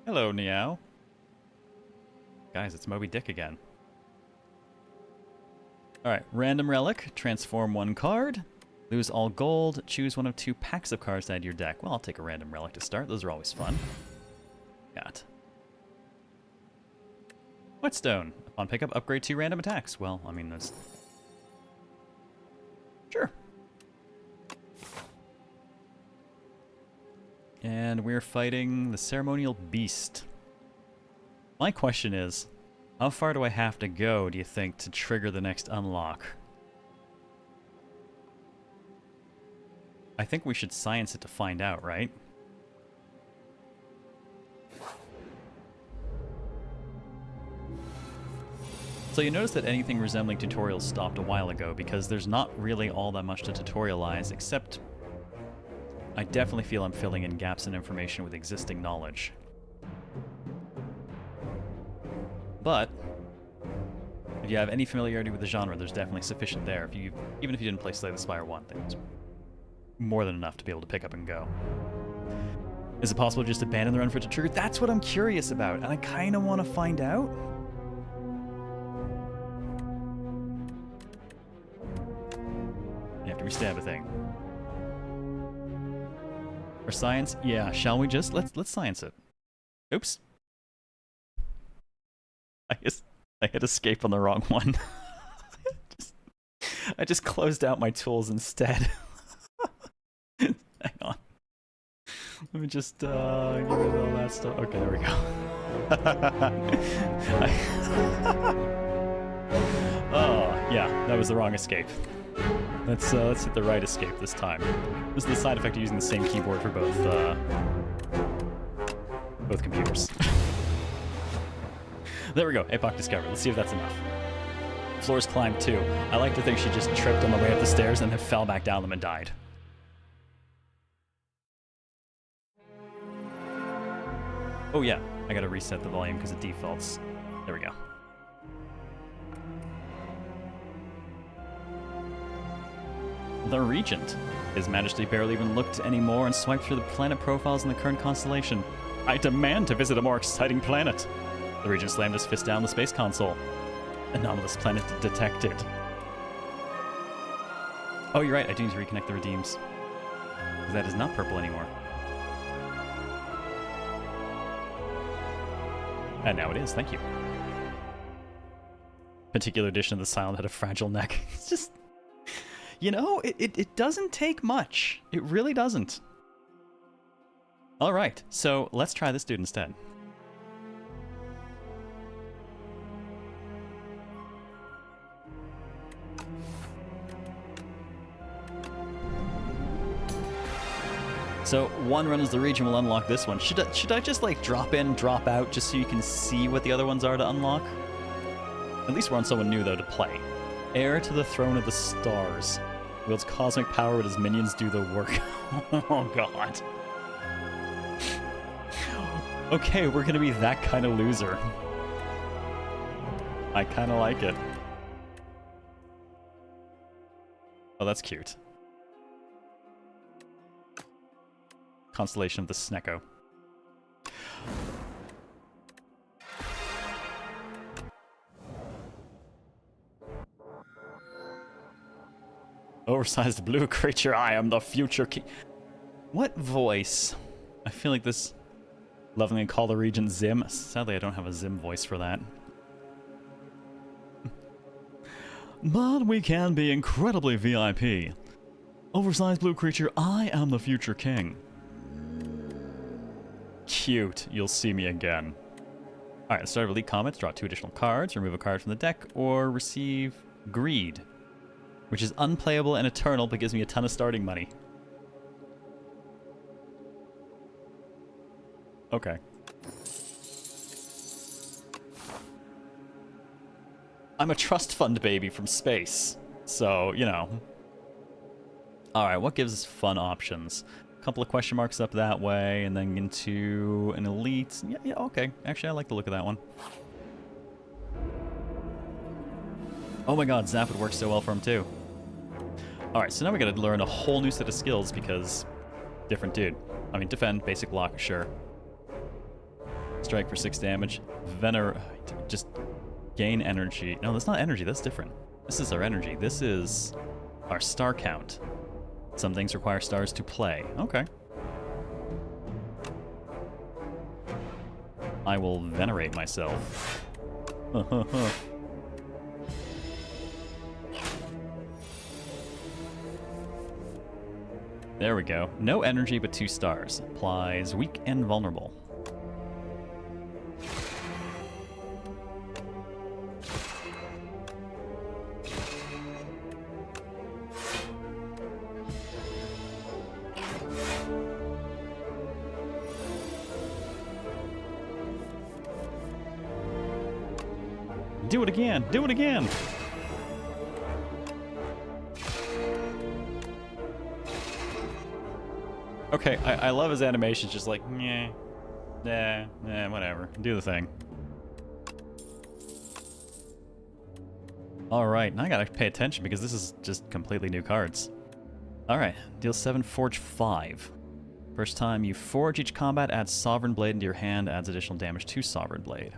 Hello, Niao. Guys, it's Moby Dick again. Alright, random relic. Transform 1 card. Lose all gold. Choose one of 2 packs of cards to add to your deck. Well, I'll take a random relic to start. Those are always fun. Got. Whetstone. Upon pickup, upgrade 2 random attacks. Well, I mean, that's... Sure. And we're fighting the Ceremonial Beast. My question is, how far do I have to go, do you think, to trigger the next unlock? I think we should science it to find out, right? So you notice that anything resembling tutorials stopped a while ago because there's not really all that much to tutorialize, except I definitely feel I'm filling in gaps in information with existing knowledge. But if you have any familiarity with the genre, there's definitely sufficient there. Even if you didn't play Slay the Spire 1, I think it's more than enough to be able to pick up and go. Is it possible to just abandon the run for it to trigger? That's what I'm curious about, and I kind of want to find out. You have to restab a thing. For science? Yeah, shall we just? Let's science it. Oops. I hit escape on the wrong one. I just closed out my tools instead. Hang on. Let me just get rid of all that stuff. Okay, there we go. Oh, yeah, that was the wrong escape. Let's hit the right escape this time. This is the side effect of using the same keyboard for both computers. There we go, Epoch discovered. Let's see if that's enough. Floors climbed too. I like to think she just tripped on the way up the stairs and then fell back down them and died. Oh yeah, I gotta reset the volume because it defaults. There we go. The Regent. His Majesty barely even looked anymore and swiped through the planet profiles in the current constellation. I demand to visit a more exciting planet. The Regent slammed his fist down the space console. Anomalous planet detected. Oh, you're right, I do need to reconnect the redeems. Because that is not purple anymore. And now it is, thank you. Particular edition of the Silent had a fragile neck. It's just... You know, it doesn't take much. It really doesn't. Alright, so let's try this dude instead. So one run as the region will unlock this one. Should I just like drop in, drop out, just so you can see what the other ones are to unlock? At least we're on someone new though to play. Heir to the throne of the stars. Wields cosmic power but his minions do the work. Oh god. Okay, we're gonna be that kind of loser. I kinda like it. Oh, that's cute. Constellation of the Snecko. Oversized blue creature, I am the future king. What voice? I feel like this lovingly call the Regent Zim. Sadly, I don't have a Zim voice for that. But we can be incredibly VIP. Oversized blue creature, I am the future king. Cute. You'll see me again. Alright, let's start with Elite Comets. Draw 2 additional cards, remove a card from the deck, or receive Greed, which is unplayable and eternal, but gives me a ton of starting money. Okay. I'm a trust fund baby from space, so, you know. Alright, what gives us fun options? A couple of question marks up that way, and then into an elite. Yeah, okay. Actually, I like the look of that one. Oh my god, Zap would work so well for him too. Alright, so now we gotta learn a whole new set of skills because... different dude. I mean, defend, basic block, sure. Strike for 6 damage. Just gain energy. No, that's not energy, that's different. This is our energy. This is our star count. Some things require stars to play. Okay. I will venerate myself. There we go. No energy, but 2 stars. Applies weak and vulnerable. Do it again! Do it again! Okay, I love his animations, just like, whatever. Do the thing. Alright, now I gotta pay attention because this is just completely new cards. Alright, deal 7, forge 5. First time you forge each combat, adds Sovereign Blade into your hand, adds additional damage to Sovereign Blade.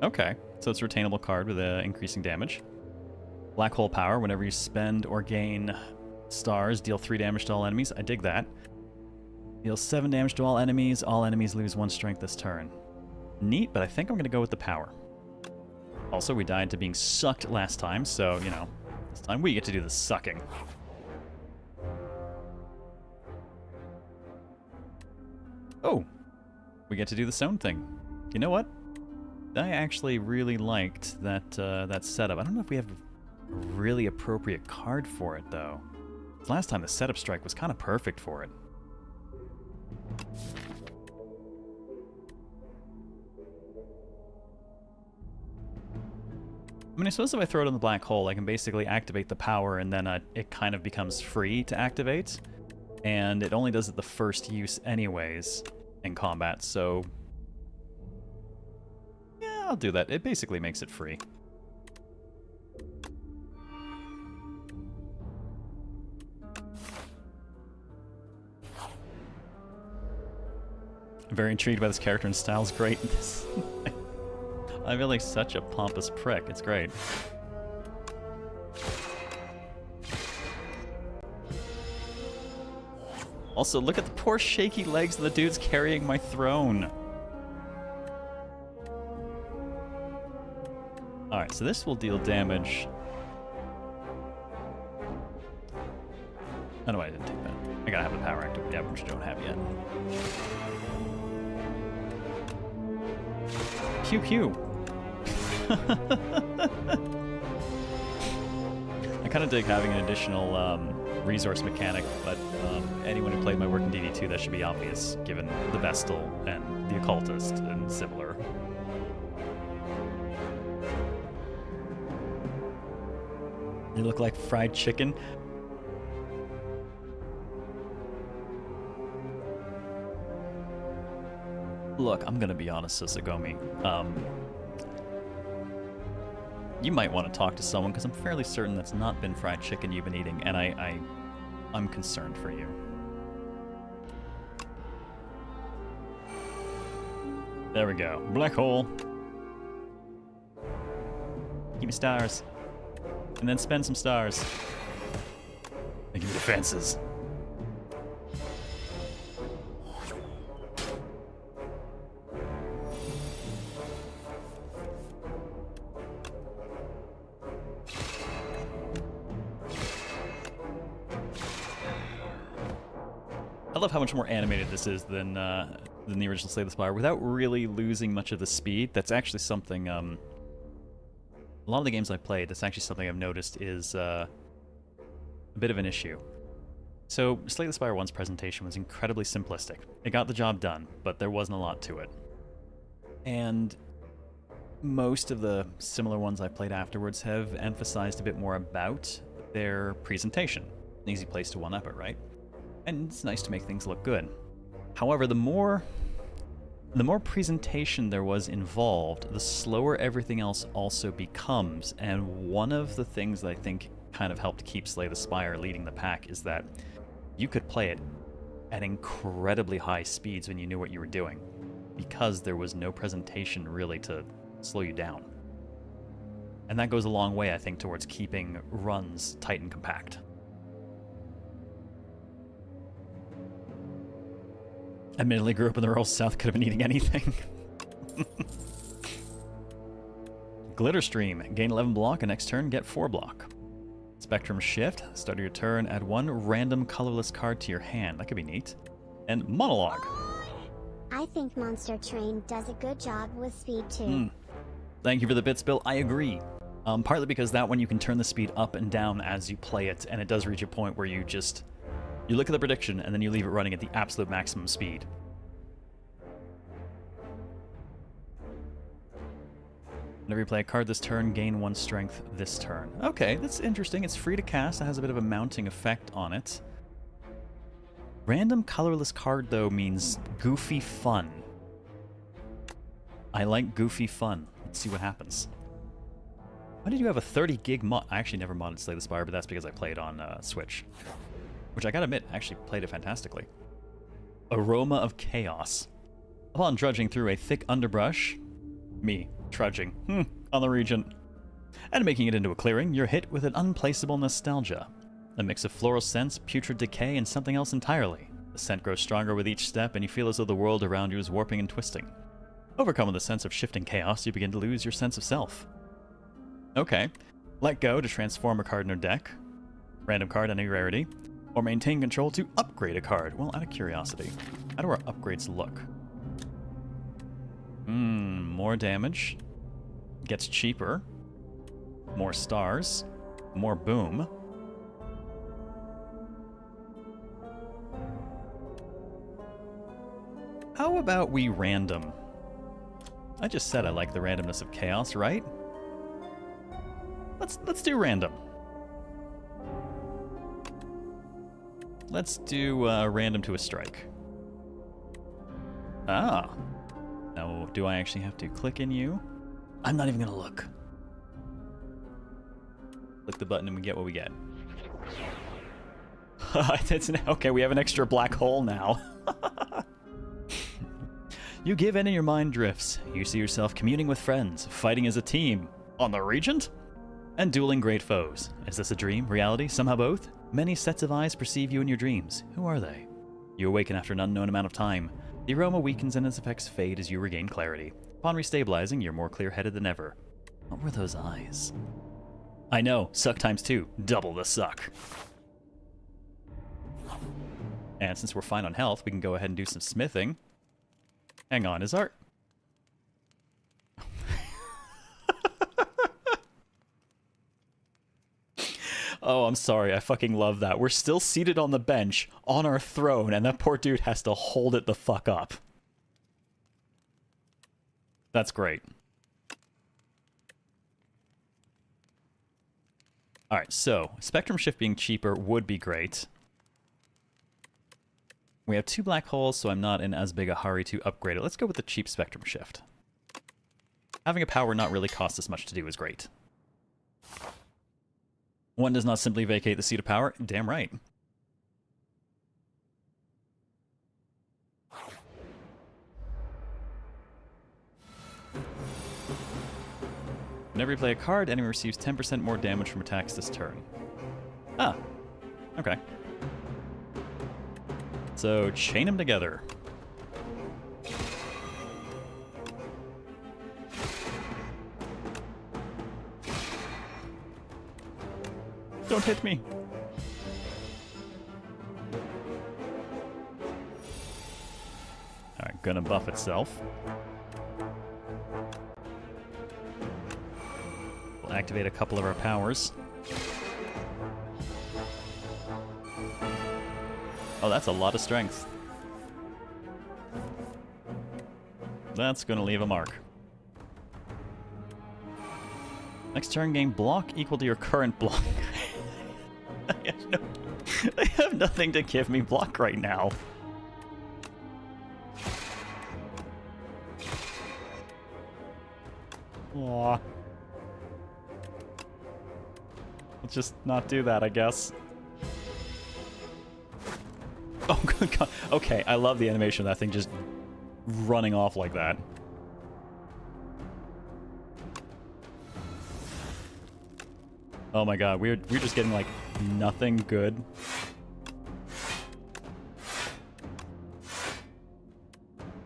Okay, so it's a retainable card with increasing damage. Black Hole Power, whenever you spend or gain stars, deal 3 damage to all enemies. I dig that. Deal 7 damage to all enemies lose 1 strength this turn. Neat, but I think I'm going to go with the power. Also, we died to being sucked last time, so, you know, this time we get to do the sucking. Oh! We get to do the stone thing. You know what? I actually really liked that, that setup. I don't know if we have a really appropriate card for it, though. Last time the setup strike was kind of perfect for it. I mean, I suppose if I throw it in the black hole, I can basically activate the power, and then it kind of becomes free to activate. And it only does it the first use anyways in combat, so... yeah, I'll do that. It basically makes it free. Very intrigued by this character and style's great. I feel like such a pompous prick. It's great. Also, look at the poor shaky legs of the dudes carrying my throne. Alright, so this will deal damage. Oh no, I didn't take that. I gotta have the power active, yeah, which I don't have yet. Pew pew. I kind of dig having an additional resource mechanic, but anyone who played my work in DD2, that should be obvious, given the Vestal and the Occultist and similar. They look like fried chicken. Look, I'm gonna be honest, Susagomi. You might want to talk to someone, because I'm fairly certain that's not been fried chicken you've been eating, and I'm concerned for you. There we go. Black hole. Give me stars. And then spend some stars. And give me defenses. I love how much more animated this is than the original Slay the Spire, without really losing much of the speed. That's actually something, a lot of the games I've played, that's actually something I've noticed is a bit of an issue. So, Slay the Spire 1's presentation was incredibly simplistic. It got the job done, but there wasn't a lot to it. And most of the similar ones I've played afterwards have emphasized a bit more about their presentation. An easy place to one-up it, right? And it's nice to make things look good. However, the more presentation there was involved, the slower everything else also becomes. And one of the things that I think kind of helped keep Slay the Spire leading the pack is that you could play it at incredibly high speeds when you knew what you were doing, because there was no presentation really to slow you down. And that goes a long way, I think, towards keeping runs tight and compact. Admittedly, grew up in the rural South, could have been eating anything. Glitter Stream. Gain 11 block, and next turn get 4 block. Spectrum Shift. Start of your turn, add 1 random colorless card to your hand. That could be neat. And Monologue. I think Monster Train does a good job with speed too. Thank you for the bits, Bill. I agree. Partly because that one you can turn the speed up and down as you play it, and it does reach a point where you look at the prediction and then you leave it running at the absolute maximum speed. Whenever you play a card this turn, gain 1 strength this turn. Okay, that's interesting. It's free to cast. It has a bit of a mounting effect on it. Random colorless card, though, means goofy fun. I like goofy fun. Let's see what happens. Why did you have a 30 gig mod? I actually never modded Slay the Spire, but that's because I played on Switch. Which I gotta admit, actually played it fantastically. Aroma of Chaos. Upon drudging through a thick underbrush, trudging, on the Regent, and making it into a clearing, you're hit with an unplaceable nostalgia. A mix of floral scents, putrid decay, and something else entirely. The scent grows stronger with each step, and you feel as though the world around you is warping and twisting. Overcome with the sense of shifting chaos, you begin to lose your sense of self. Okay. Let go to transform a card in your deck. Random card, any rarity. Or maintain control to upgrade a card. Well, out of curiosity, how do our upgrades look? More damage. Gets cheaper. More stars. More boom. How about we random? I just said I like the randomness of chaos, right? Let's do random. Let's do random to a strike. Ah. Now, do I actually have to click in you? I'm not even gonna look. Click the button and we get what we get. Okay, we have an extra black hole now. You give in and your mind drifts. You see yourself communing with friends, fighting as a team. On the Regent? And dueling great foes. Is this a dream, reality, somehow both? Many sets of eyes perceive you in your dreams. Who are they? You awaken after an unknown amount of time. The aroma weakens and its effects fade as you regain clarity. Upon restabilizing, you're more clear-headed than ever. What were those eyes? I know, suck times 2. Double the suck. And since we're fine on health, we can go ahead and do some smithing. Hang on, is our... Oh, I'm sorry. I fucking love that. We're still seated on the bench, on our throne, and that poor dude has to hold it the fuck up. That's great. Alright, so, Spectrum Shift being cheaper would be great. We have 2 black holes, so I'm not in as big a hurry to upgrade it. Let's go with the cheap Spectrum Shift. Having a power not really cost us much to do is great. One does not simply vacate the seat of power. Damn right. Whenever you play a card, enemy receives 10% more damage from attacks this turn. Ah, okay. So, chain them together. Don't hit me. Alright, gonna buff itself. We'll activate a couple of our powers. Oh, that's a lot of strength. That's gonna leave a mark. Next turn, gain block equal to your current block. I have nothing to give me block right now. Aww. Let's just not do that, I guess. Oh, good God. Okay, I love the animation of that thing just running off like that. Oh my God, we're just getting like nothing good.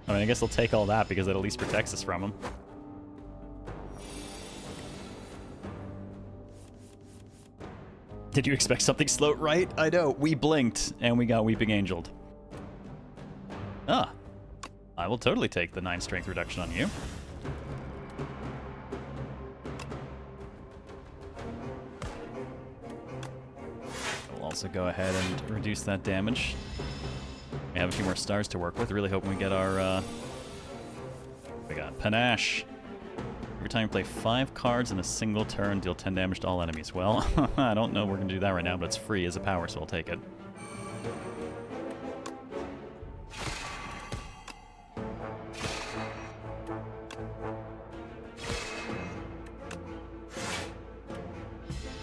I mean, I guess I'll take all that because it at least protects us from him. Did you expect something slow? Right? I know. We blinked, and we got Weeping Angeled. Ah. I will totally take the 9 strength reduction on you. We'll also go ahead and reduce that damage. We have a few more stars to work with. Really hoping we get our, we got Panache. Every time you play 5 cards in a single turn, deal 10 damage to all enemies. Well, I don't know if we're going to do that right now, but it's free as a power, so I'll take it.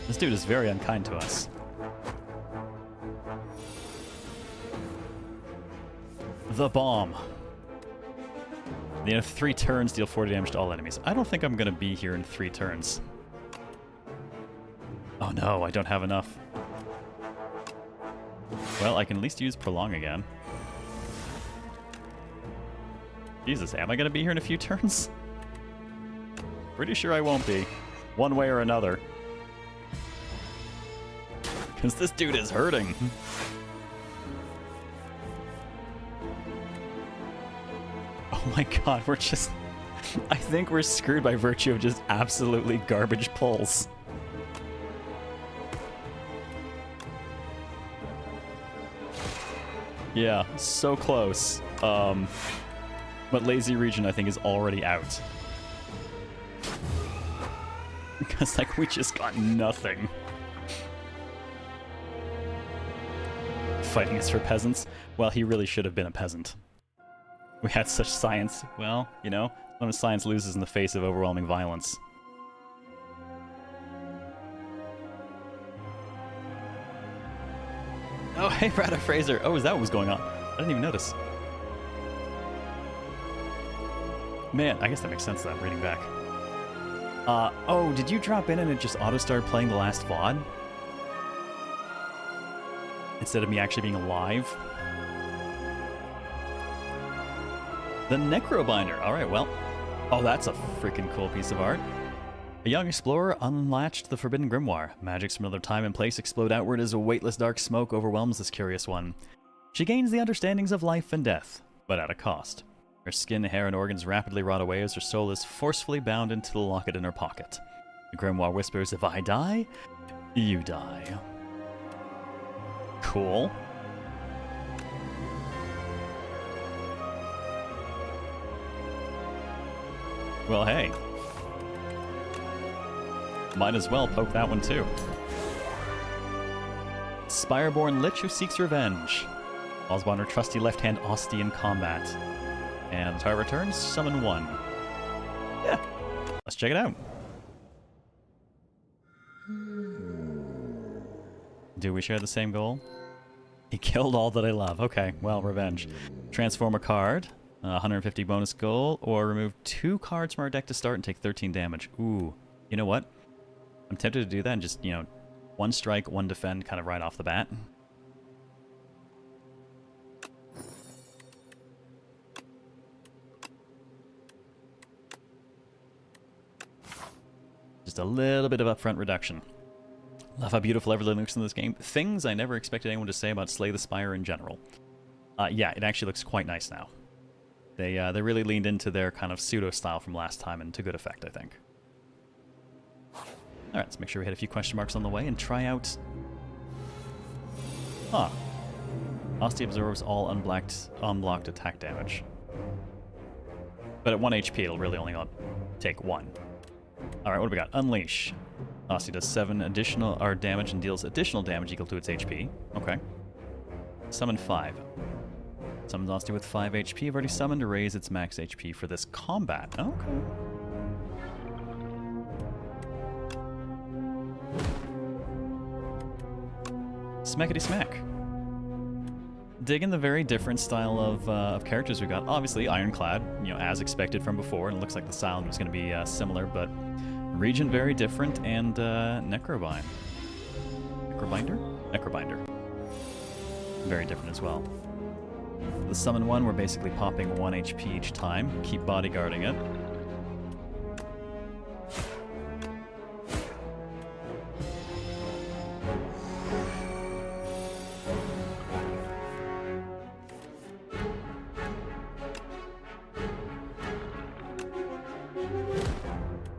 This dude is very unkind to us. The bomb. You have 3 turns, deal 40 damage to all enemies. I don't think I'm going to be here in 3 turns. Oh no, I don't have enough. Well, I can at least use Prolong again. Jesus, am I going to be here in a few turns? Pretty sure I won't be. One way or another. Because this dude is hurting. Oh my god, we're just... I think we're screwed by virtue of just absolutely garbage pulls. Yeah, so close. But Lazy Region, I think, is already out. Because, like, we just got nothing. Fighting us for peasants? Well, he really should have been a peasant. We had such science. Well, you know, sometimes science loses in the face of overwhelming violence. Oh, hey, Rada Fraser. Oh, is that what was going on? I didn't even notice. Man, I guess that makes sense then, reading back. Oh, did you drop in and it just auto-started playing the last VOD? Instead of me actually being alive? The Necrobinder. Alright, well. Oh, that's a freaking cool piece of art. A young explorer unlatched the forbidden grimoire. Magics from another time and place explode outward as a weightless dark smoke overwhelms this curious one. She gains the understandings of life and death, but at a cost. Her skin, hair, and organs rapidly rot away as her soul is forcefully bound into the locket in her pocket. The grimoire whispers, "If I die, you die." Cool. Well, hey. Might as well poke that one too. Spireborn Lich who seeks revenge. Falls upon her trusty left hand Osti in combat. And the target returns, summon 1. Yeah, let's check it out. Do we share the same goal? He killed all that I love. Okay, well, revenge. Transform a card. 150 bonus goal, or remove 2 cards from our deck to start and take 13 damage. Ooh, you know what? I'm tempted to do that and just, you know, 1 strike, 1 defend, kind of right off the bat. Just a little bit of upfront reduction. Love how beautiful everything looks in this game. Things I never expected anyone to say about Slay the Spire in general. Yeah, it actually looks quite nice now. They really leaned into their kind of pseudo-style from last time, and to good effect, I think. Alright, let's make sure we hit a few question marks on the way and try out... Huh. Osti absorbs all unblocked attack damage. But at 1 HP, it'll really only take 1. Alright, what do we got? Unleash. Osti does 7 additional damage and deals additional damage equal to its HP. Okay. Summon 5. Summons Osti with 5 HP. I've already summoned to raise its max HP for this combat. Okay. Smackety smack. Digging the very different style of characters we got. Obviously, Ironclad, you know, as expected from before, and it looks like the style was going to be similar, but region very different, and Necrobinder. Necrobinder? Necrobinder. Very different as well. The summon one, we're basically popping 1 HP each time. Keep bodyguarding it.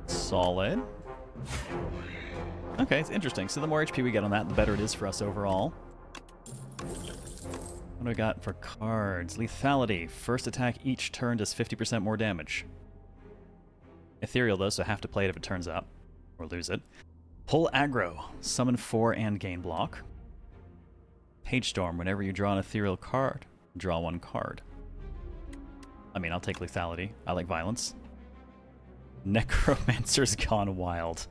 Solid. Okay, it's interesting. So the more HP we get on that, the better it is for us overall. What do we got for cards? Lethality. First attack each turn does 50% more damage. Ethereal though, so have to play it if it turns up. Or lose it. Pull aggro. Summon 4 and gain block. Page Storm. Whenever you draw an ethereal card, draw 1 card. I mean, I'll take lethality. I like violence. Necromancer's gone wild.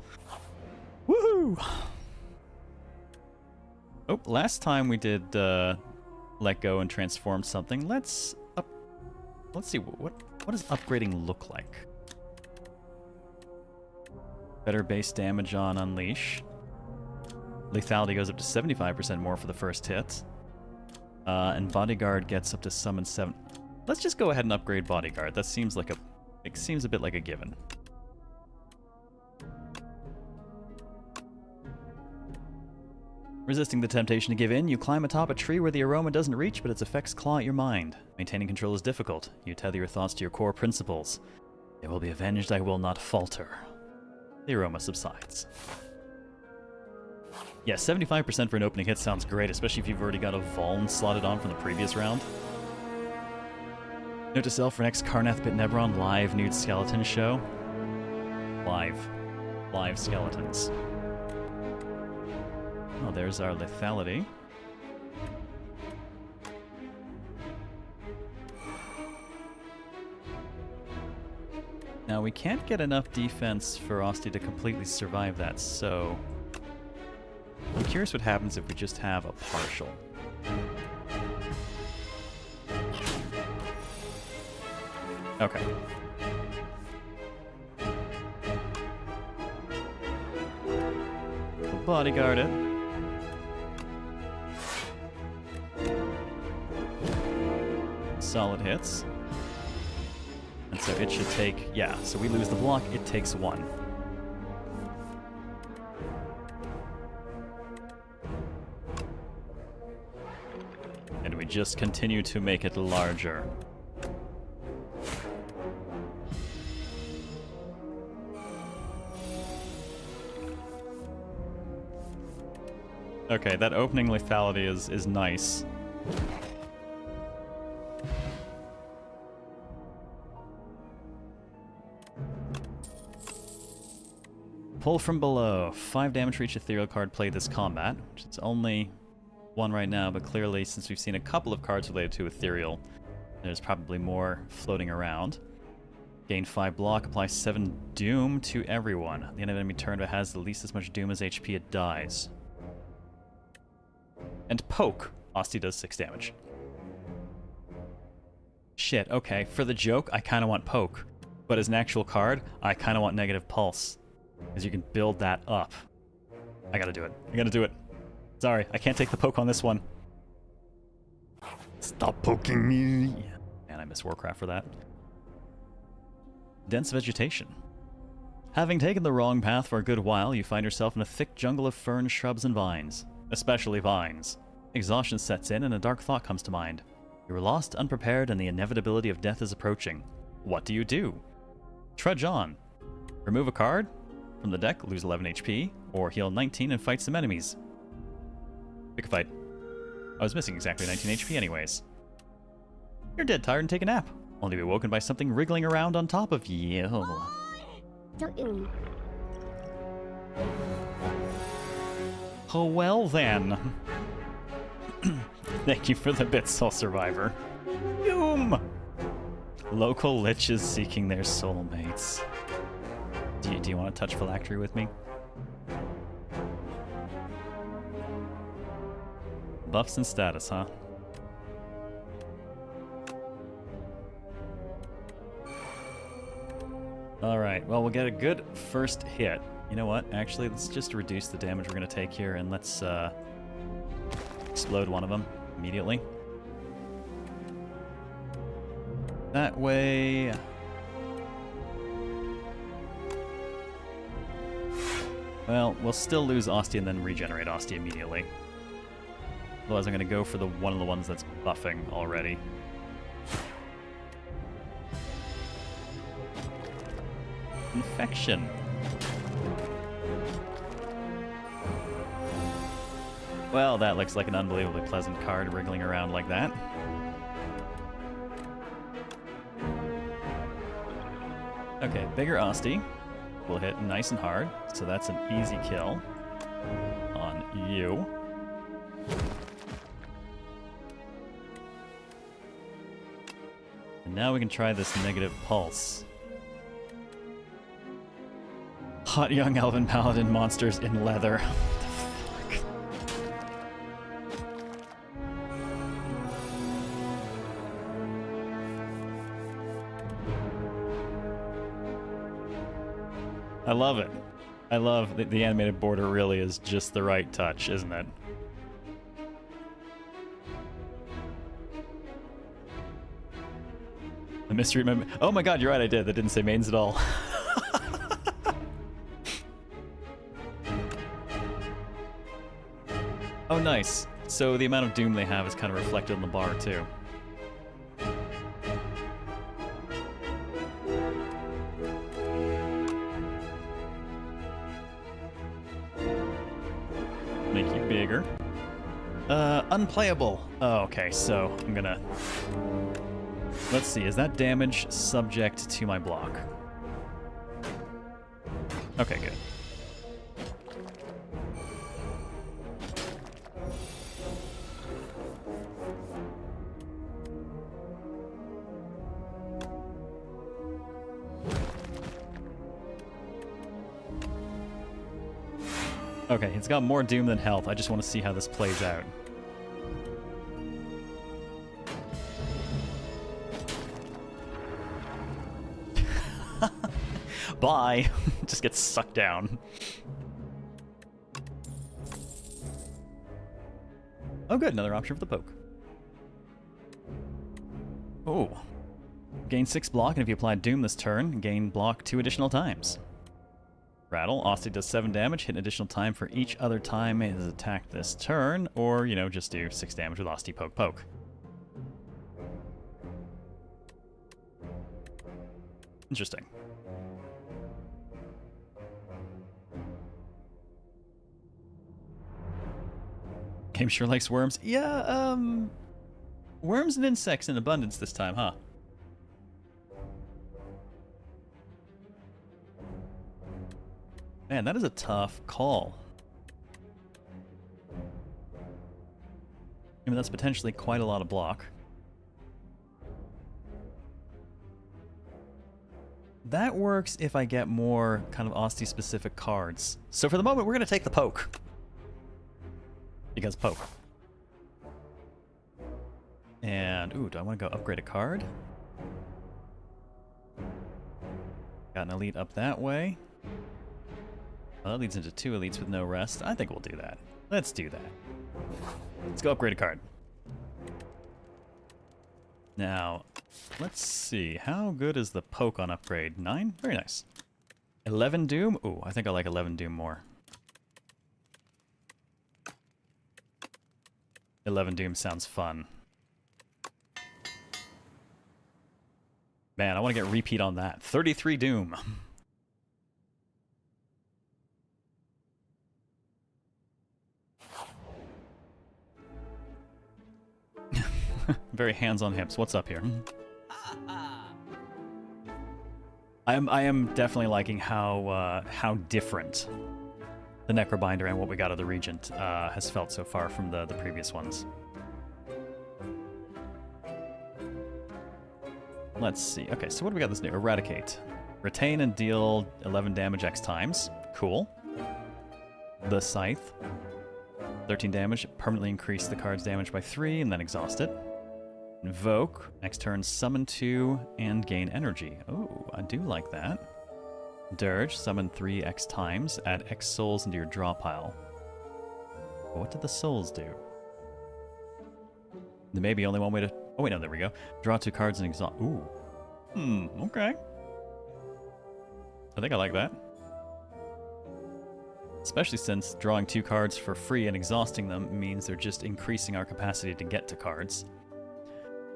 Woohoo! Oh, last time we did let go and transform something. Let's see what does upgrading look like? Better base damage on Unleash. Lethality goes up to 75% more for the first hit. And Bodyguard gets up to summon 7. Let's just go ahead and upgrade Bodyguard. That seems like it seems a bit like a given. Resisting the temptation to give in, you climb atop a tree where the aroma doesn't reach, but its effects claw at your mind. Maintaining control is difficult. You tether your thoughts to your core principles. They will be avenged, I will not falter. The aroma subsides. Yeah, 75% for an opening hit sounds great, especially if you've already got a Vuln slotted on from the previous round. Note to self for next Karnath Bit Nebron live nude skeleton show. Live skeletons. Oh, there's our lethality. Now, we can't get enough defense for Osti to completely survive that, so I'm curious what happens if we just have a partial. Okay. We'll bodyguard it. Solid hits. And so it should take, yeah, so we lose the block, it takes 1. And we just continue to make it larger. Okay, that opening lethality is nice. Pull from below. 5 damage for each ethereal card played this combat, which is only 1 right now, but clearly since we've seen a couple of cards related to ethereal, there's probably more floating around. Gain 5 block, apply 7 doom to everyone. At the end of enemy turn, if it has at least as much doom as HP, it dies. And poke. Osti does 6 damage. Shit, okay. For the joke, I kind of want poke. But as an actual card, I kind of want negative pulse. Because you can build that up. I gotta do it. I gotta do it. Sorry, I can't take the poke on this one. Stop poking me! Man, I miss Warcraft for that. Dense vegetation. Having taken the wrong path for a good while, you find yourself in a thick jungle of ferns, shrubs, and vines. Especially vines. Exhaustion sets in and a dark thought comes to mind. You are lost, unprepared, and the inevitability of death is approaching. What do? Trudge on. Remove a card from the deck, lose 11 HP, or heal 19 and fight some enemies. Pick a fight. I was missing exactly 19 HP anyways. You're dead tired and take a nap, only to be woken by something wriggling around on top of you. Don't. Oh well then. Thank you for the bit, Soul Survivor. Doom! Local liches seeking their soulmates. Do you want to touch phylactery with me? Buffs and status, huh? Alright, well, we'll get a good first hit. You know what? Actually, let's just reduce the damage we're going to take here, and let's explode one of them immediately. that way. Well, we'll still lose Ostia and then regenerate Ostia immediately. Otherwise I'm going to go for the one of the ones that's buffing already. Infection. Well, that looks like an unbelievably pleasant card wriggling around like that. Okay, bigger Osti will hit nice and hard, so that's an easy kill on you. And now we can try this negative pulse. Hot young elven paladin monsters in leather. What the fuck? I love it. I love that the animated border really is just the right touch, isn't it? The mystery member. Oh my god, you're right, I did. That didn't say mains at all. Oh, nice. So the amount of doom they have is kind of reflected on the bar, too. Make you bigger. Unplayable. Oh, okay, so I'm gonna... Let's see, is that damage subject to my block? Okay, good. Okay, it's got more doom than health. I just want to see how this plays out. Bye! Just gets sucked down. Oh good, another option for the poke. Oh. Gain 6 block, and if you apply Doom this turn, gain block 2 additional times. Rattle. Osti does 7 damage, hit an additional time for each other time it has attacked this turn, or, you know, just do 6 damage with Osti poke poke. Interesting. Game sure likes worms. Yeah, worms and insects in abundance this time, huh? Man, that is a tough call. I mean, that's potentially quite a lot of block. That works if I get more kind of Osti-specific cards. So for the moment, we're going to take the poke. Because poke. And, ooh, do I want to go upgrade a card? Got an elite up that way. Well, that leads into 2 elites with no rest. I think we'll do that. Let's do that. Let's go upgrade a card. Now, let's see. How good is the poke on upgrade? 9? Very nice. 11 Doom? Ooh, I think I like 11 Doom more. 11 Doom sounds fun. Man, I want to get repeat on that. 33 Doom. Very hands on hips. What's up here? I am definitely liking how different the Necrobinder and what we got of the Regent has felt so far from the previous ones. Let's see. Okay, so what do we got this new? Eradicate. Retain and deal 11 damage X times. Cool. The Scythe. 13 damage. Permanently increase the card's damage by 3 and then exhaust it. Invoke. Next turn, summon 2 and gain energy. Oh, I do like that. Dirge. Summon 3 X times. Add X souls into your draw pile. What did the souls do? There may be only one way to... Oh wait, no, there we go. Draw 2 cards and exhaust... Ooh. Okay. I think I like that. Especially since drawing 2 cards for free and exhausting them means they're just increasing our capacity to get to cards.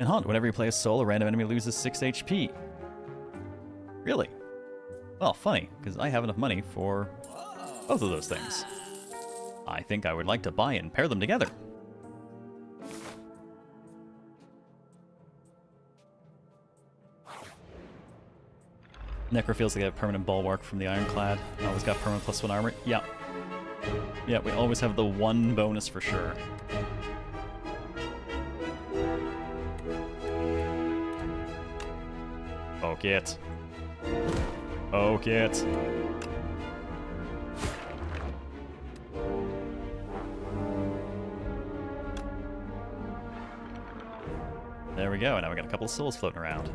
And Haunt, whenever you play a soul, a random enemy loses 6 HP. Really? Well, funny, because I have enough money for both of those things. I think I would like to buy and pair them together. Necro feels like they have permanent bulwark from the Ironclad. Always got permanent +1 armor. Yeah. Yeah, we always have the 1 bonus for sure. Poke it. Poke it. There we go, and now we got a couple of souls floating around.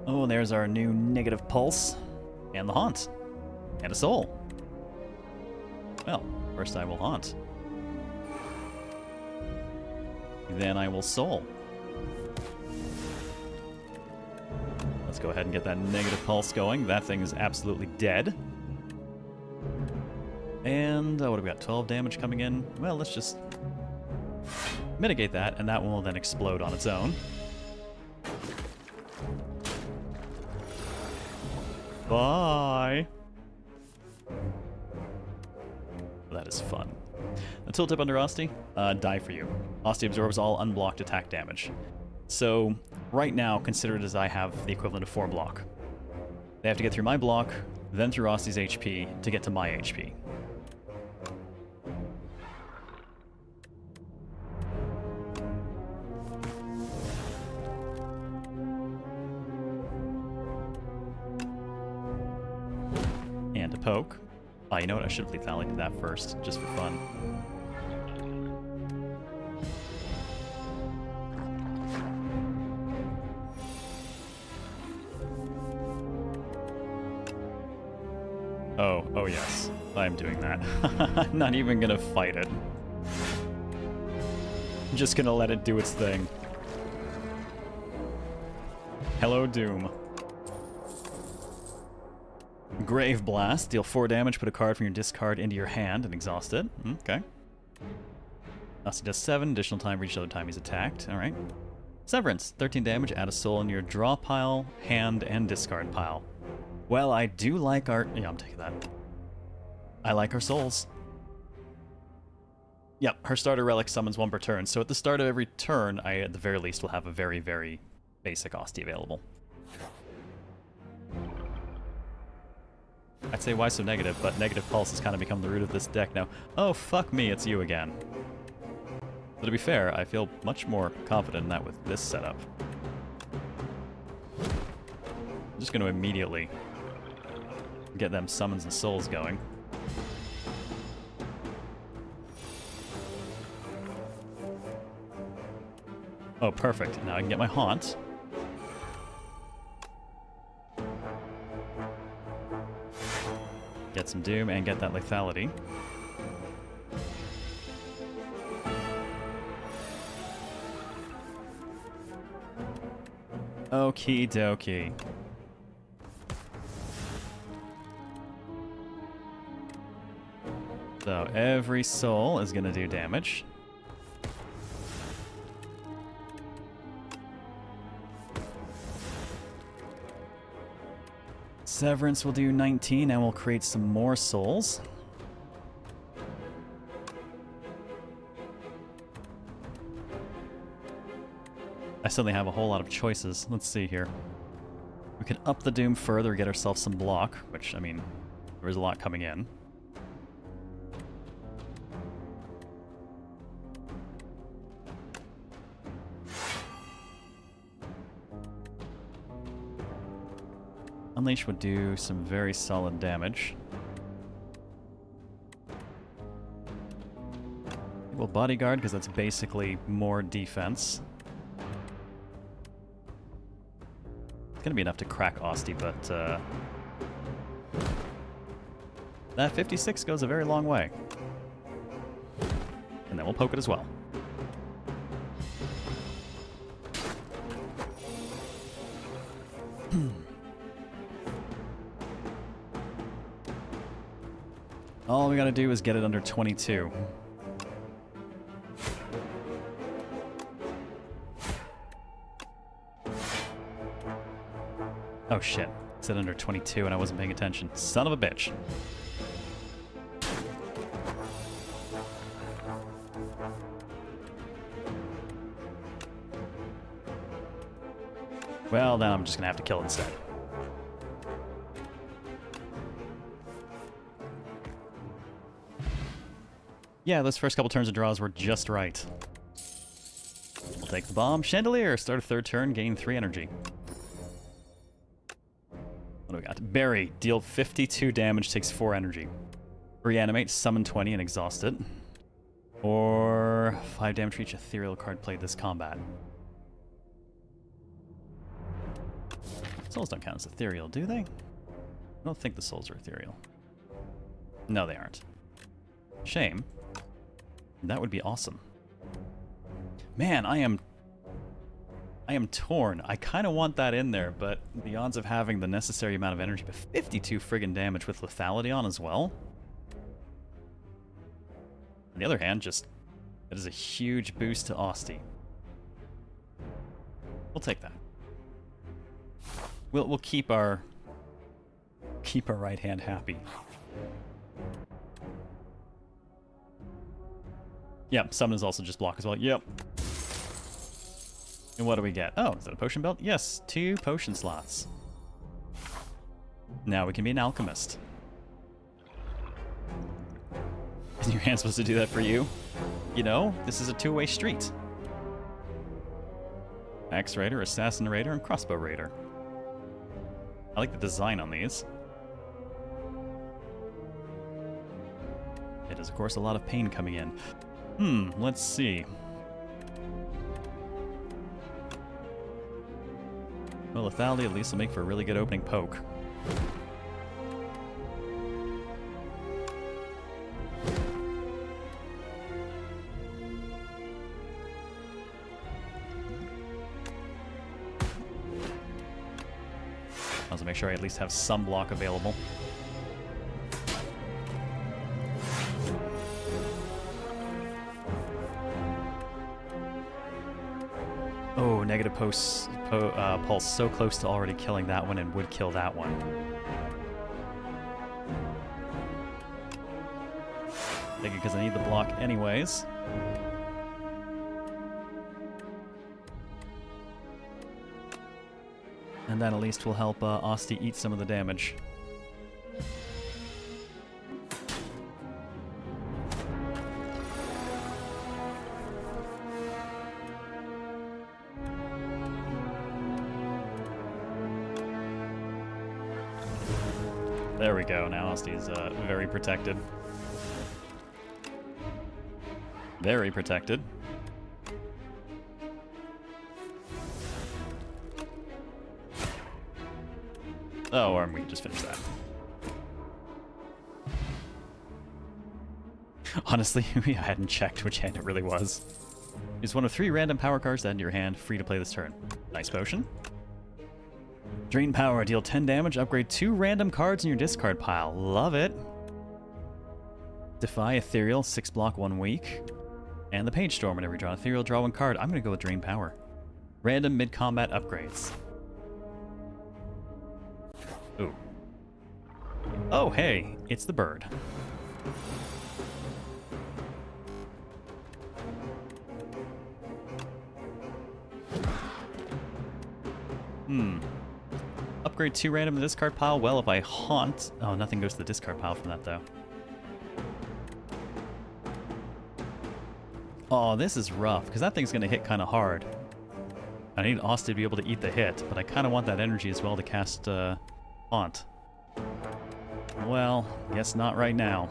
Oh, and there's our new negative pulse, and the haunt, and a soul. Well, first I will haunt. Then I will soul. Let's go ahead and get that negative pulse going. That thing is absolutely dead. And what have we got? 12 damage coming in. Well, let's just mitigate that, and that one will then explode on its own. Bye! That is fun. A tooltip under Osti, die for you. Osti absorbs all unblocked attack damage. So, right now, consider it as I have the equivalent of 4 block. They have to get through my block, then through Osti's HP, to get to my HP. And a poke. Oh, you know what? I should have lethality that first, just for fun. Oh yes. I'm doing that. I'm not even gonna fight it. I'm just gonna let it do its thing. Hello, Doom. Grave Blast. Deal 4 damage, put a card from your discard into your hand and exhaust it. Okay. Osti does 7, additional time for each other time he's attacked. Alright. Severance. 13 damage, add a soul in your draw pile, hand, and discard pile. Well, I do like our... Yeah, I'm taking that. I like our souls. Yep, her starter relic summons 1 per turn, so at the start of every turn, I at the very least will have a very, very basic Osti available. I'd say why so negative, but negative pulse has kind of become the root of this deck now. Oh, fuck me, it's you again. But to be fair, I feel much more confident in that with this setup. I'm just going to immediately get them summons and souls going. Oh, perfect. Now I can get my haunt. Get some doom and get that lethality. Okie dokie. So every soul is going to do damage. Severance will do 19 and we'll create some more souls. I suddenly have a whole lot of choices. Let's see here. We could up the doom further, get ourselves some block, which, I mean, there is a lot coming in. Unleash would do some very solid damage. We'll bodyguard because that's basically more defense. It's gonna be enough to crack Osti, but that 56 goes a very long way. and then we'll poke it as well. All we gotta do is get it under 22. Oh shit, it said under 22 and I wasn't paying attention. Son of a bitch. Well, then I'm just gonna have to kill it instead. Yeah, those first couple turns of draws were just right. We'll take the bomb. Chandelier, start a third turn, gain 3 energy. What do we got? Bury, deal 52 damage, takes 4 energy. Reanimate, summon 20 and exhaust it. Or 5 damage for each ethereal card played this combat. Souls don't count as ethereal, do they? I don't think the souls are ethereal. No, they aren't. Shame. That would be awesome. Man, I am torn. I kind of want that in there, but the odds of having the necessary amount of energy, but 52 friggin' damage with lethality on as well. On the other hand, it is a huge boost to Asti. We'll take that. We'll keep our right hand happy. Yep, summon is also just block as well. Yep. And what do we get? Oh, is that a potion belt? Yes, 2 potion slots. Now we can be an alchemist. Isn't your hand supposed to do that for you? You know, this is a 2-way street. Axe Raider, Assassin Raider, and Crossbow Raider. I like the design on these. It is, of course, a lot of pain coming in. Let's see. Well, lethality at least will make for a really good opening poke. Also make sure I at least have some block available. Oh, negative pulse so close to already killing that one and would kill that one. Take it because I need the block anyways. And that at least will help Asti eat some of the damage. There we go, now Asti's very protected. Very protected. Oh, or we can just finish that. Honestly, I hadn't checked which hand it really was. Use one of 3 random power cards to end your hand, free to play this turn. Nice potion. Drain power, deal 10 damage, upgrade 2 random cards in your discard pile. Love it. Defy Ethereal, 6 block, 1 weak. And the Page Storm, whenever you draw an Ethereal, draw 1 card. I'm going to go with Drain Power. Random mid-combat upgrades. Ooh. Oh, hey, it's the bird. Upgrade 2 random to the discard pile. Well, if I haunt... Oh, nothing goes to the discard pile from that, though. Oh, this is rough, because that thing's going to hit kind of hard. I need Asti to be able to eat the hit, but I kind of want that energy as well to cast Haunt. Well, guess not right now.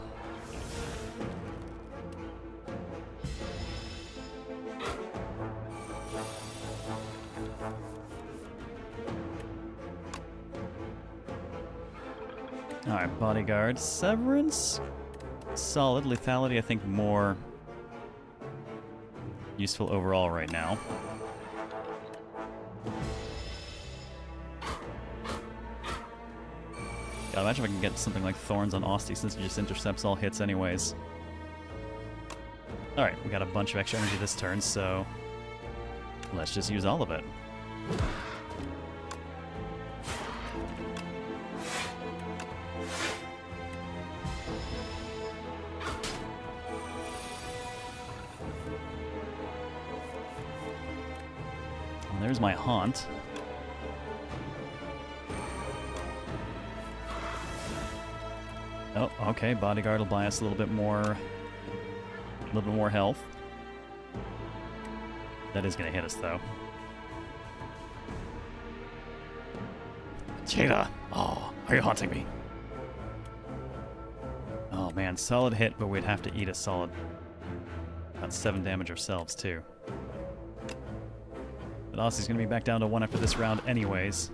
Alright, Bodyguard. Severance? Solid. Lethality, I think, more useful overall right now. God, imagine if I can get something like Thorns on Austie since it just intercepts all hits anyways. Alright, we got a bunch of extra energy this turn, so let's just use all of it. And there's my Haunt. Oh, okay, Bodyguard will buy us a little bit more health. That is going to hit us, though. Jada! Oh, are you haunting me? Oh man, solid hit, but we'd have to eat a solid... about 7 damage ourselves, too. But Aussie's going to be back down to 1 after this round anyways.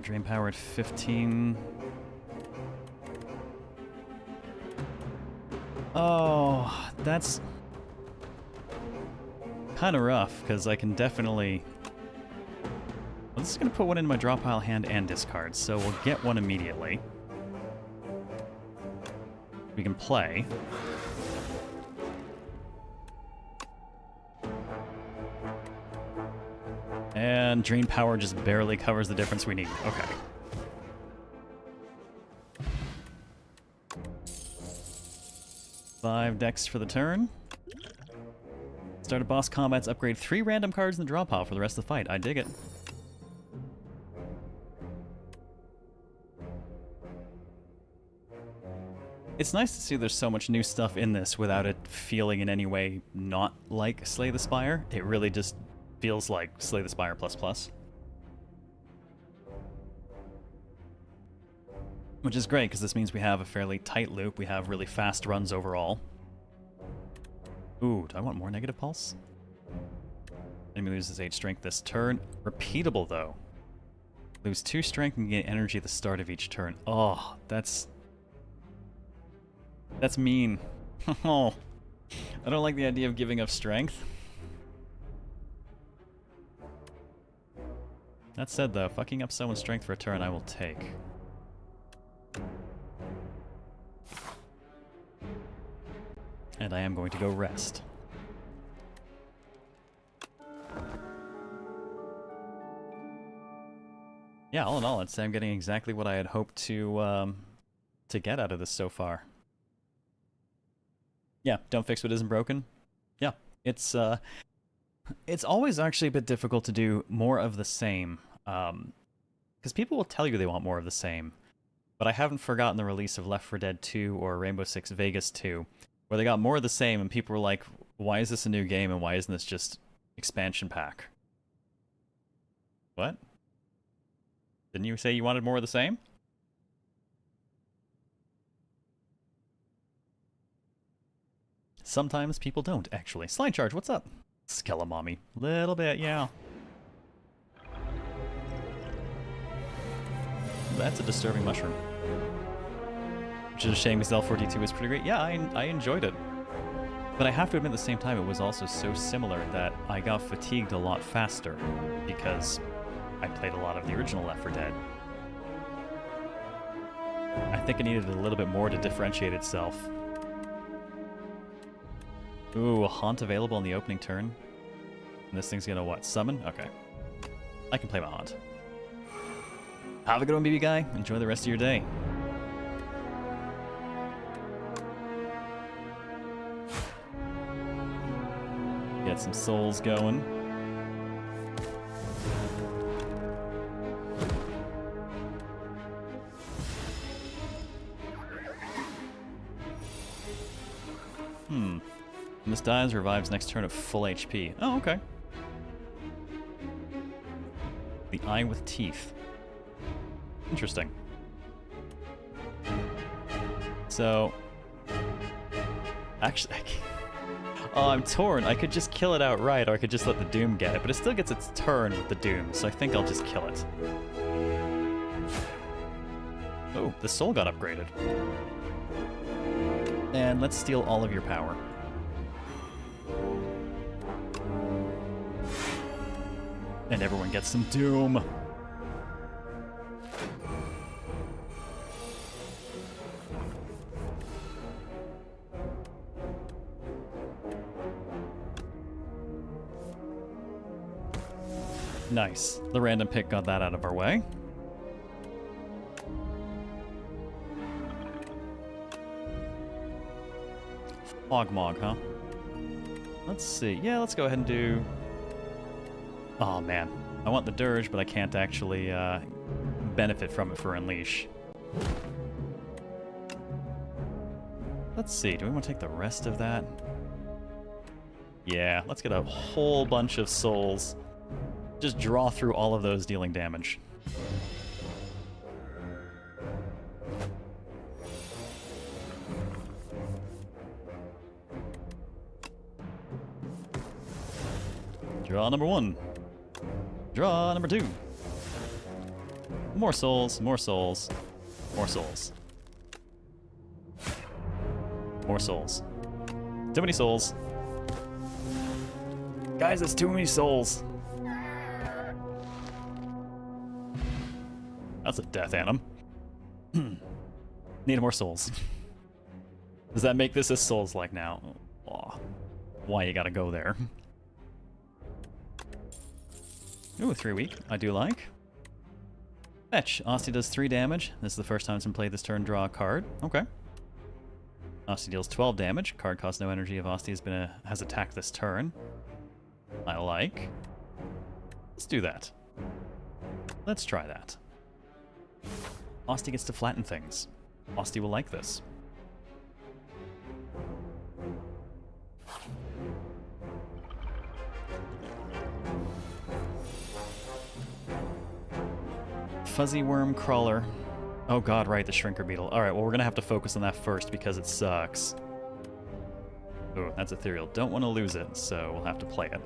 Drain power at 15. Oh, that's kind of rough, because I can definitely... Well, this is going to put one in my draw pile hand and discard, so we'll get one immediately. We can play. And Drain Power just barely covers the difference we need. Okay. Five decks for the turn. Start a boss combats, upgrade 3 random cards in the draw pile for the rest of the fight. I dig it. It's nice to see there's so much new stuff in this without it feeling in any way not like Slay the Spire. It really just feels like Slay the Spire ++. Which is great, because this means we have a fairly tight loop. We have really fast runs overall. Ooh, do I want more negative pulse? Enemy loses 8 strength this turn. Repeatable, though. Lose 2 strength and gain energy at the start of each turn. Oh, that's mean. Oh, I don't like the idea of giving up strength. That said, though, fucking up someone's strength for a turn I will take. And I am going to go rest. Yeah, all in all, I'd say I'm getting exactly what I had hoped to get out of this so far. Yeah, don't fix what isn't broken. Yeah, it's always actually a bit difficult to do more of the same. Because people will tell you they want more of the same. But I haven't forgotten the release of Left 4 Dead 2 or Rainbow Six Vegas 2, where they got more of the same and people were like, why is this a new game and why isn't this just expansion pack? What? Didn't you say you wanted more of the same? Sometimes people don't, actually. Slide Charge, what's up? Skelemommy. Little bit, yeah. That's a disturbing mushroom. Which is a shame because L4D2 is pretty great. Yeah, I enjoyed it. But I have to admit at the same time it was also so similar that I got fatigued a lot faster because I played a lot of the original Left 4 Dead. I think it needed a little bit more to differentiate itself. Ooh, a Haunt available on the opening turn. And this thing's gonna what? Summon? Okay. I can play my Haunt. Have a good one, BB guy. Enjoy the rest of your day. Get some souls going. When this dies, revives next turn at full HP. Oh, okay. The Eye with Teeth. Interesting. So, actually, oh, I'm torn. I could just kill it outright, or I could just let the Doom get it, but it still gets its turn with the Doom, so I think I'll just kill it. Oh, the soul got upgraded. And let's steal all of your power. And everyone gets some doom. Nice. The random pick got that out of our way. Fogmog, huh? Let's see. Yeah, let's go ahead and do... Oh, man. I want the Dirge, but I can't actually benefit from it for Unleash. Let's see. Do we want to take the rest of that? Yeah, let's get a whole bunch of souls. Just draw through all of those dealing damage. Draw number 1. Draw number 2. More souls, more souls, more souls. More souls. Too many souls. Guys, that's too many souls. That's a death anim. Need more souls. Does that make this a Souls-like now? Oh, why you gotta go there? Ooh, 3 weak. I do like. Fetch. Asti does 3 damage. This is the first time it's been played this turn. Draw a card. Okay. Asti deals 12 damage. Card costs no energy if Asti has attacked this turn. I like. Let's do that. Let's try that. Asti gets to flatten things. Asti will like this. Fuzzy Worm Crawler. Oh god, right, the Shrinker Beetle. Alright, well we're gonna have to focus on that first because it sucks. Ooh, that's ethereal. Don't want to lose it, so we'll have to play it.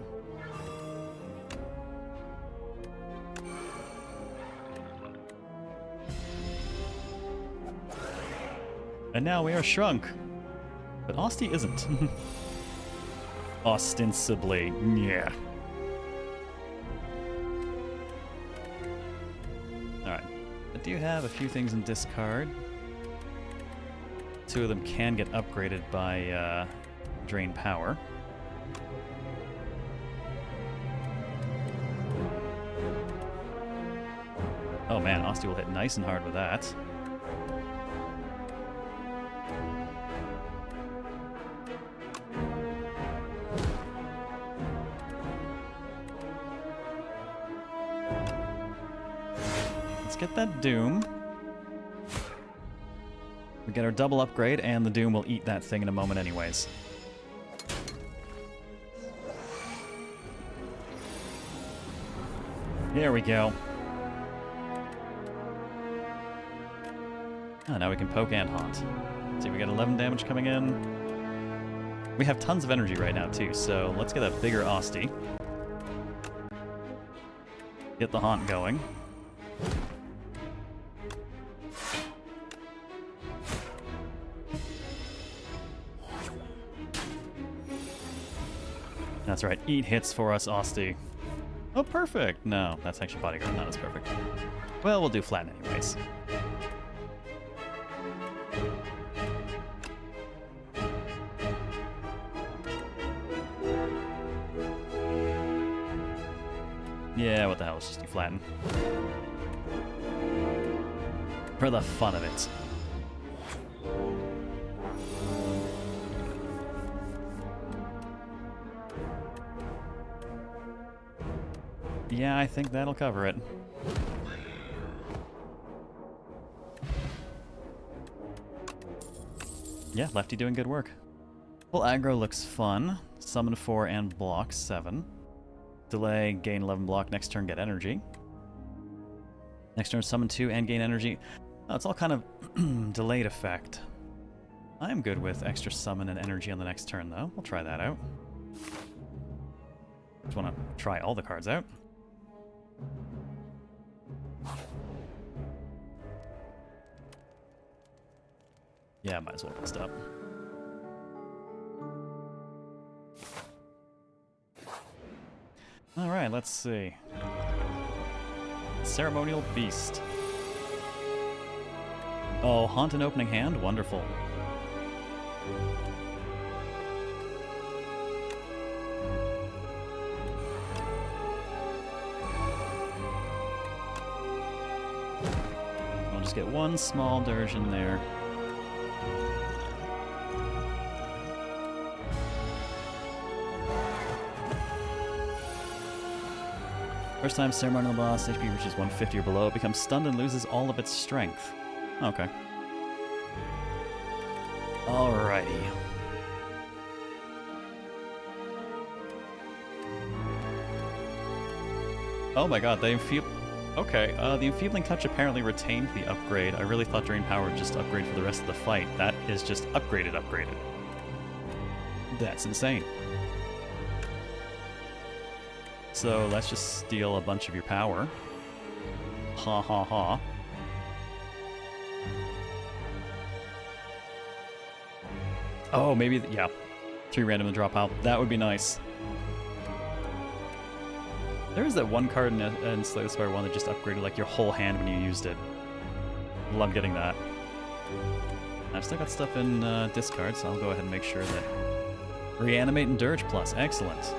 And now we are shrunk. But Asti isn't. Ostensibly, yeah. Alright. I do have a few things in discard. 2 of them can get upgraded by drain power. Oh man, Asti will hit nice and hard with that. Get that Doom. We get our double upgrade, and the Doom will eat that thing in a moment anyways. There we go. Oh, now we can poke and haunt. See, we got 11 damage coming in. We have tons of energy right now, too, so let's get a bigger Asti. Get the haunt going. That's right, eat hits for us, Asti. Oh, perfect! No, that's actually Bodyguard, not as perfect. Well, we'll do flatten anyways. Yeah, what the hell, let's just do flatten. For the fun of it. Yeah, I think that'll cover it. Yeah, Lefty doing good work. Well, aggro looks fun. Summon 4 and block 7. Delay, gain 11 block. Next turn, get energy. Next turn, summon 2 and gain energy. Oh, it's all kind of delayed effect. I'm good with extra summon and energy on the next turn, though. We'll try that out. Just want to try all the cards out. Yeah, might as well rest up. Alright, let's see. Ceremonial Beast. Oh, Haunt and Opening Hand? Wonderful. I'll just get one small dirge in there. First time ceremonial boss, HP reaches 150 or below, it becomes stunned and loses all of its strength. Okay. Alrighty. Oh my god, the the Enfeebling Touch apparently retained the upgrade. I really thought Drain Power would just upgrade for the rest of the fight. That is just upgraded. That's insane. So let's just steal a bunch of your power. Ha ha ha. Oh, maybe, yeah. 3 random to drop out. That would be nice. There is that one card in Slay the Spire 1 that just upgraded like your whole hand when you used it. Love getting that. I've still got stuff in discard, so I'll go ahead and make sure that... Reanimate and Dirge Plus. Excellent.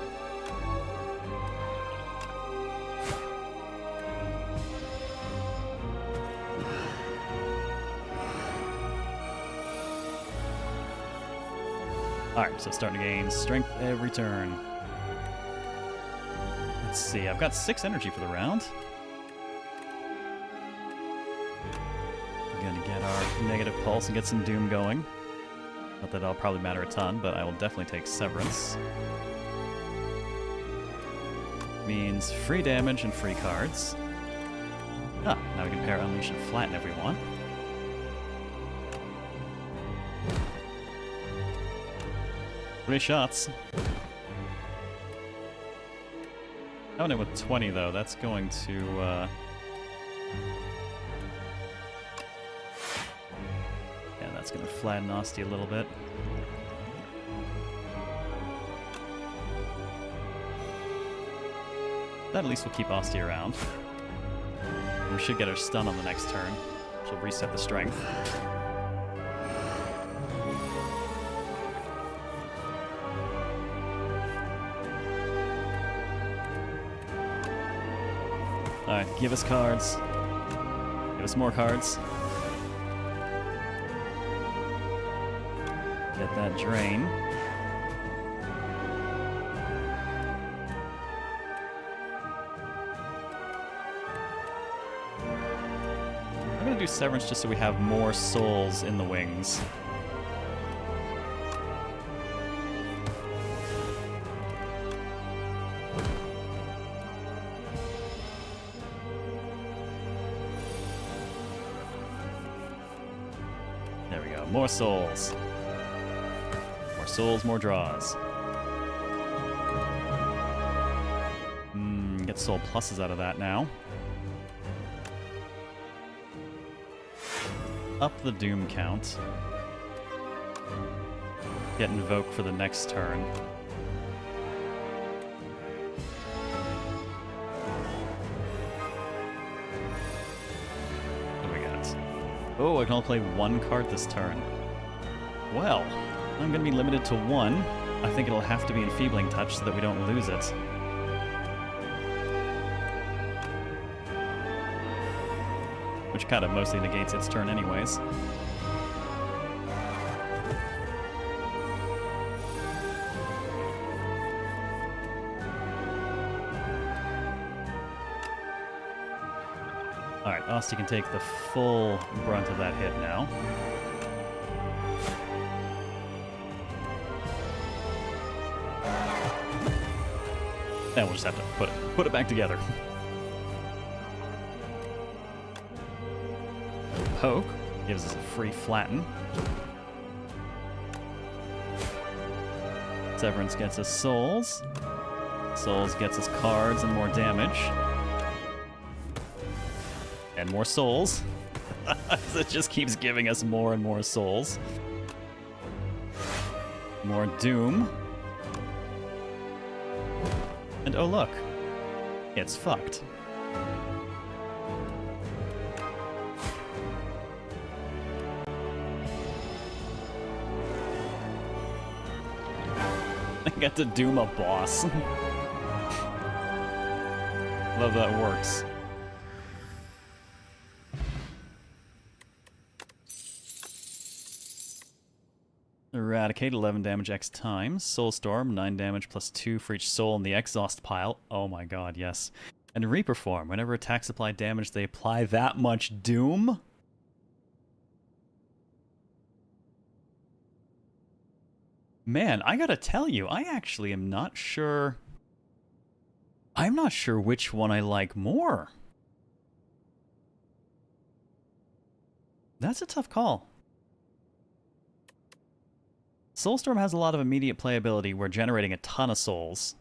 Alright, so starting to gain strength every turn. Let's see, I've got 6 energy for the round. We're gonna get our negative pulse and get some doom going. Not that it'll probably matter a ton, but I will definitely take Severance. Means free damage and free cards. Ah, now we can pair Unleash and Flatten if we want. Three shots. Coming in with 20 though, that's going to yeah, that's gonna flatten Asti a little bit. That at least will keep Asti around. We should get her stun on the next turn, which will reset the strength. Alright, give us cards. Give us more cards. Get that drain. I'm gonna do Severance just so we have more souls in the wings. More souls. More souls, more draws. Get soul pluses out of that now. Up the doom count. Get invoke for the next turn. Oh, I can only play 1 card this turn. Well, I'm going to be limited to 1. I think it'll have to be Enfeebling Touch so that we don't lose it. Which kind of mostly negates its turn anyways. Alright, Asti can take the full brunt of that hit now. And we'll just have to put it back together. Poke gives us a free flatten. Severance gets us souls. Souls gets us cards and more damage. And more souls. It just keeps giving us more and more souls. More doom. And oh look, it's fucked. I got to doom a boss. Love that works. Eradicate, 11 damage X times. Soulstorm, 9 damage plus 2 for each soul in the exhaust pile. Oh my god, yes. And Reaper Form, whenever attacks apply damage, they apply that much doom? Man, I gotta tell you, I actually am not sure... I'm not sure which one I like more. That's a tough call. Soulstorm has a lot of immediate playability. We're generating a ton of souls.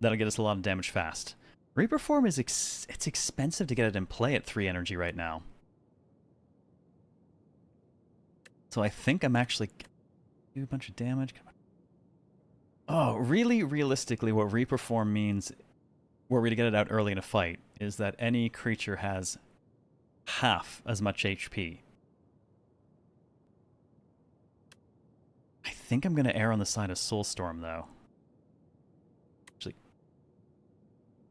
That'll get us a lot of damage fast. Reaper Form is it's expensive to get it in play at 3 energy right now. So I think I'm actually... do a bunch of damage. Come on. Oh, really realistically what Reaper Form means, were we to get it out early in a fight, is that any creature has half as much HP. I think I'm going to err on the side of Soulstorm, though. Actually,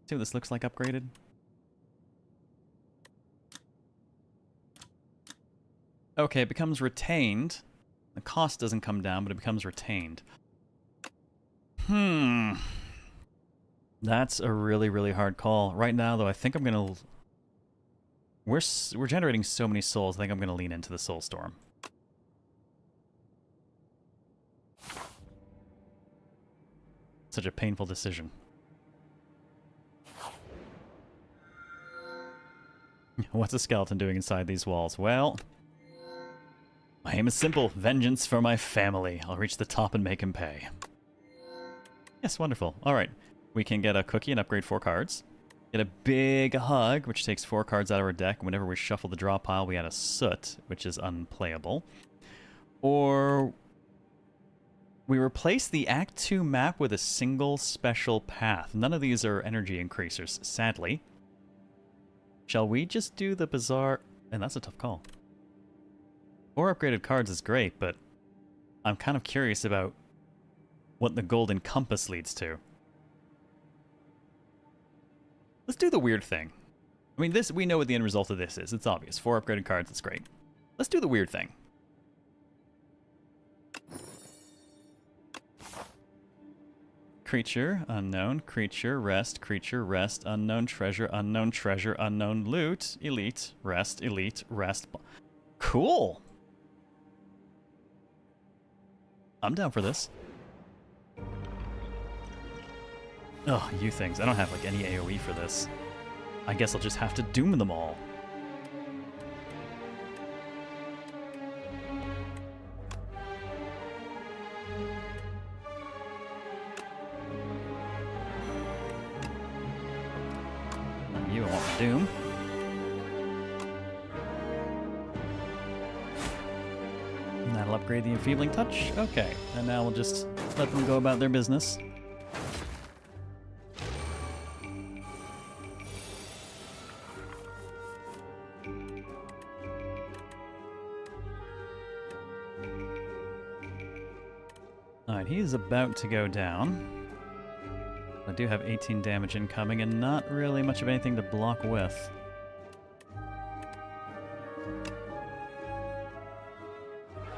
see what this looks like upgraded? Okay, it becomes retained. The cost doesn't come down, but it becomes retained. That's a really, really hard call. Right now, though, I think I'm going to... We're generating so many souls, I think I'm going to lean into the Soulstorm. Such a painful decision. What's a skeleton doing inside these walls? Well, my aim is simple. Vengeance for my family. I'll reach the top and make him pay. Yes, wonderful. Alright. We can get a cookie and upgrade 4 cards. Get a big hug, which takes 4 cards out of our deck. Whenever we shuffle the draw pile, we add a soot, which is unplayable. Or... we replace the Act 2 map with a single special path. None of these are energy increasers, sadly. Shall we just do the bizarre... and that's a tough call. 4 upgraded cards is great, but I'm kind of curious about what the Golden Compass leads to. Let's do the weird thing. I mean, this, we know what the end result of this is. It's obvious. 4 upgraded cards, it's great. Let's do the weird thing. Creature, unknown, rest, unknown treasure, unknown loot, elite, rest. Cool! I'm down for this. Oh, you things. I don't have like any AoE for this. I guess I'll just have to doom them all. You want doom. And that'll upgrade the enfeebling touch. Okay, and now we'll just let them go about their business. Alright, he's about to go down. I do have 18 damage incoming and not really much of anything to block with.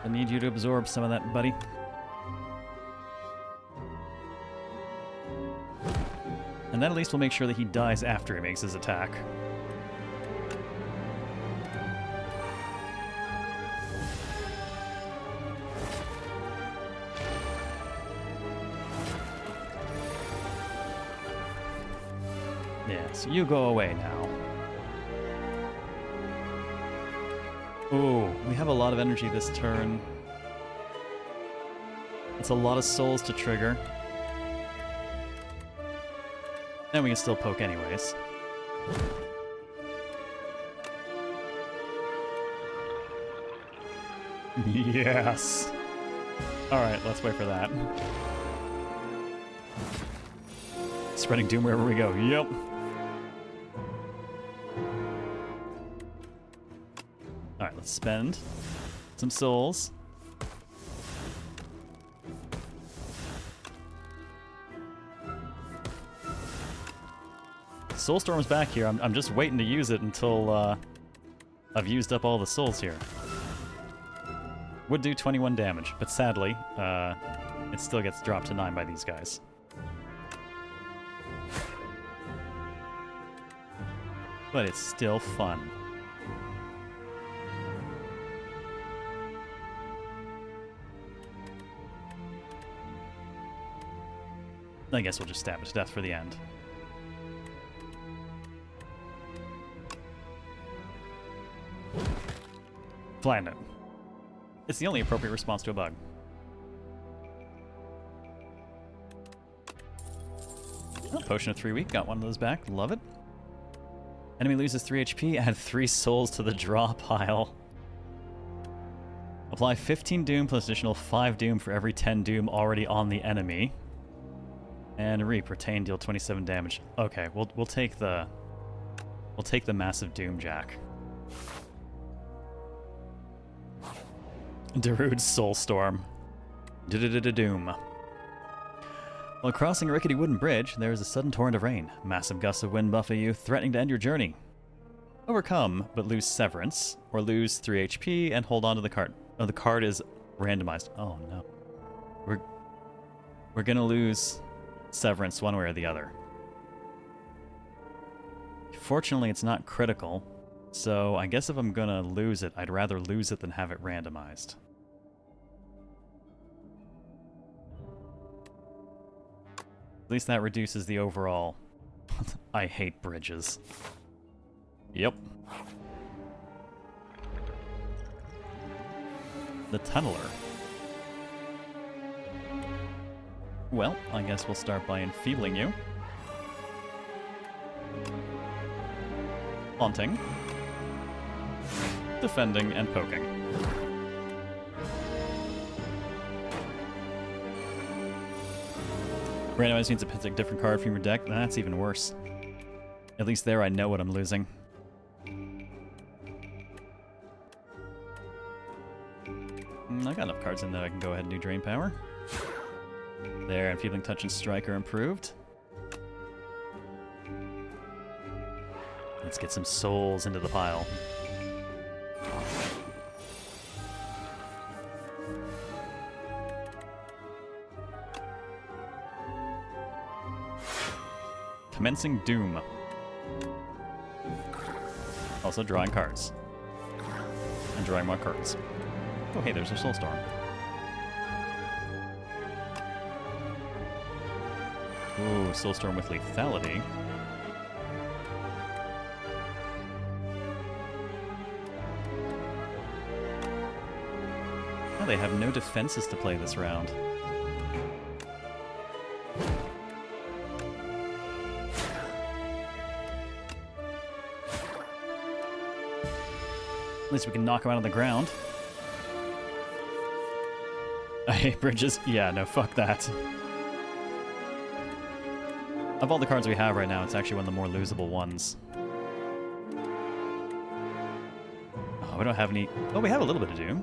I need you to absorb some of that, buddy. And that at least will make sure that he dies after he makes his attack. Yes, you go away now. Ooh, we have a lot of energy this turn. It's a lot of souls to trigger. And we can still poke anyways. Yes. Alright, let's wait for that. Spreading doom wherever we go. Yep. Alright, let's spend some souls. Soulstorm's back here. I'm just waiting to use it until I've used up all the souls here. Would do 21 damage, but sadly, it still gets dropped to 9 by these guys. But it's still fun. I guess we'll just stab it to death for the end. Flatten it. It's the only appropriate response to a bug. Oh, potion of 3 week, got one of those back, love it. Enemy loses 3 HP, add 3 souls to the draw pile. Apply 15 doom plus additional 5 doom for every 10 doom already on the enemy. And reap, retain, deal 27 damage. Okay, we'll take the massive doom jack. Darude's Soulstorm. Doom. While crossing a rickety wooden bridge, there is a sudden torrent of rain. Massive gusts of wind buffet you, threatening to end your journey. Overcome, but lose Severance, or lose 3 HP and hold on to the card. Oh, the card is randomized. Oh no. We're gonna lose Severance one way or the other. Fortunately, it's not critical, so I guess if I'm gonna lose it, I'd rather lose it than have it randomized. At least that reduces the overall... I hate bridges. Yep. The Tunneler. Well, I guess we'll start by enfeebling you. Haunting. Defending and poking. Randomize means it picks a different card from your deck. That's even worse. At least there I know what I'm losing. I got enough cards in that I can go ahead and do Drain Power. There, Enfeebling Touch and Strike are improved. Let's get some souls into the pile. Commencing Doom. Also drawing cards. And drawing more cards. Oh hey, there's a Soulstorm. Ooh, Soulstorm with lethality. Oh, they have no defenses to play this round. At least we can knock him out on the ground. I hate bridges. Yeah, no, fuck that. Of all the cards we have right now, it's actually one of the more losable ones. Oh, we don't have any... Oh, we have a little bit of Doom.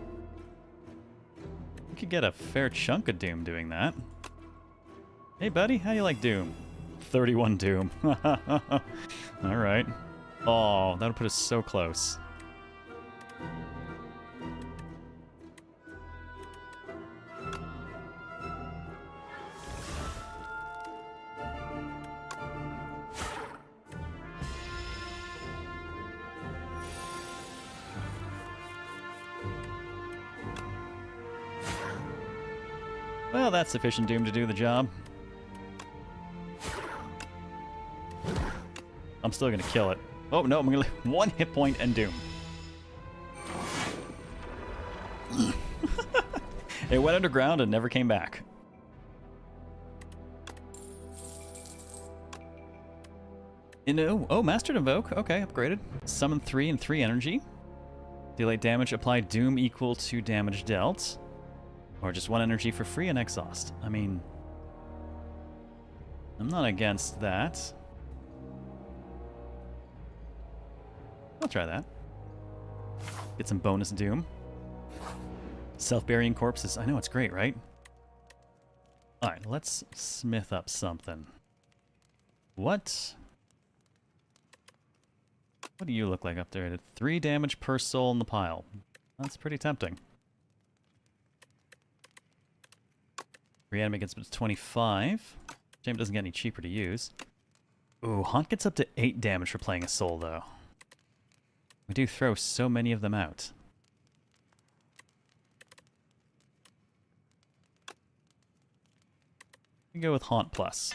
We could get a fair chunk of Doom doing that. Hey, buddy, how do you like Doom? 31 Doom. Alright. Oh, that would put us so close. Well, that's sufficient Doom to do the job. I'm still gonna kill it. Oh, no, I'm gonna leave 1 hit point and Doom. It went underground and never came back. Oh, Mastered Invoke. Okay, upgraded. Summon 3 and 3 energy. Delay damage, apply doom equal to damage dealt. Or just 1 energy for free and exhaust. I mean, I'm not against that. I'll try that. Get some bonus doom. Self-burying corpses. I know, it's great, right? Alright, let's smith up something. What do you look like up there? 3 damage per soul in the pile. That's pretty tempting. Reanimate gets up to 25. Shame it doesn't get any cheaper to use. Ooh, Haunt gets up to 8 damage for playing a soul, though. We do throw so many of them out. We go with Haunt Plus.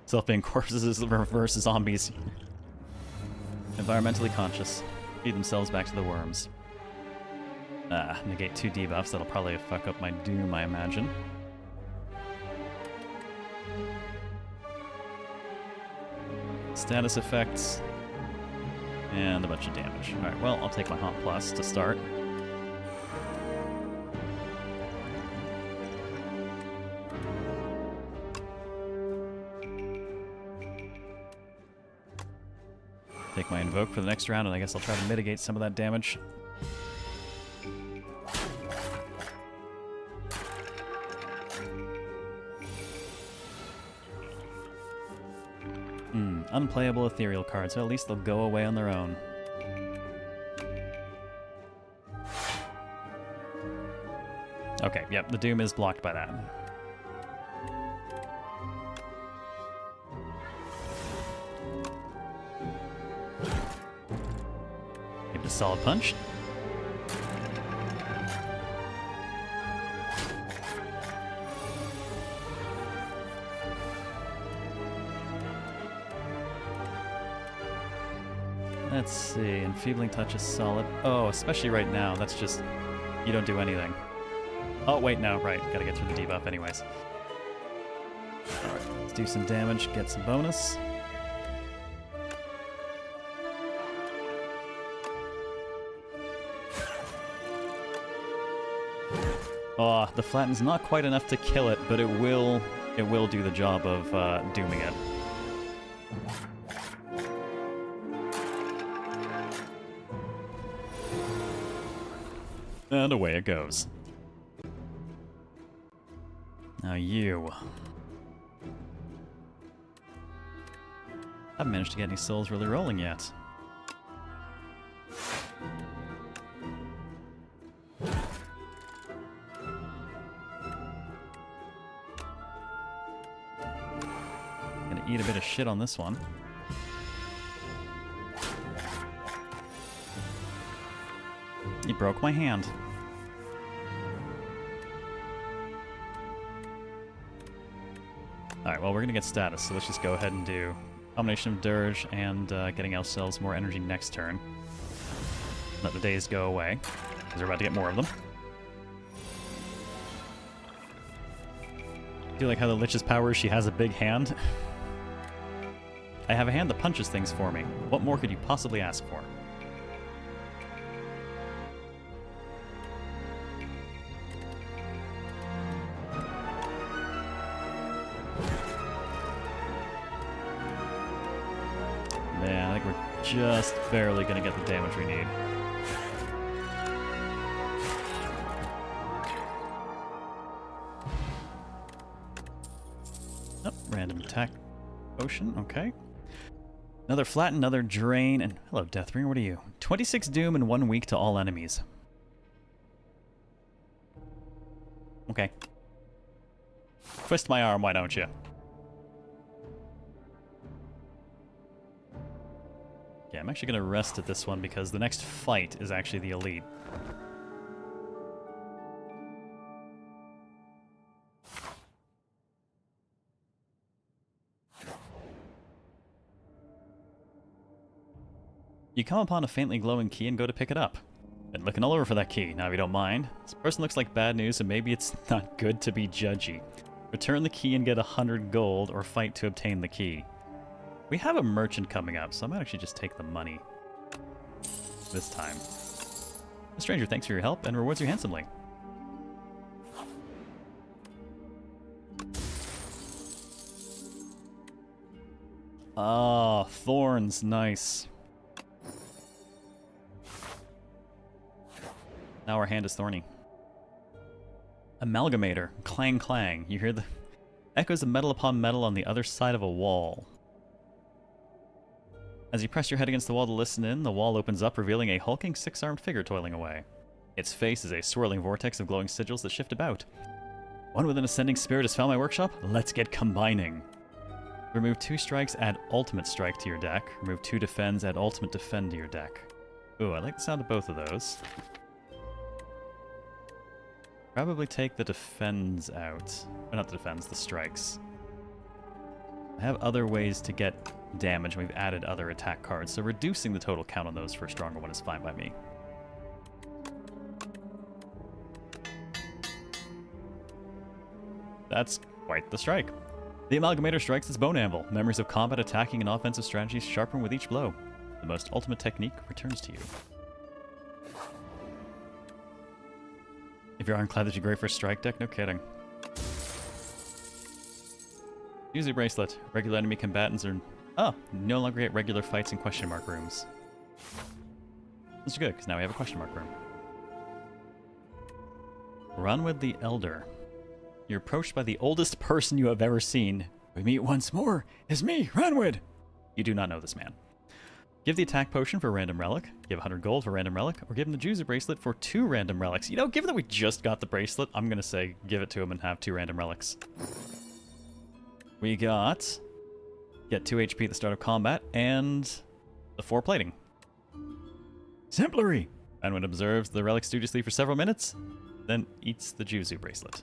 Self-being corpses versus zombies. Environmentally conscious. Feed themselves back to the worms. Negate 2 debuffs. That'll probably fuck up my doom, I imagine. Status effects. And a bunch of damage. Alright, well, I'll take my Haunt Plus to start. Take my Invoke for the next round, and I guess I'll try to mitigate some of that damage. Unplayable ethereal cards, so at least they'll go away on their own. Okay, yep, the doom is blocked by that. Give it a solid punch. Let's see, Enfeebling Touch is solid. Oh, especially right now, that's just... you don't do anything. Oh, wait, no, right, gotta get through the debuff anyways. Alright, let's do some damage, get some bonus. Oh, the flatten's not quite enough to kill it, but it will do the job of dooming it. And away it goes. Now you. I haven't managed to get any souls really rolling yet. Gonna eat a bit of shit on this one. You broke my hand. Alright, well, we're gonna get status, so let's just go ahead and do combination of Dirge and getting ourselves more energy next turn. Let the days go away, because we're about to get more of them. Do you like how the Lich's power is she has a big hand? I have a hand that punches things for me. What more could you possibly ask for? Man, I think we're just barely gonna get the damage we need. Oh, random attack potion, okay. Another flatten, another drain, and hello, Deathbringer, what are you? 26 doom in 1 week to all enemies. Okay. Twist my arm, why don't you? Yeah, I'm actually going to rest at this one because the next fight is actually the elite. You come upon a faintly glowing key and go to pick it up. Been looking all over for that key, now if you don't mind. This person looks like bad news, so maybe it's not good to be judgy. Return the key and get 100 gold, or fight to obtain the key. We have a merchant coming up, so I might actually just take the money this time. The stranger thanks for your help and rewards you handsomely. Ah, thorns, nice. Now our hand is thorny. Amalgamator, clang clang. You hear the echoes of metal upon metal on the other side of a wall. As you press your head against the wall to listen in, the wall opens up, revealing a hulking six-armed figure toiling away. Its face is a swirling vortex of glowing sigils that shift about. One with an ascending spirit has found my workshop? Let's get combining. Remove 2 strikes, add ultimate strike to your deck. Remove 2 defends, add ultimate defend to your deck. Ooh, I like the sound of both of those. Probably take the defends out. Or not the defends, the strikes. I have other ways to get damage. We've added other attack cards, so reducing the total count on those for a stronger one is fine by me. That's quite the strike. The Amalgamator strikes its bone anvil. Memories of combat, attacking, and offensive strategies sharpen with each blow. The most ultimate technique returns to you. If you're ironclad, that you're great for a strike deck, no kidding. Use a bracelet. Regular enemy combatants are... Oh, no longer get regular fights in question mark rooms. This is good, because now we have a question mark room. Run with the Elder. You're approached by the oldest person you have ever seen. We meet once more. It's me, Ranwood. You do not know this man. Give the attack potion for a random relic. Give 100 gold for a random relic. Or give him the Juicer bracelet for 2 random relics. You know, given that we just got the bracelet, I'm going to say give it to him and have 2 random relics. We got... Get 2 HP at the start of combat and the 4 plating. Exemplary! Ranwood observes the relic studiously for several minutes, then eats the Juzu bracelet.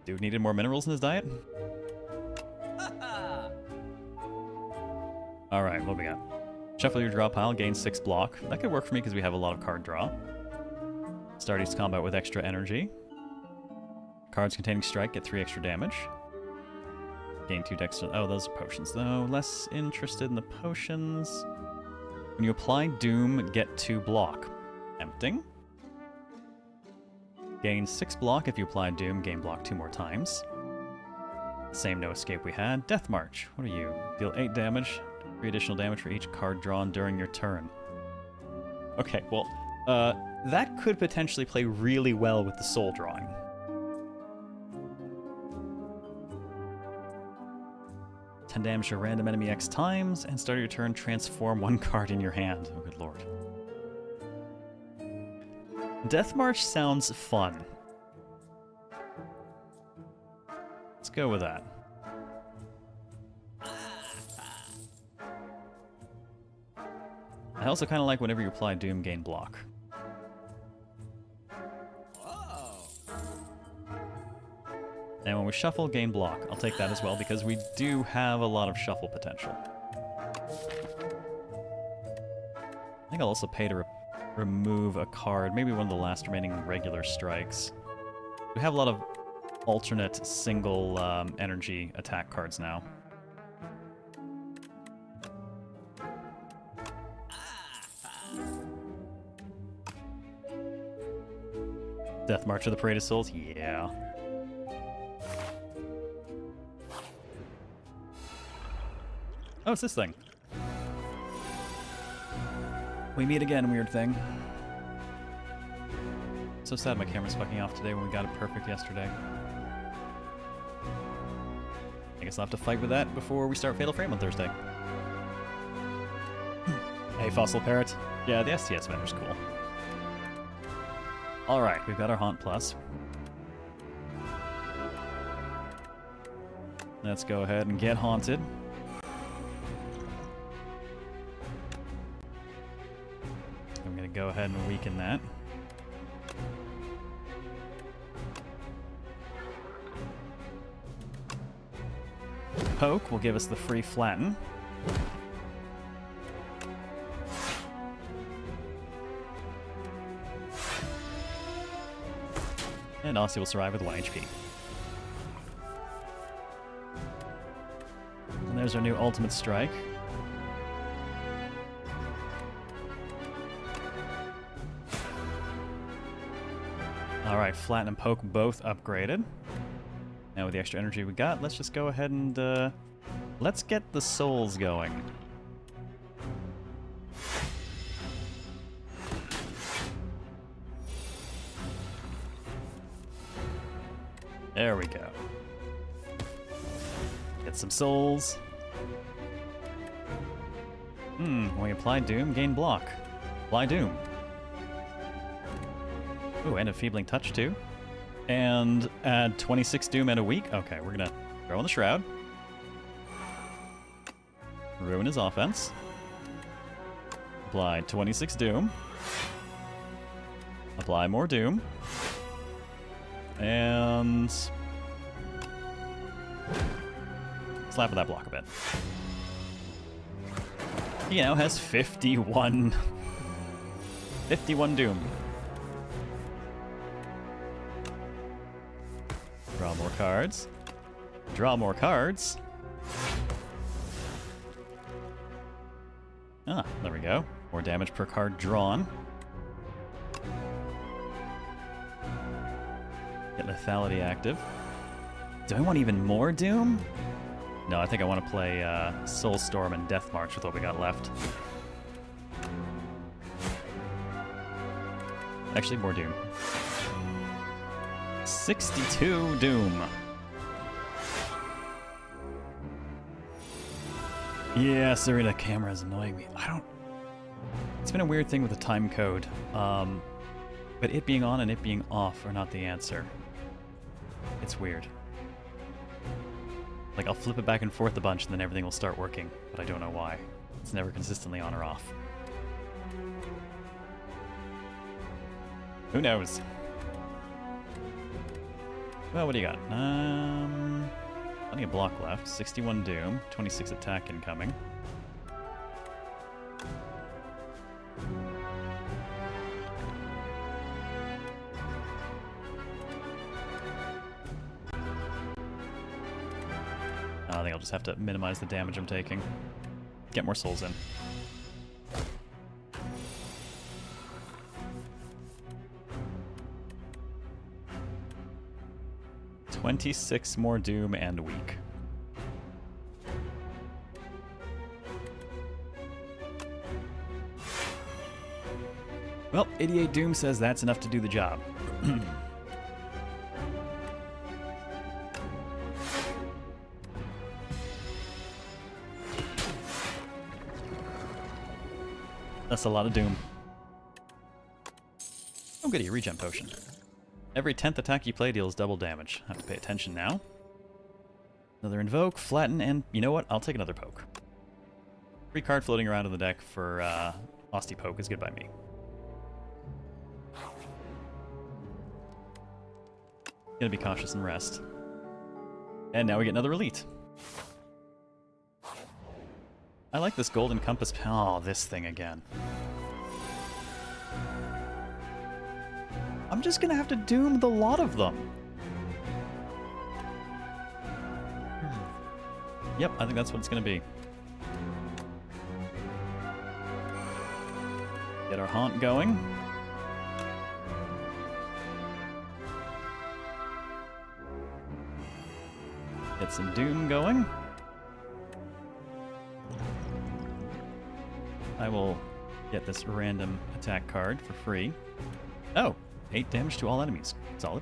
Dude needed more minerals in his diet? Alright, what do we got? Shuffle your draw pile, gain 6 block. That could work for me because we have a lot of card draw. Start each combat with extra energy. Cards containing strike get 3 extra damage. Gain 2 dexter. Oh, those are potions, though. Less interested in the potions. When you apply Doom, get 2 block. Tempting. Gain 6 block if you apply Doom, gain block 2 more times. Same no escape we had. Death March. What are you? Deal 8 damage. 3 additional damage for each card drawn during your turn. Okay, well, that could potentially play really well with the soul drawing. 10 damage to a random enemy X times, and start your turn, transform 1 card in your hand. Oh, good lord. Death March sounds fun. Let's go with that. I also kind of like whenever you apply Doom, gain block. And when we shuffle, gain block. I'll take that as well, because we do have a lot of shuffle potential. I think I'll also pay to remove a card, maybe one of the last remaining regular strikes. We have a lot of alternate single energy attack cards now. Death March of the Parade of Souls? Yeah. Oh, it's this thing. We meet again, weird thing. So sad my camera's fucking off today when we got it perfect yesterday. I guess I'll have to fight with that before we start Fatal Frame on Thursday. Hey, Fossil Parrot. Yeah, the STS vendor's cool. Alright, we've got our Haunt Plus. Let's go ahead and get haunted. I'm going to go ahead and weaken that. Poke will give us the free flatten. And Aussie will survive with 1 HP. There's our new ultimate strike. Alright, flatten and poke both upgraded. Now with the extra energy we got, let's just go ahead and let's get the souls going. There we go. Get some souls. When we apply Doom, gain block. Apply Doom. Ooh, and Enfeebling Touch too. And add 26 Doom and a week. Okay, we're gonna throw in the Shroud. Ruin his offense. Apply 26 Doom. Apply more Doom. And slap at that block a bit. He now has 51 Doom. Draw more cards. Draw more cards. Ah, there we go. More damage per card drawn. Get lethality active. Do I want even more Doom? No, I think I want to play Soulstorm and Death March with what we got left. Actually, more Doom. 62 Doom. Yeah, sorry, the camera is annoying me. It's been a weird thing with the time code. But it being on and it being off are not the answer. It's weird. Like, I'll flip it back and forth a bunch and then everything will start working, but I don't know why. It's never consistently on or off. Who knows? Well, what do you got? Plenty of block left. 61 Doom, 26 attack incoming. I think I'll just have to minimize the damage I'm taking. Get more souls in. $26 more Doom and weak. Well, 88 Doom says that's enough to do the job. That's a lot of Doom. Oh goody, a regen potion. Every 10th attack you play deals double damage. I have to pay attention now. Another invoke, flatten, and you know what? I'll take another poke. Free card floating around in the deck for Osty Poke is good by me. Gonna be cautious and rest. And now we get another Elite. I like this golden compass. Oh, this thing again. I'm just gonna have to doom the lot of them. Yep, I think that's what it's gonna be. Get our haunt going. Get some Doom going. I will get this random attack card for free. Oh, 8 damage to all enemies. Solid.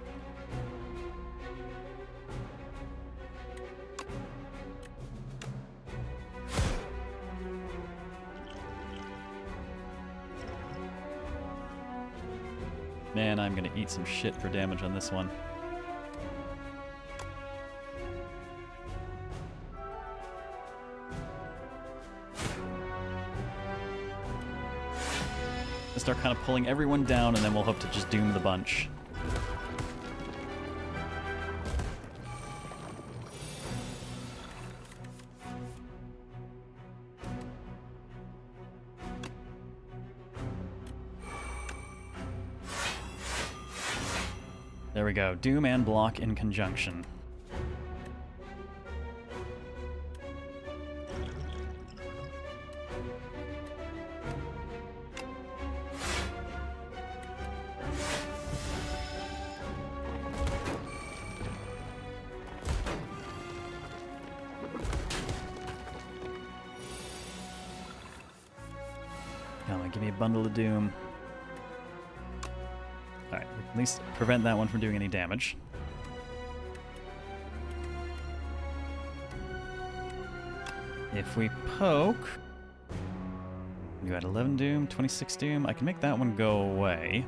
Man, I'm gonna eat some shit for damage on this one. Start kind of pulling everyone down, and then we'll hope to just doom the bunch. There we go. Doom and block in conjunction. Come on, give me a bundle of doom. Alright, at least prevent that one from doing any damage. If we poke... You had 11 doom, 26 doom. I can make that one go away.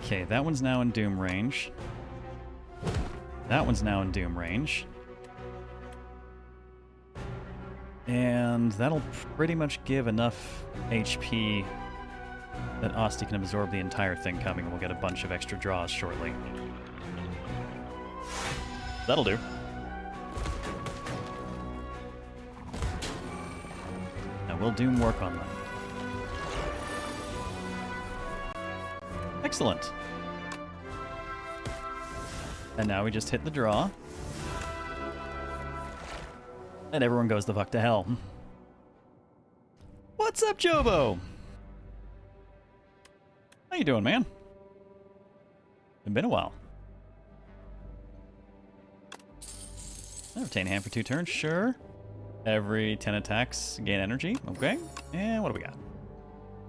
Okay, that one's now in doom range. That one's now in doom range. And that'll pretty much give enough HP that Asti can absorb the entire thing coming, and we'll get a bunch of extra draws shortly. That'll do. Now we'll doom work on them. Excellent. And now we just hit the draw. And everyone goes the fuck to hell. What's up, Jobo? How you doing, man? It's been a while. Retain hand for 2 turns, sure. Every 10 attacks gain energy, okay. And what do we got?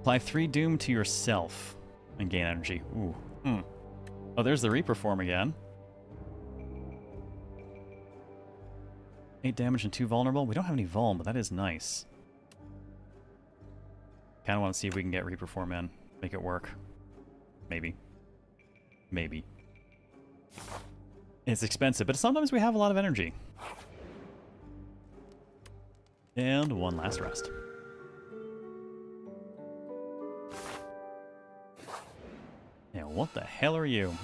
Apply 3 doom to yourself and gain energy. Ooh. Oh, there's the Reaper form again. 8 damage and 2 vulnerable. We don't have any vuln, but that is nice. Kind of want to see if we can get Reaper form in. Make it work. Maybe. Maybe. It's expensive, but sometimes we have a lot of energy. And one last rest. Now, what the hell are you?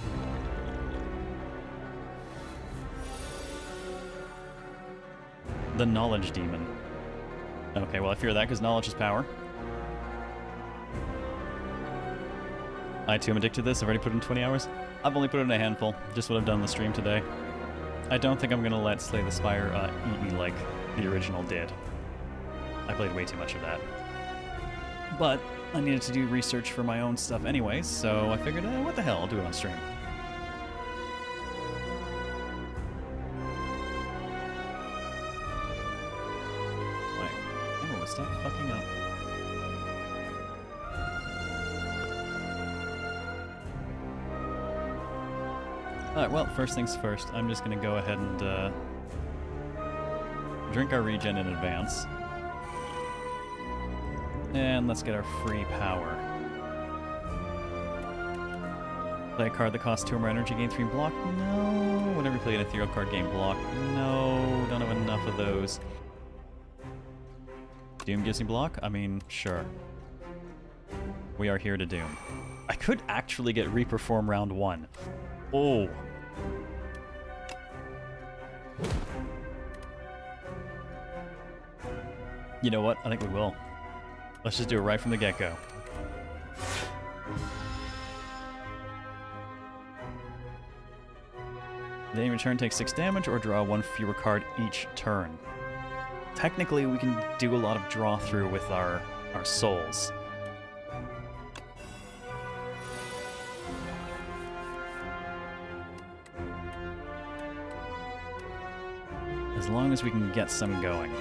The Knowledge Demon. Okay, well I fear that because knowledge is power. I too am addicted to this. I've already put in 20 hours. I've only put in a handful. Just what I've done in the stream today. I don't think I'm going to let Slay the Spire eat me like the original did. I played way too much of that. But I needed to do research for my own stuff anyways, so I figured, what the hell, I'll do it on stream. Wait, Emma, stop fucking up. Alright, well, first things first, I'm just going to go ahead and drink our regen in advance. And let's get our free power. Play a card that costs 2 or more energy, gain 3 block? No. Whenever you play an ethereal card, gain block? No. Don't have enough of those. Doom gives me block? I mean, sure. We are here to Doom. I could actually get Reaper form round 1. Oh. You know what? I think we will. Let's just do it right from the get-go. The enemy turn takes 6 damage or draw 1 fewer card each turn. Technically, we can do a lot of draw-through with our souls. As long as we can get some going.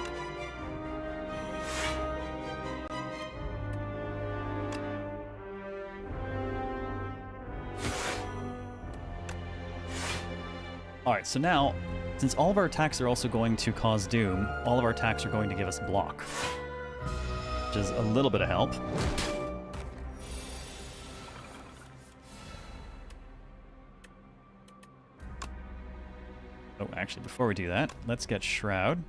Alright, so now, since all of our attacks are also going to cause doom, all of our attacks are going to give us block. Which is a little bit of help. Oh, actually, before we do that, let's get Shroud.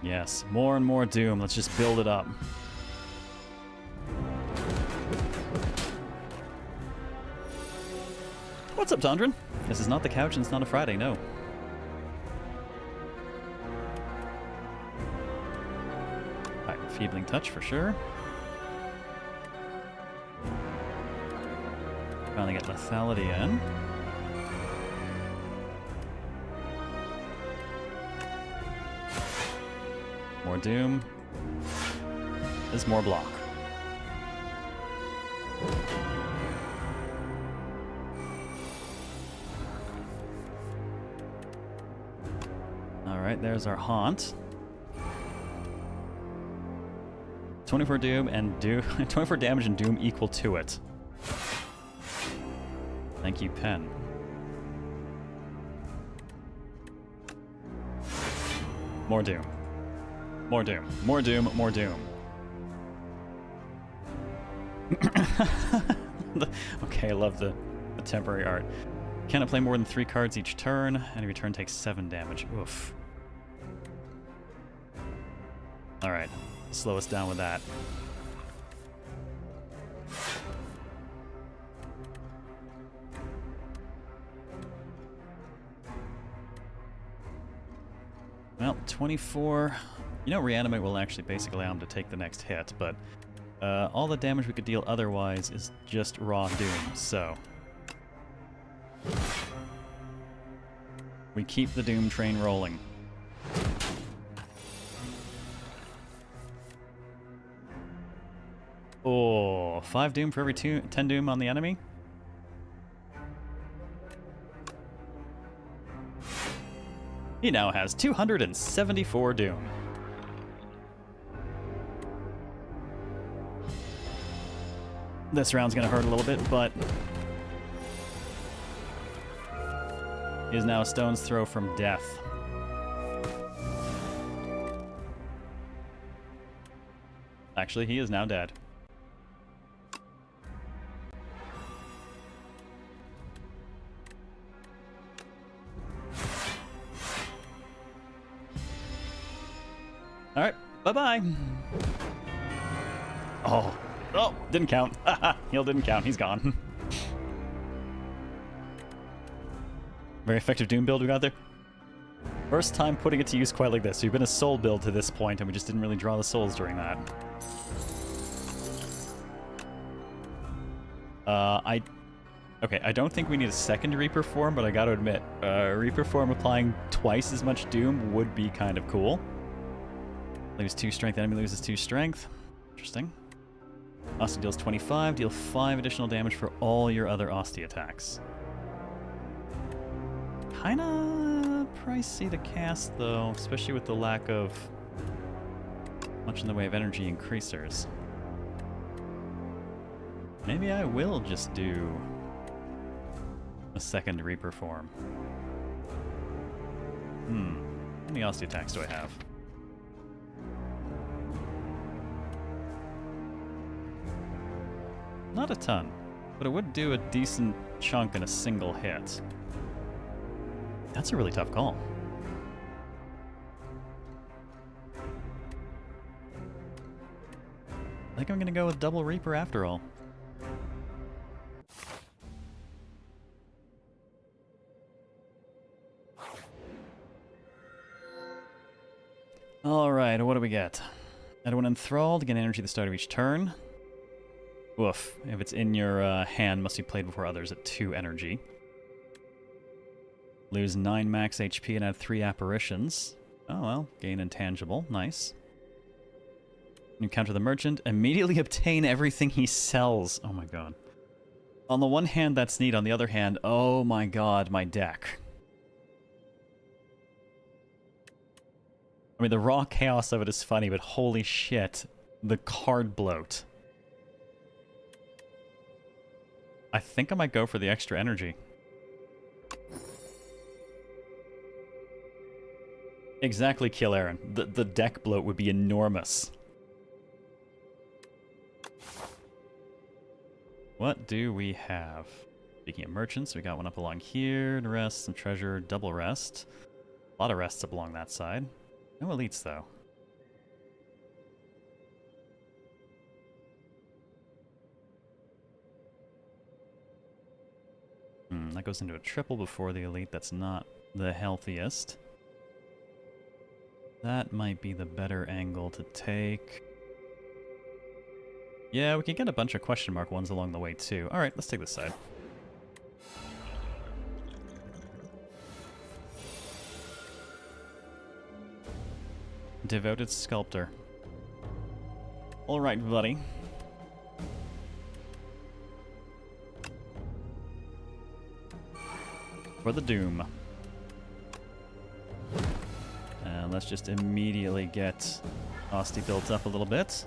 Yes, more and more doom. Let's just build it up. What's up, Tondrin? This is not the couch and it's not a Friday, no. Alright, Feebling Touch for sure. Finally get Lethality in. More Doom. There's more block. Alright, there's our haunt. 24 doom and 24 damage and doom equal to it. Thank you, pen. More doom. More doom. More doom. More doom. Okay, I love the temporary art. Cannot play more than 3 cards each turn. Enemy turn takes 7 damage. Oof. Alright, slow us down with that. Well, 24. You know, Reanimate will actually basically allow him to take the next hit, but all the damage we could deal otherwise is just raw doom, so we keep the doom train rolling. Oh, 5 doom for every 10 doom on the enemy? He now has 274 doom. This round's gonna hurt a little bit, but he is now a stone's throw from death. Actually, he is now dead. Alright, bye-bye. Oh, didn't count. Heal didn't count, he's gone. Very effective Doom build we got there. First time putting it to use quite like this. We've been a soul build to this point, and we just didn't really draw the souls during that. Okay, I don't think we need a second Reaper form, but I gotta admit, Reaper form applying twice as much Doom would be kind of cool. Lose 2 strength, enemy loses 2 strength. Interesting. Ostia deals 25, deal 5 additional damage for all your other Ostia attacks. Kinda pricey to cast though, especially with the lack of much in the way of energy increasers. Maybe I will just do a second Reaper form. How many Ostia attacks do I have? Not a ton, but it would do a decent chunk in a single hit. That's a really tough call. I think I'm gonna go with double Reaper after all. Alright, what do we get? Add one enthralled, gain energy at the start of each turn. Woof. If it's in your hand, must be played before others at 2 energy. Lose 9 max HP and add 3 apparitions. Oh well, gain intangible. Nice. Encounter the merchant. Immediately obtain everything he sells. Oh my god. On the one hand, that's neat. On the other hand, oh my god, my deck. I mean, the raw chaos of it is funny, but holy shit, the card bloat. I think I might go for the extra energy. Exactly, Kill Aaron. The deck bloat would be enormous. What do we have? Speaking of merchants, we got one up along here. To rest, some treasure, double rest. A lot of rests up along that side. No elites, though. That goes into a triple before the elite. That's not the healthiest. That might be the better angle to take. Yeah, we can get a bunch of question mark ones along the way, too. Alright, let's take this side. Devoted Sculptor. Alright, buddy. For the Doom. let's just immediately get Osti built up a little bit.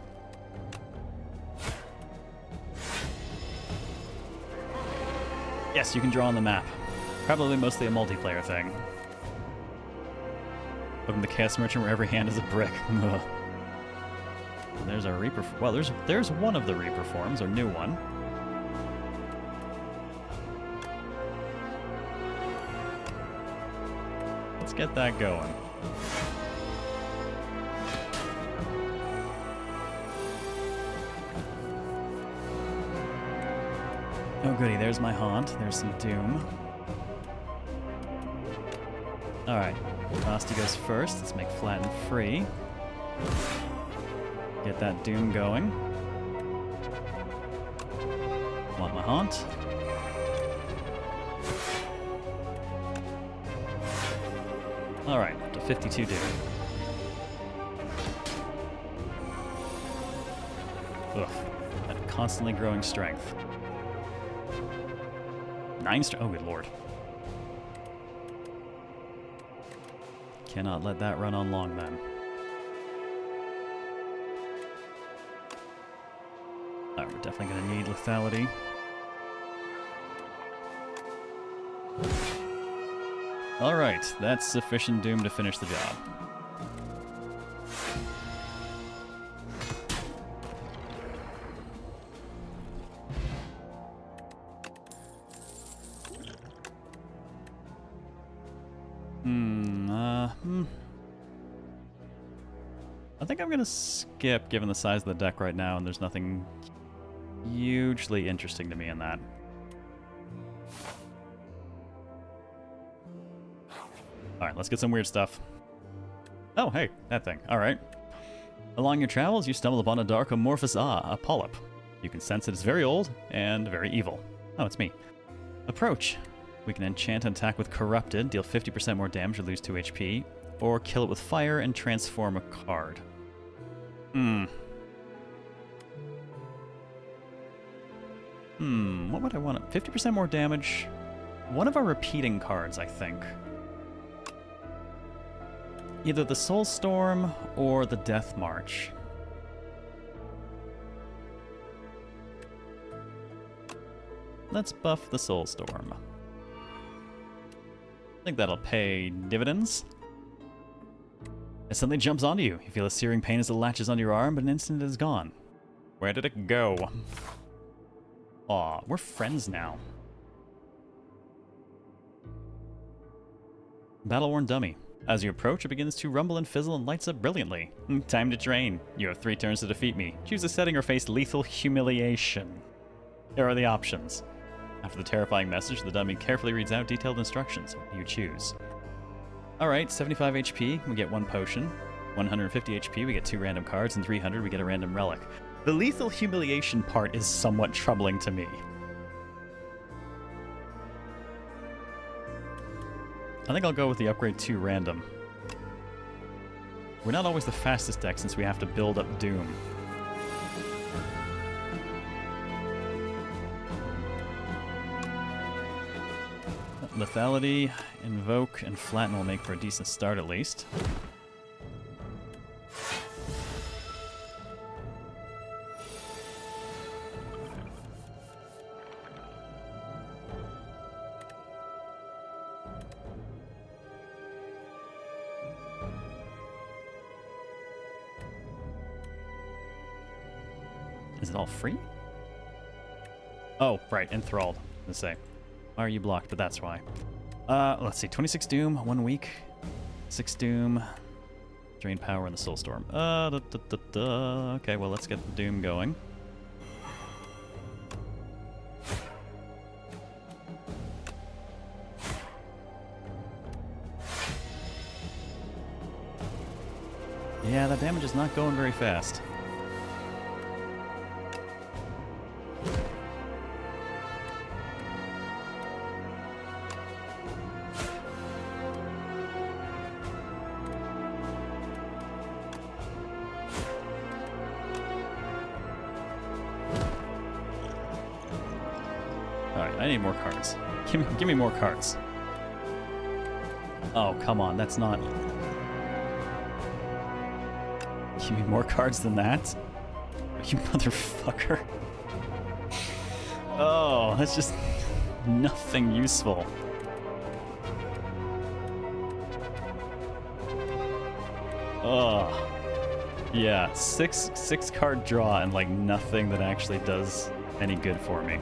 Yes, you can draw on the map. Probably mostly a multiplayer thing. Welcome to Chaos Merchant, where every hand is a brick. Ugh. There's a Reaper. Well, there's one of the Reaper forms, or new one. Let's get that going. Oh goody, there's my haunt. There's some doom. Alright, Osti goes first. Let's make flat and free. Get that doom going. Want my haunt. Alright, up to 52 doom. Ugh, that constantly growing strength. 9 strength. Oh, good lord. Cannot let that run on long then. Alright, we're definitely going to need lethality. Alright, that's sufficient doom to finish the job. I think I'm gonna skip, given the size of the deck right now, and there's nothing hugely interesting to me in that. Alright, let's get some weird stuff. Oh, hey, that thing. Alright. Along your travels, you stumble upon a dark amorphous a polyp. You can sense it is very old and very evil. Oh, it's me. Approach. We can enchant and attack with Corrupted, deal 50% more damage or lose 2 HP, or kill it with fire and transform a card. What would I want? 50% more damage. One of our repeating cards, I think. Either the Soul Storm or the Death March. Let's buff the Soul Storm. I think that'll pay dividends. It suddenly jumps onto you. You feel a searing pain as it latches onto your arm, but in an instant it is gone. Where did it go? Aw, we're friends now. Battle-worn dummy. As you approach, it begins to rumble and fizzle and lights up brilliantly. Time to train. You have 3 turns to defeat me. Choose a setting or face lethal humiliation. Here are the options. After the terrifying message, the dummy carefully reads out detailed instructions. You choose. Alright, 75 HP, we get 1 potion. 150 HP, we get 2 random cards, and 300, we get a random relic. The lethal humiliation part is somewhat troubling to me. I think I'll go with the upgrade 2 random. We're not always the fastest deck since we have to build up Doom. Lethality, Invoke, and Flatten will make for a decent start at least. Is it all free? Oh, right, enthralled. Let's say. Why are you blocked? But that's why. Let's see. 26 Doom, 1 week. 6 Doom. Drain power in the Soul Storm. Okay, well, let's get the Doom going. Yeah, that damage is not going very fast. Alright, I need more cards. Give me more cards. Oh, come on, that's not... You mean more cards than that? You motherfucker. Oh, that's just nothing useful. Oh. Yeah, six card draw and like nothing that actually does any good for me.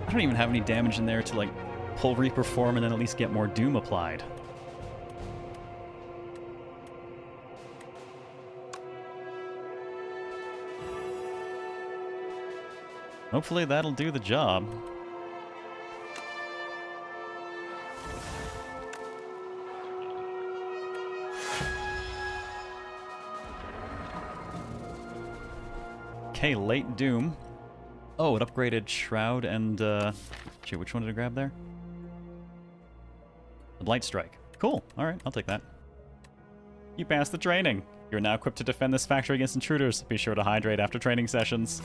I don't even have any damage in there to like pull Reaper form and then at least get more Doom applied. Hopefully that'll do the job. Okay, late Doom. Oh, it upgraded Shroud and, shoot, which one did I grab there? The Blight Strike. Cool. Alright, I'll take that. You passed the training. You're now equipped to defend this factory against intruders. Be sure to hydrate after training sessions.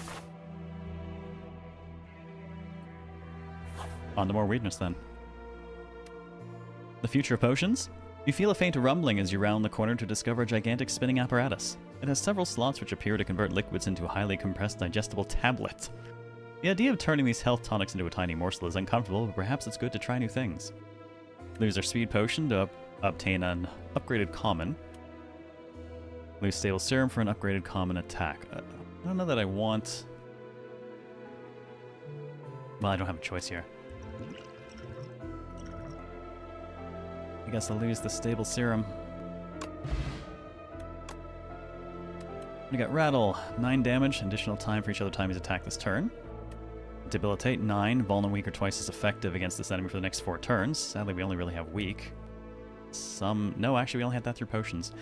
On to more weirdness, then. The future of potions? You feel a faint rumbling as you round the corner to discover a gigantic spinning apparatus. It has several slots which appear to convert liquids into a highly compressed digestible tablet. The idea of turning these health tonics into a tiny morsel is uncomfortable, but perhaps it's good to try new things. Lose our speed potion to obtain an upgraded common. Lose stable serum for an upgraded common attack. I don't know that I want... Well, I don't have a choice here. I guess I'll lose the stable serum. We got Rattle, 9 damage, additional time for each other time he's attacked this turn. Debilitate, 9, Vulnerable Weak or twice as effective against this enemy for the next 4 turns. Sadly, we only really have Weak. No, actually we only had that through potions.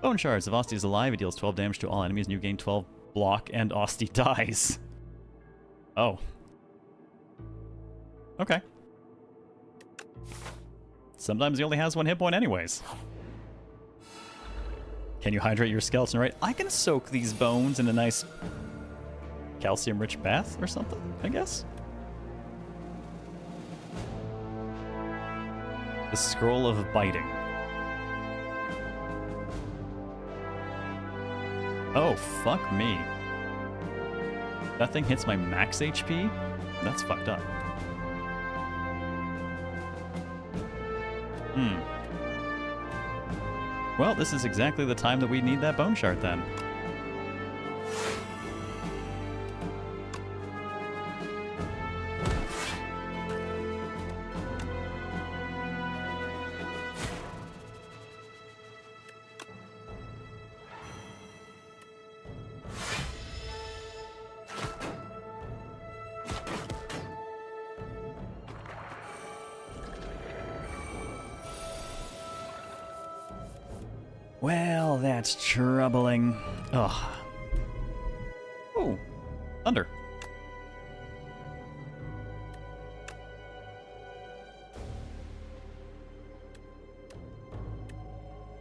Bone Shards, if Osti is alive, it deals 12 damage to all enemies and you gain 12 block and Osti dies. Oh. Okay. Sometimes he only has 1 hit point anyways. Can you hydrate your skeleton right? I can soak these bones in a nice calcium-rich bath or something, I guess. The Scroll of Biting. Oh, fuck me. That thing hits my max HP? That's fucked up. Well, this is exactly the time that we need that bone shard then. Well, that's troubling. Ugh. Oh, thunder.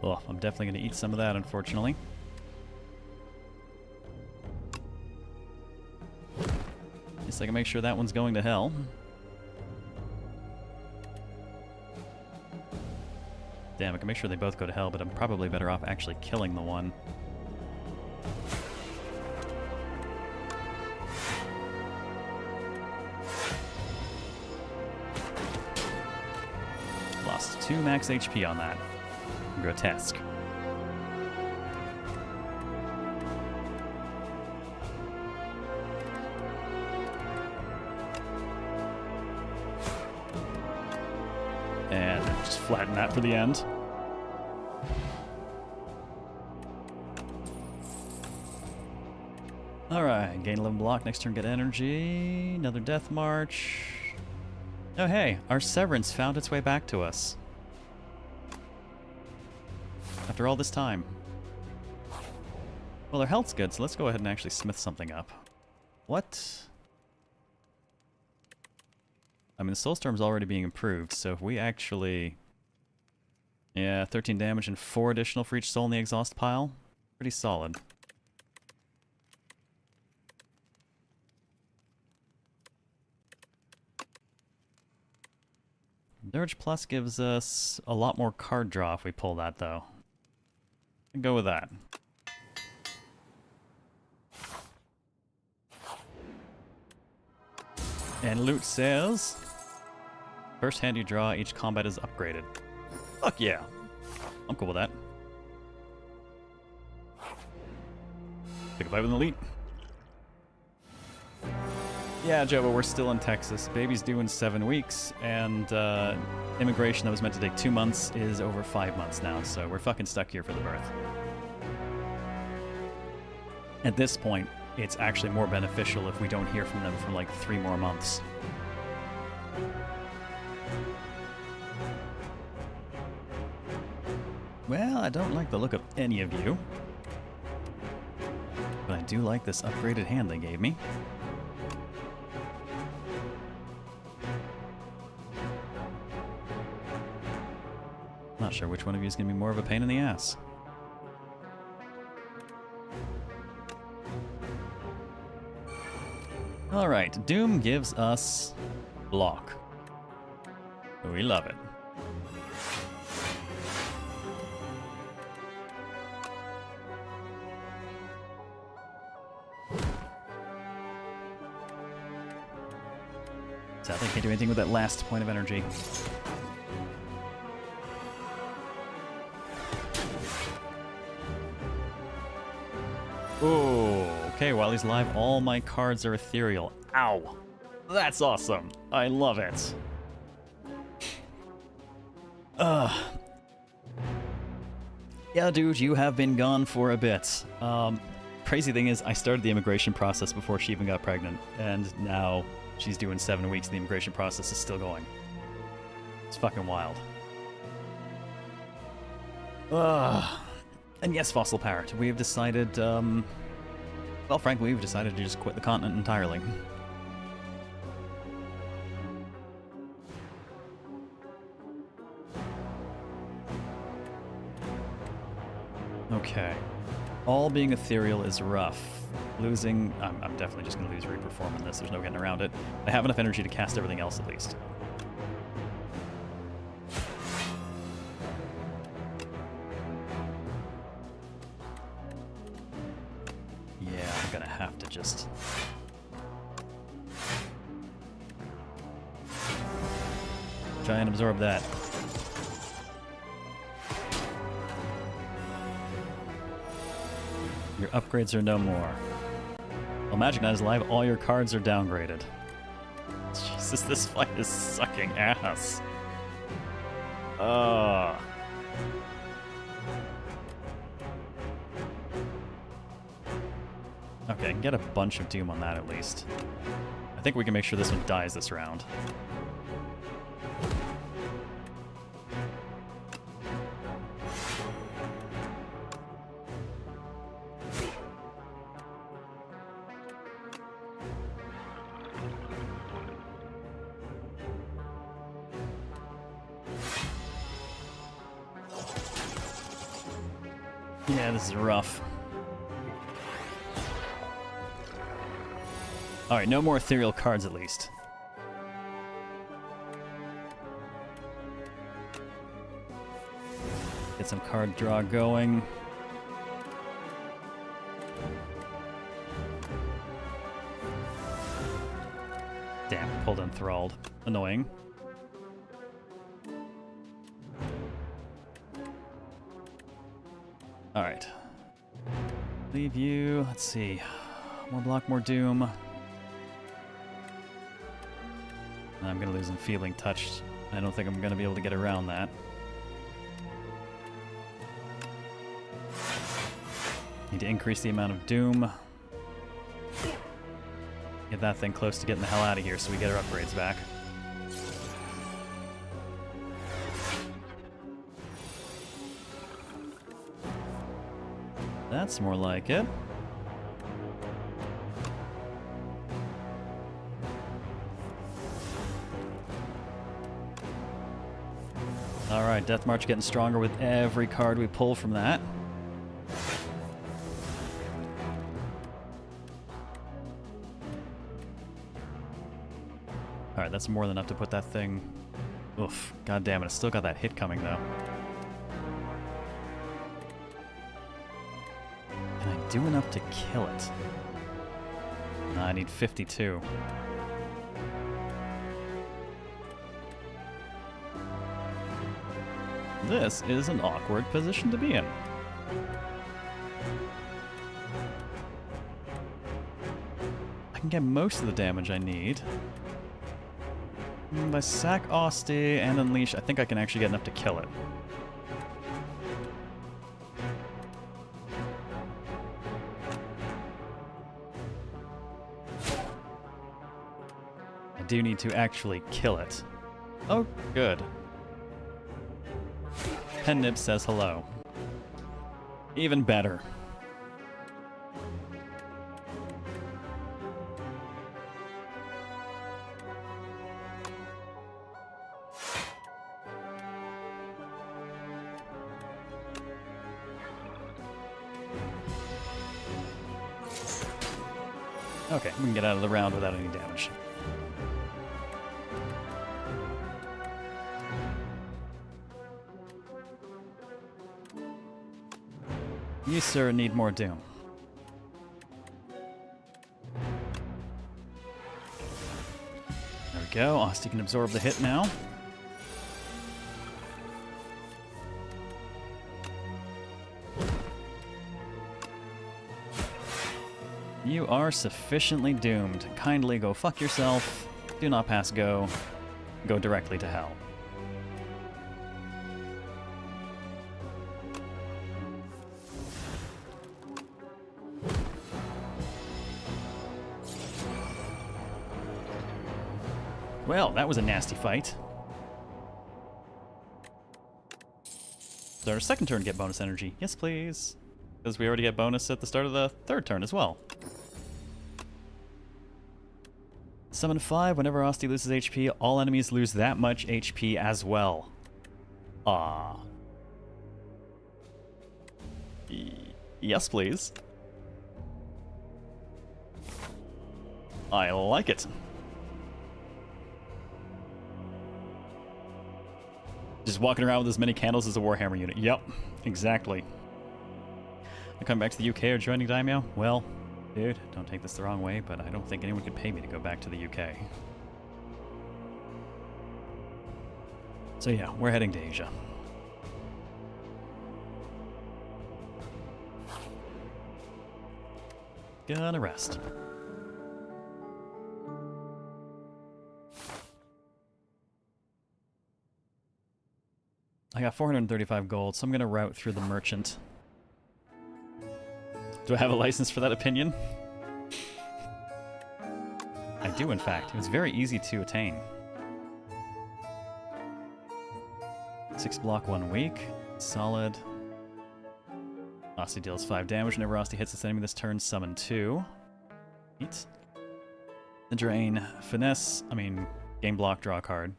Oh, I'm definitely going to eat some of that, unfortunately. Guess I can make sure that one's going to hell. Damn, I can make sure they both go to hell, but I'm probably better off actually killing the one. Lost 2 max HP on that. Grotesque. And just flatten that for the end. Alright, gain 11 block, next turn get energy, another death march. Oh hey, our severance found its way back to us. After all this time. Well, our health's good, so let's go ahead and actually smith something up. What? I mean, the Soulstorm's already being improved, so if we actually... Yeah, 13 damage and 4 additional for each soul in the exhaust pile. Pretty solid. Dirge Plus gives us a lot more card draw if we pull that, though. I'll go with that. And loot says, first hand you draw, each combat is upgraded. Fuck yeah. I'm cool with that. Pick a fight with an elite. Yeah, Joe, but we're still in Texas. Baby's due in 7 weeks, and immigration that was meant to take 2 months is over 5 months now, so we're fucking stuck here for the birth. At this point, it's actually more beneficial if we don't hear from them for like 3 more months. Well, I don't like the look of any of you, but I do like this upgraded hand they gave me. Not sure which one of you is going to be more of a pain in the ass. Alright, Doom gives us block. We love it. Sadly, can't do anything with that last point of energy. Oh, okay, while he's live, all my cards are ethereal. Ow! That's awesome. I love it. Yeah, dude, you have been gone for a bit. Crazy thing is, I started the immigration process before she even got pregnant, and now she's due in 7 weeks, and the immigration process is still going. It's fucking wild. And yes, Fossil Parrot, we have decided, well, frankly, we've decided to just quit the continent entirely. Okay. All being ethereal is rough. Losing... I'm definitely just going to lose Reperform on this. There's no getting around it. I have enough energy to cast everything else, at least. Yeah, I'm going to have to just... try and absorb that. Your upgrades are no more. Well, Magic Knight is live, all your cards are downgraded. Jesus, this fight is sucking ass. Okay, I can get a bunch of Doom on that at least. I think we can make sure this one dies this round. Yeah, this is rough. Alright, no more ethereal cards at least. Get some card draw going. Damn, pulled enthralled. Annoying. Alright. Leave you. Let's see. More block, more Doom. I'm going to lose Enfeebling Touch. I don't think I'm going to be able to get around that. Need to increase the amount of Doom. Get that thing close to getting the hell out of here so we get our upgrades back. That's more like it. Alright, Death March getting stronger with every card we pull from that. Alright, that's more than enough to put that thing Oof. God damn it, I still got that hit coming, though. Can I do enough to kill it? No, I need 52. This is an awkward position to be in. I can get most of the damage I need. If I sack Austie and Unleash, I think I can actually get enough to kill it. I do need to actually kill it. Oh, good. Pennip says hello. Even better. Okay, we can get out of the round without any damage. You, sir, need more doom. There we go. Austin can absorb the hit now. You are sufficiently doomed. Kindly go fuck yourself. Do not pass go. Go directly to hell. Well, that was a nasty fight. So our second turn get bonus energy. Yes, please. Because we already get bonus at the start of the third turn as well. Summon 5. Whenever Austin loses HP, all enemies lose that much HP as well. Ah. Yes, please. I like it. Just walking around with as many candles as a Warhammer unit. Yep, exactly. I come back to the UK or joining Daimyo? Well, dude, don't take this the wrong way, but I don't think anyone could pay me to go back to the UK. So yeah, we're heading to Asia. Gonna rest. I got 435 gold, so I'm gonna route through the merchant. Do I have a license for that opinion? I do, in fact. It was very easy to attain. 6 block 1 weak. Solid. Austin deals 5 damage whenever Austin hits this enemy this turn. Summon 2. Neat. The drain. Finesse. Game block, draw a card.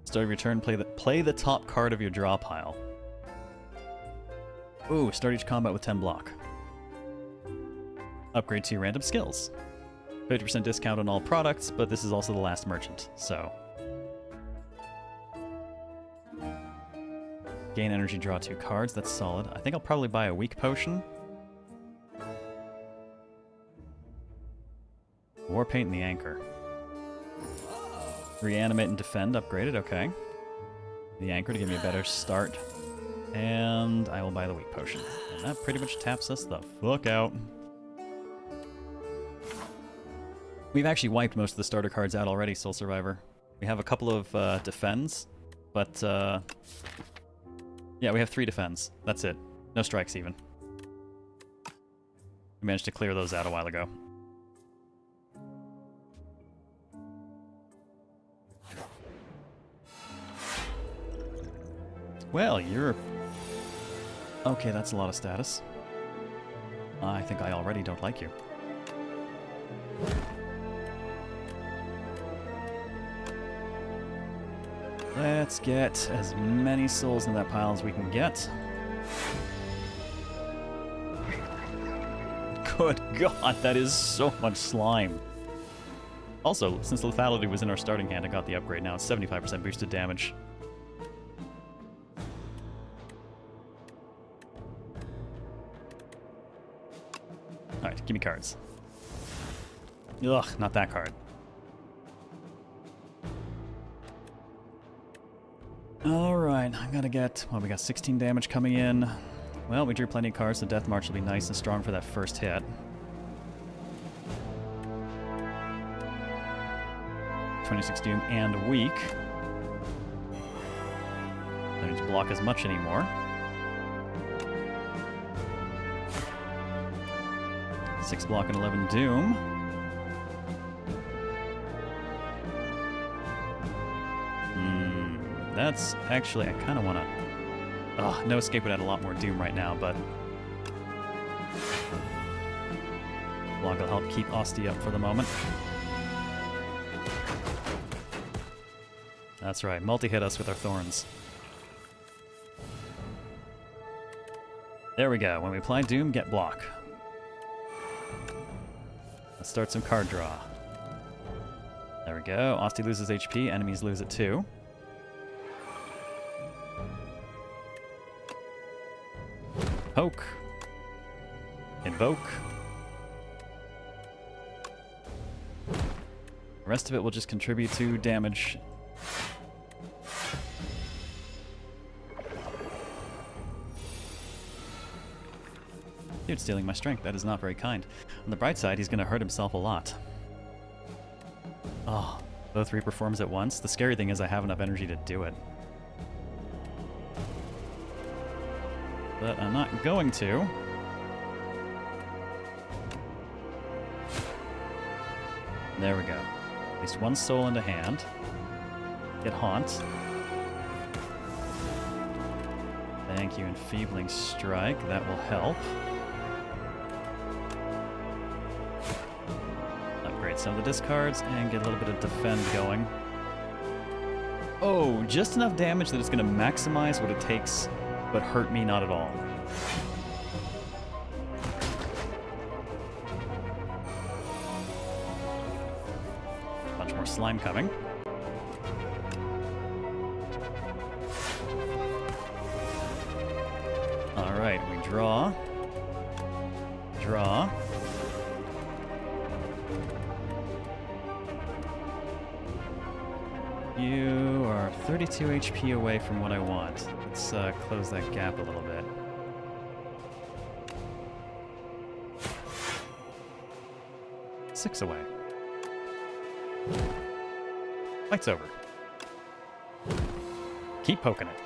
Start of your turn, play the top card of your draw pile. Ooh, start each combat with 10 block. Upgrade to your random skills. 50% discount on all products, but this is also the last merchant, so. Gain energy, draw 2 cards, that's solid. I think I'll probably buy a weak potion. War Paint and the Anchor. Reanimate and defend, upgraded, okay. The Anchor to give me a better start. And I will buy the weak potion. And that pretty much taps us the fuck out. We've actually wiped most of the starter cards out already, Soul Survivor. We have a couple of defends, but yeah, we have 3 defends. That's it. No strikes even. We managed to clear those out a while ago. Well, you're... Okay, that's a lot of status. I think I already don't like you. Let's get as many souls in that pile as we can get. Good God, that is so much slime. Also, since lethality was in our starting hand, I got the upgrade. Now it's 75% boosted damage. Alright, give me cards. Ugh, not that card. Alright, I gotta get... Well, we got 16 damage coming in. Well, we drew plenty of cards, so Death March will be nice and strong for that first hit. 26 Doom and weak. Don't need to block as much anymore. 6 block and 11 Doom. That's actually, I kind of want to... no escape would add a lot more Doom right now, but... Block will help keep Osti up for the moment. That's right, multi-hit us with our thorns. There we go. When we apply Doom, get block. Let's start some card draw. There we go. Osti loses HP, enemies lose it too. Poke. Invoke. The rest of it will just contribute to damage. Dude, stealing my strength. That is not very kind. On the bright side, he's going to hurt himself a lot. Oh, both Reaper forms at once. The scary thing is I have enough energy to do it. But I'm not going to. There we go. At least one soul into hand. Get Haunt. Thank you, Enfeebling Strike. That will help. Upgrade some of the discards and get a little bit of defend going. Oh, just enough damage that it's going to maximize what it takes, but hurt me not at all. Bunch more slime coming. Alright, we draw. Draw. You are 32 HP away from what I want. Let's close that gap a little bit. Six away. Fight's over. Keep poking it.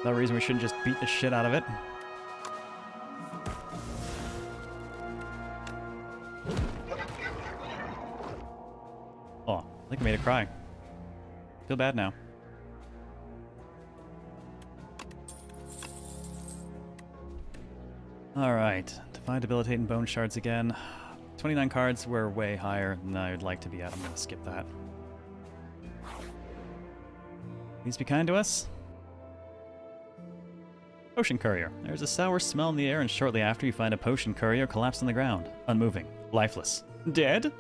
No reason we shouldn't just beat the shit out of it. Oh, I think I made it cry. Feel bad now. Alright, Divine Debilitating Bone Shards again. 29 cards, we're way higher than I'd like to be at. I'm gonna skip that. Please be kind to us. Potion Courier. There's a sour smell in the air, and shortly after you find a Potion Courier collapsed on the ground. Unmoving. Lifeless. Dead?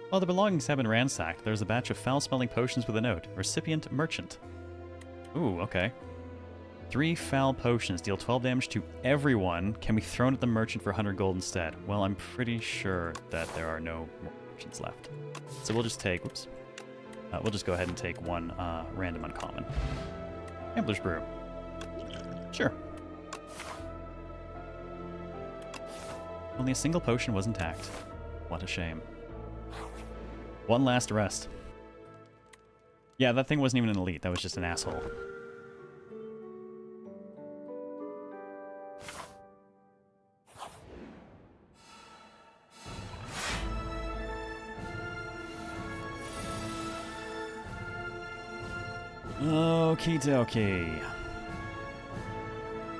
While the belongings have been ransacked, there's a batch of foul-smelling potions with a note. Recipient Merchant. Ooh, okay. 3 foul potions deal 12 damage to everyone. Can be thrown at the merchant for 100 gold instead. Well, I'm pretty sure that there are no more merchants left. So we'll just take... Whoops. We'll just go ahead and take one random uncommon. Gambler's Brew. Sure. Only a single potion was intact. What a shame. One last rest. Yeah, that thing wasn't even an elite. That was just an asshole. Okie dokie.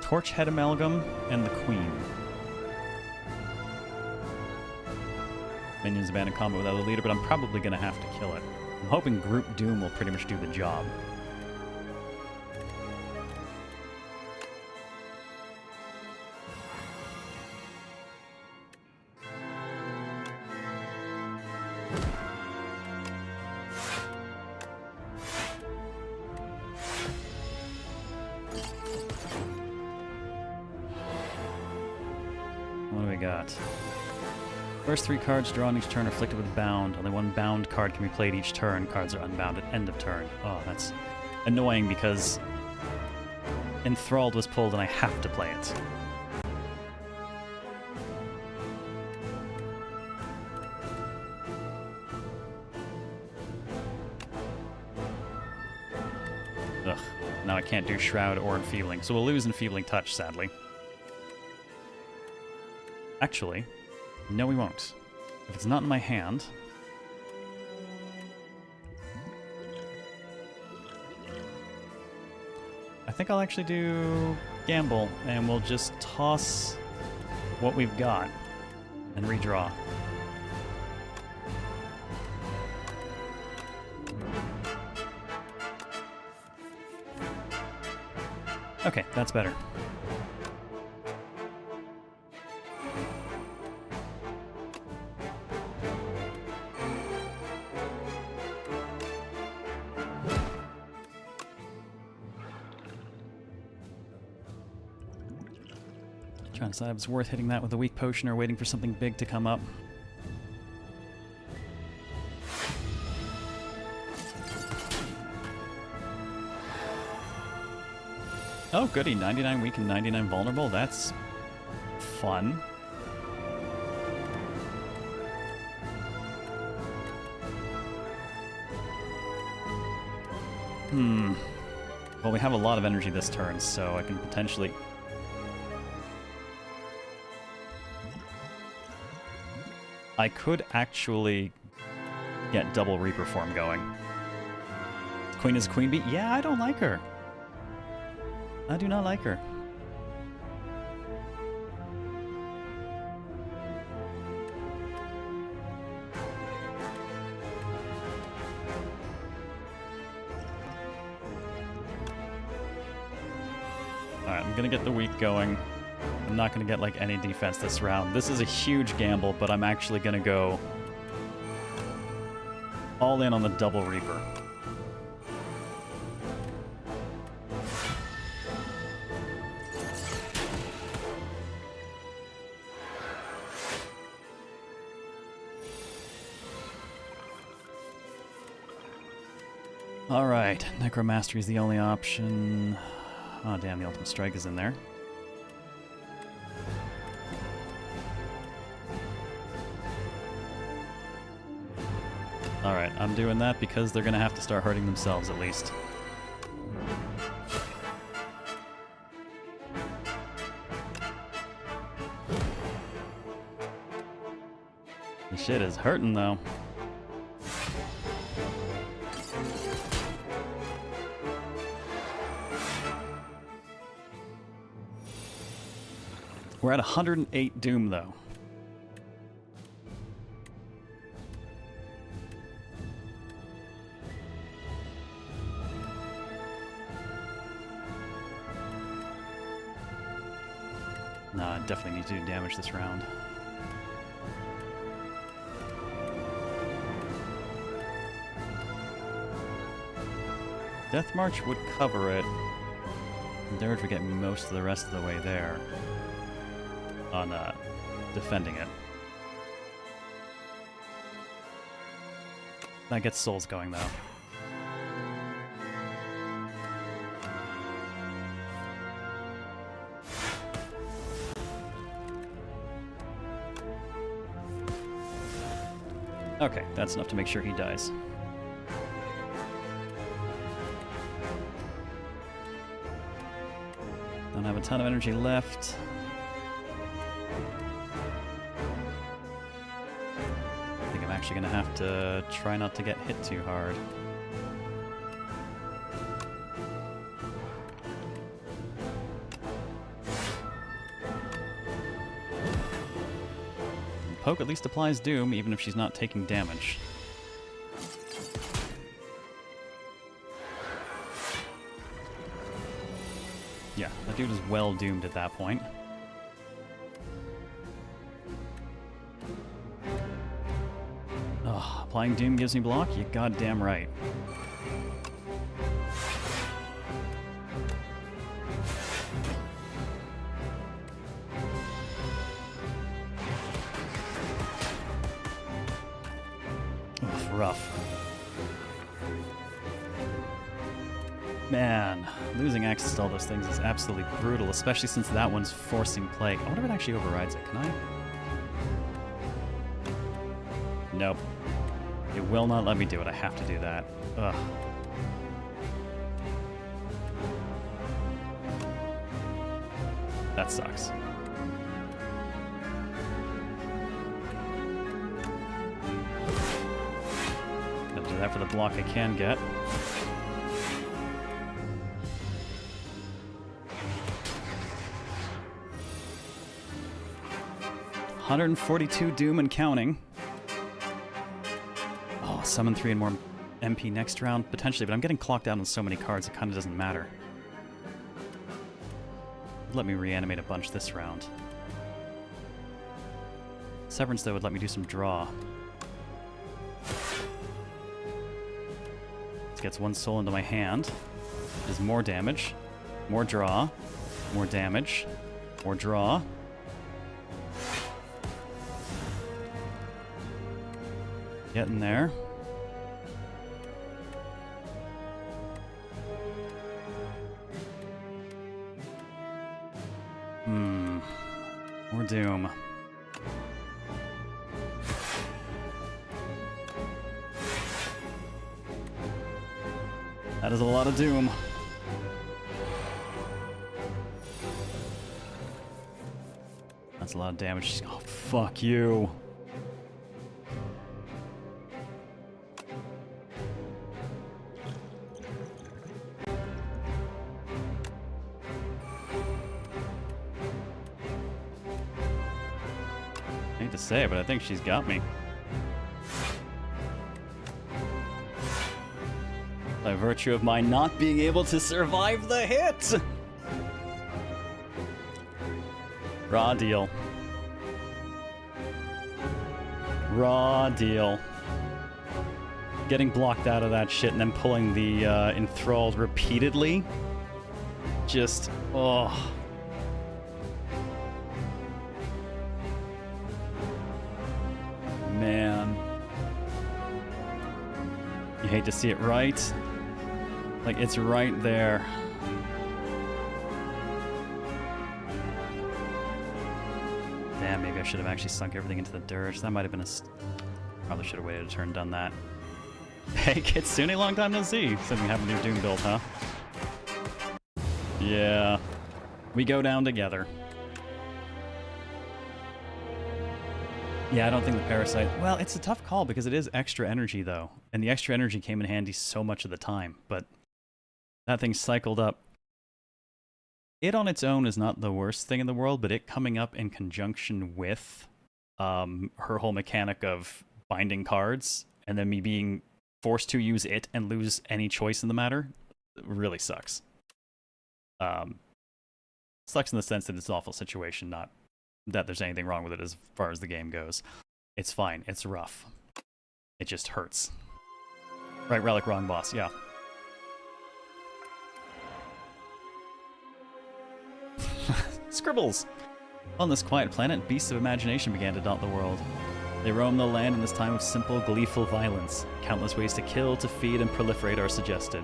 Torchhead Amalgam and the Queen. Minions abandon combat without a leader, but I'm probably going to have to kill it. I'm hoping Group Doom will pretty much do the job. got? First 3 cards drawn each turn are afflicted with bound. Only 1 bound card can be played each turn. Cards are unbound at end of turn. Oh, that's annoying because Enthralled was pulled and I have to play it. Ugh. Now I can't do Shroud or Enfeebling, so we'll lose Enfeebling Touch, sadly. Actually, no we won't. If it's not in my hand... I think I'll actually do Gamble, and we'll just toss what we've got and redraw. Okay, that's better. Trying to decide if it's worth hitting that with a weak potion or waiting for something big to come up. Oh, goody. 99 weak and 99 vulnerable. That's fun. Well, we have a lot of energy this turn, so I can potentially... I could actually get double Reaper form going. Queen is Queen Bee? Yeah, I don't like her. I do not like her. Alright, I'm gonna get the weak going. I'm not gonna get like any defense this round. This is a huge gamble, but I'm actually gonna go all in on the double Reaper. Alright, Necromastery is the only option. Oh damn, the Ultimate Strike is in there. Alright, I'm doing that because they're gonna have to start hurting themselves at least. This shit is hurting though. We're at 108 Doom, though. No, I definitely need to do damage this round. Death March would cover it. Dirge would get most of the rest of the way there. On defending it. That gets souls going, though. Okay, that's enough to make sure he dies. Don't have a ton of energy left. Actually gonna have to try not to get hit too hard. Poke at least applies Doom, even if she's not taking damage. Yeah, that dude is well doomed at that point. Applying Doom gives me block? You goddamn right. rough. Man, losing access to all those things is absolutely brutal, especially since that one's forcing play. I wonder if it actually overrides it. Can I? Nope. It will not let me do it. I have to do that. Ugh. That sucks. Gonna do that for the block I can get. $142 Doom and counting. Oh, summon 3 and more MP next round, potentially, but I'm getting clocked out on so many cards it kind of doesn't matter. Let me reanimate a bunch this round. Severance, though, would let me do some draw. This gets 1 soul into my hand. Does more damage. More draw. More damage. More draw. Getting there. More doom. That is a lot of doom. That's a lot of damage. Oh, fuck you. I hate to say it, but I think she's got me. By virtue of my not being able to survive the hit! Raw deal. Raw deal. Getting blocked out of that shit and then pulling the enthralled repeatedly. Just, oh. Man. You hate to see it, right? Like, it's right there. Damn, maybe I should have actually sunk everything into the dirge. That might have been a... Probably should have waited a turn and done that. Hey, Kitsune, long time no see. Something happened to your Doom build, huh? Yeah. We go down together. Yeah, I don't think the Parasite... Well, it's a tough call because it is extra energy, though. And the extra energy came in handy so much of the time. But that thing cycled up. It on its own is not the worst thing in the world, but it coming up in conjunction with her whole mechanic of binding cards, and then me being forced to use it and lose any choice in the matter, really sucks. Sucks in the sense that it's an awful situation, not that there's anything wrong with it as far as the game goes. It's fine. It's rough. It just hurts. Right, Relic, wrong boss. Yeah. Scribbles! On this quiet planet, beasts of imagination began to dot the world. They roam the land in this time of simple, gleeful violence. Countless ways to kill, to feed, and proliferate are suggested.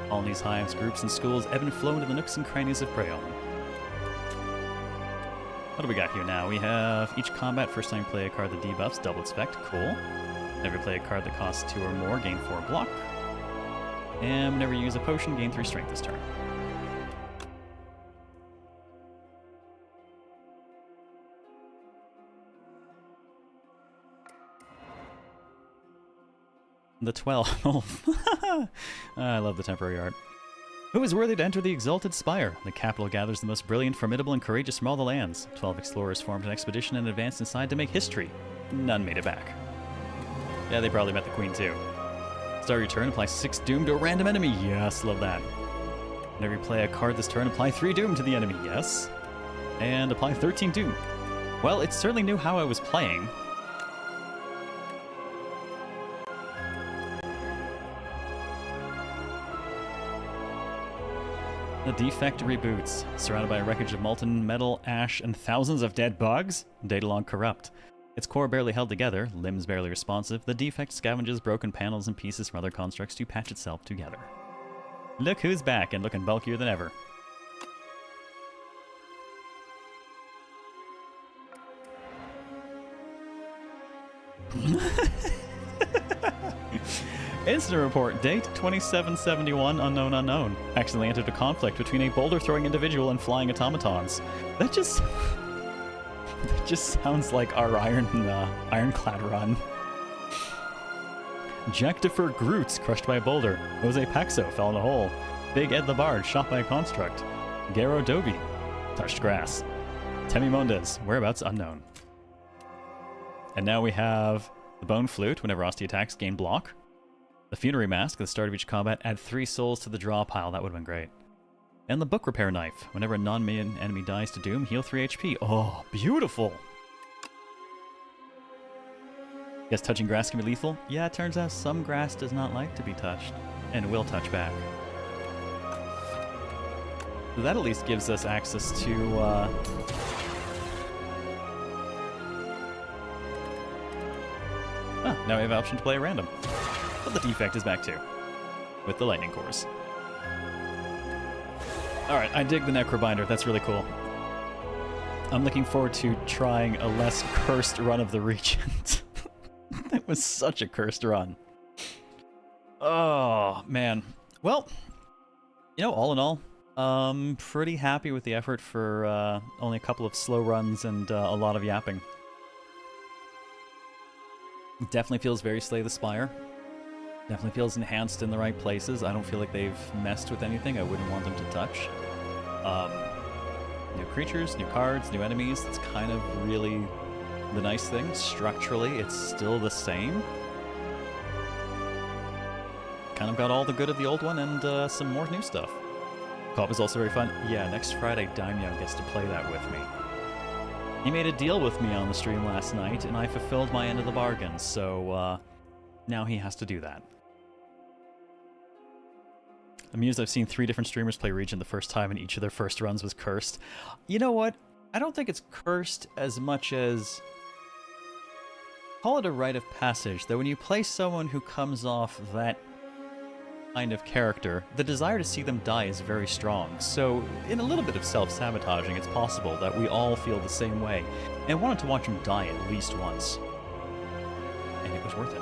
Colonies, hives, groups, and schools ebb and flow into the nooks and crannies of Prayon. What do we got here now? We have each combat, first time you play a card that debuffs, double expect, cool. Never play a card that costs 2 or more, gain 4 block. And whenever you use a potion, gain 3 strength this turn. The 12. I love the temporary art. Who is worthy to enter the exalted spire? The capital gathers the most brilliant, formidable, and courageous from all the lands. 12 explorers formed an expedition and advanced inside to make history. None made it back. Yeah, they probably met the queen too. Start your turn, apply 6 doom to a random enemy. Yes, love that. Whenever you play a card this turn, apply 3 doom to the enemy. Yes. And apply 13 doom. Well, it certainly knew how I was playing. The defect reboots. Surrounded by a wreckage of molten metal, ash, and thousands of dead bugs, Datalog corrupt. Its core barely held together, limbs barely responsive, the defect scavenges broken panels and pieces from other constructs to patch itself together. Look who's back and looking bulkier than ever. Incident report, date 2771, unknown. Accidentally entered a conflict between a boulder-throwing individual and flying automatons. That just sounds like our ironclad run. Jactifer Groots crushed by a boulder. Jose Paxo fell in a hole. Big Ed the Bard shot by a construct. Garo Dobi touched grass. Temi Mondes, whereabouts unknown. And now we have the Bone Flute. Whenever Osti attacks, gain block. The Funerary Mask at the start of each combat. Add 3 souls to the draw pile. That would have been great. And the Book Repair Knife. Whenever a non-main enemy dies to Doom, heal 3 HP. Oh, beautiful! Guess touching grass can be lethal? Yeah, it turns out some grass does not like to be touched. And will touch back. So that at least gives us access to, now we have an option to play a random. But the defect is back too. With the lightning cores. Alright, I dig the Necrobinder. That's really cool. I'm looking forward to trying a less cursed run of the Regent. That was such a cursed run. Oh, man. Well, you know, all in all, pretty happy with the effort for only a couple of slow runs and a lot of yapping. It definitely feels very Slay the Spire. Definitely feels enhanced in the right places. I don't feel like they've messed with anything I wouldn't want them to touch. New creatures, new cards, new enemies. That's kind of really the nice thing. Structurally, it's still the same. Kind of got all the good of the old one and some more new stuff. Co-op is also very fun. Yeah, next Friday, Daimyo gets to play that with me. He made a deal with me on the stream last night, and I fulfilled my end of the bargain, so now he has to do that. Amused I've seen 3 different streamers play Regent the first time, and each of their first runs was cursed. You know what? I don't think it's cursed as much as... call it a rite of passage, that when you play someone who comes off that kind of character, the desire to see them die is very strong. So, in a little bit of self-sabotaging, it's possible that we all feel the same way, and wanted to watch him die at least once. And it was worth it.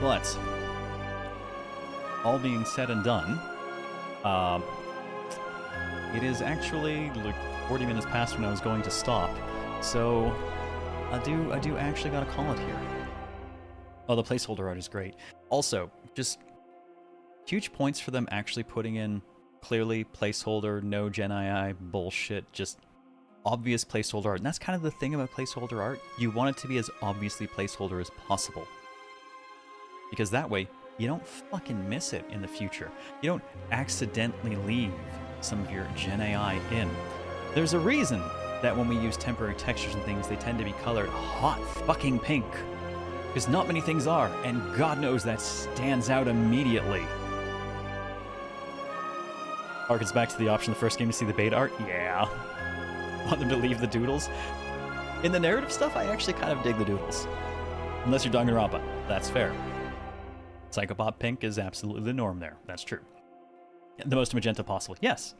But, all being said and done, it is actually like 40 minutes past when I was going to stop, so I do actually gotta call it here. Oh, the placeholder art is great. Also, just huge points for them actually putting in clearly placeholder, no Gen AI bullshit, just obvious placeholder art. And that's kind of the thing about placeholder art. You want it to be as obviously placeholder as possible. Because that way, you don't fucking miss it in the future. You don't accidentally leave some of your Gen AI in. There's a reason that when we use temporary textures and things, they tend to be colored hot fucking pink. Because not many things are, and God knows that stands out immediately. Harkens back to the option in the first game to see the beta art? Yeah. Want them to leave the doodles? In the narrative stuff, I actually kind of dig the doodles. Unless you're Danganronpa. That's fair. Psychopop pink is absolutely the norm there. That's true. The most magenta possible. Yes.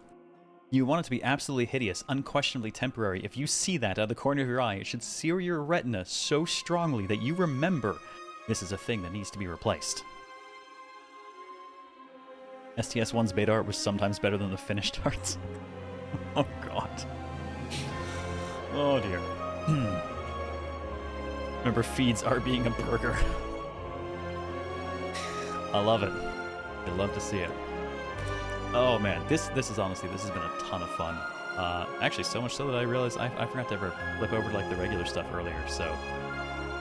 You want it to be absolutely hideous, unquestionably temporary. If you see that out of the corner of your eye, it should sear your retina so strongly that you remember this is a thing that needs to be replaced. STS1's beta art was sometimes better than the finished arts. Oh god. Oh dear. Remember Feed's art being a burger. I love it. I'd love to see it. Oh man, this has been a ton of fun. Actually, so much so that I realized I forgot to ever flip over to like the regular stuff earlier. So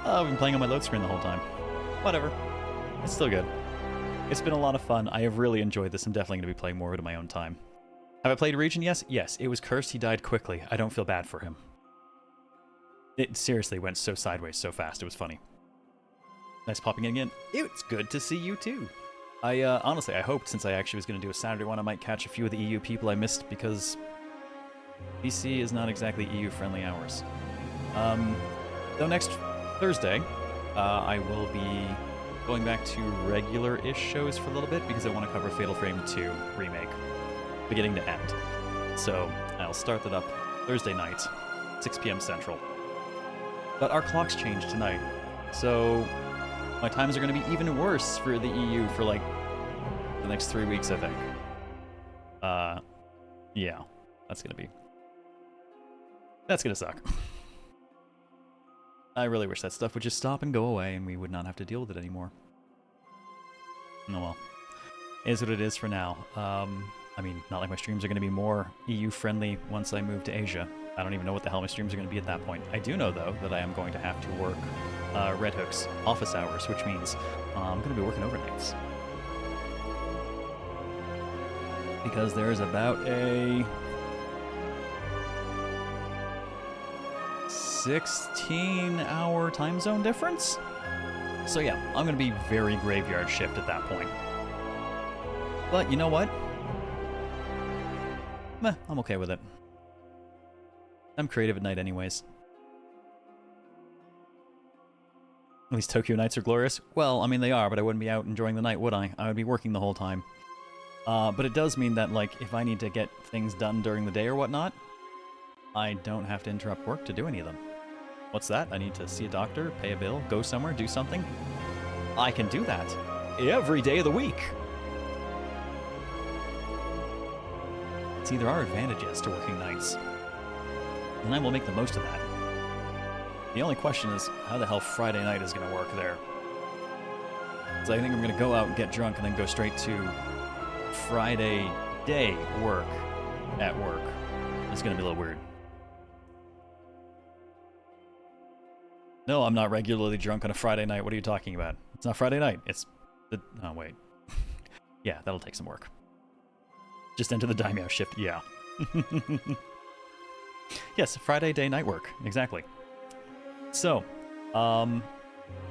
I've been playing on my load screen the whole time. Whatever, it's still good. It's been a lot of fun. I have really enjoyed this. I'm definitely going to be playing more of it at my own time. Have I played Region? Yes. It was cursed. He died quickly. I don't feel bad for him. It seriously went so sideways so fast. It was funny. Nice popping in again. It's good to see you too. Honestly, I hoped since I actually was going to do a Saturday one, I might catch a few of the EU people I missed because PC is not exactly EU-friendly hours. Though next Thursday, I will be going back to regular-ish shows for a little bit because I want to cover Fatal Frame 2 Remake, beginning to end. So I'll start that up Thursday night, 6 p.m. Central. But our clocks change tonight, so my times are going to be even worse for the EU for like the next 3 weeks, I think. Yeah, that's going to suck. I really wish that stuff would just stop and go away and we would not have to deal with it anymore. Oh well. It is what it is for now. I mean, not like my streams are going to be more EU-friendly once I move to Asia. I don't even know what the hell my streams are going to be at that point. I do know, though, that I am going to have to work Red Hook's office hours, which means I'm going to be working overnights. Because there's about a 16-hour time zone difference. So yeah, I'm going to be very graveyard shift at that point. But you know what? Meh, I'm okay with it. I'm creative at night anyways. At least Tokyo nights are glorious. Well, I mean they are, but I wouldn't be out enjoying the night, would I? I would be working the whole time. But it does mean that, like, if I need to get things done during the day or whatnot, I don't have to interrupt work to do any of them. What's that? I need to see a doctor, pay a bill, go somewhere, do something? I can do that every day of the week! See, there are advantages to working nights, and I will make the most of that. The only question is how the hell Friday night is going to work there. So I think I'm going to go out and get drunk and then go straight to Friday day work at work. It's going to be a little weird. No, I'm not regularly drunk on a Friday night. What are you talking about? It's not Friday night. It's the... Oh, wait. Yeah, that'll take some work. Just enter the daimyo shift. Yeah. Yes, Friday day night work. Exactly. So, I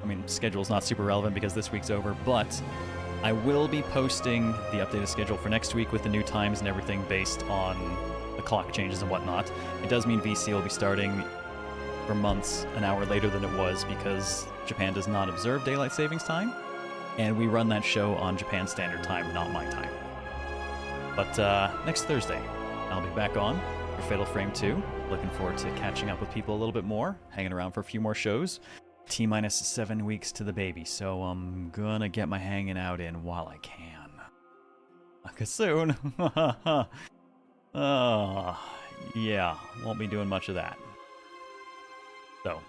mean, schedule's not super relevant because this week's over, but I will be posting the updated schedule for next week with the new times and everything based on the clock changes and whatnot. It does mean VC will be starting for months an hour later than it was because Japan does not observe daylight savings time, and we run that show on Japan Standard Time, not my time. But next Thursday, I'll be back on for Fatal Frame 2. Looking forward to catching up with people a little bit more, hanging around for a few more shows. T-minus 7 weeks to the baby, so I'm gonna get my hanging out in while I can. Cause soon. Yeah, won't be doing much of that. So,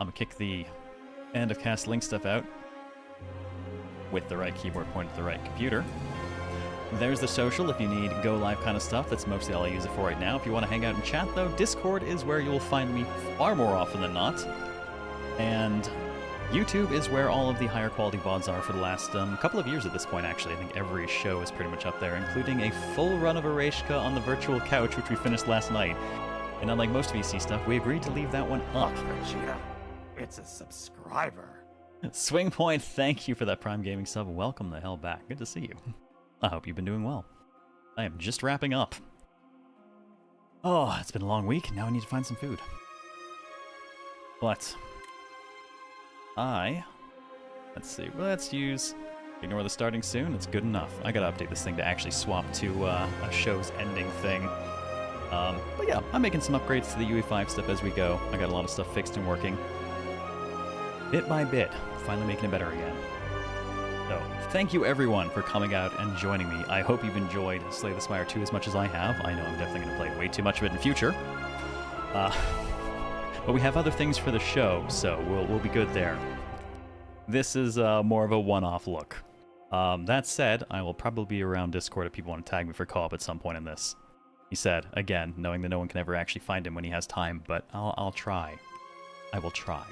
I'm gonna kick the end of cast link stuff out with the right keyboard pointed to the right computer. There's the social if you need go live kind of stuff. That's mostly all I use it for right now. If you want to hang out and chat, though, Discord is where you'll find me far more often than not. And YouTube is where all of the higher quality VODs are for the last couple of years at this point, actually. I think every show is pretty much up there, including a full run of Ereshka on the virtual couch, which we finished last night. And unlike most VC stuff, we agreed to leave that one up. Vegeta, it's a subscriber. Swing Point, thank you for that Prime Gaming sub. Welcome the hell back. Good to see you. I hope you've been doing well. I am just wrapping up. Oh, it's been a long week. Now I need to find some food. But let's see, let's use ignore the starting soon. It's good enough. I gotta update this thing to actually swap to a show's ending thing. But yeah, I'm making some upgrades to the UE5 stuff as we go. I got a lot of stuff fixed and working. Bit by bit, finally making it better again. So, thank you everyone for coming out and joining me. I hope you've enjoyed Slay the Spire 2 as much as I have. I know I'm definitely going to play way too much of it in the future. But we have other things for the show, so we'll be good there. This is more of a one-off look. That said, I will probably be around Discord if people want to tag me for co-op at some point in this. He said, again, knowing that no one can ever actually find him when he has time, but I'll try. I will try.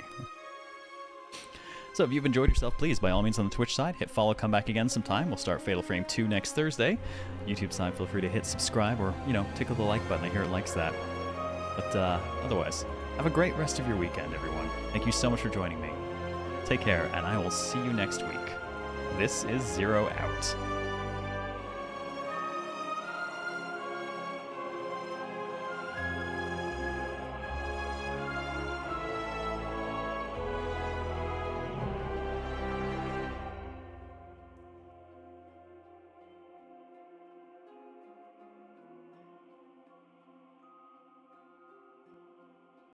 So if you've enjoyed yourself, please, by all means on the Twitch side, hit follow, come back again sometime. We'll start Fatal Frame 2 next Thursday. YouTube side, feel free to hit subscribe or, tickle the like button. I hear it likes that. But otherwise, have a great rest of your weekend, everyone. Thank you so much for joining me. Take care, and I will see you next week. This is Zero out.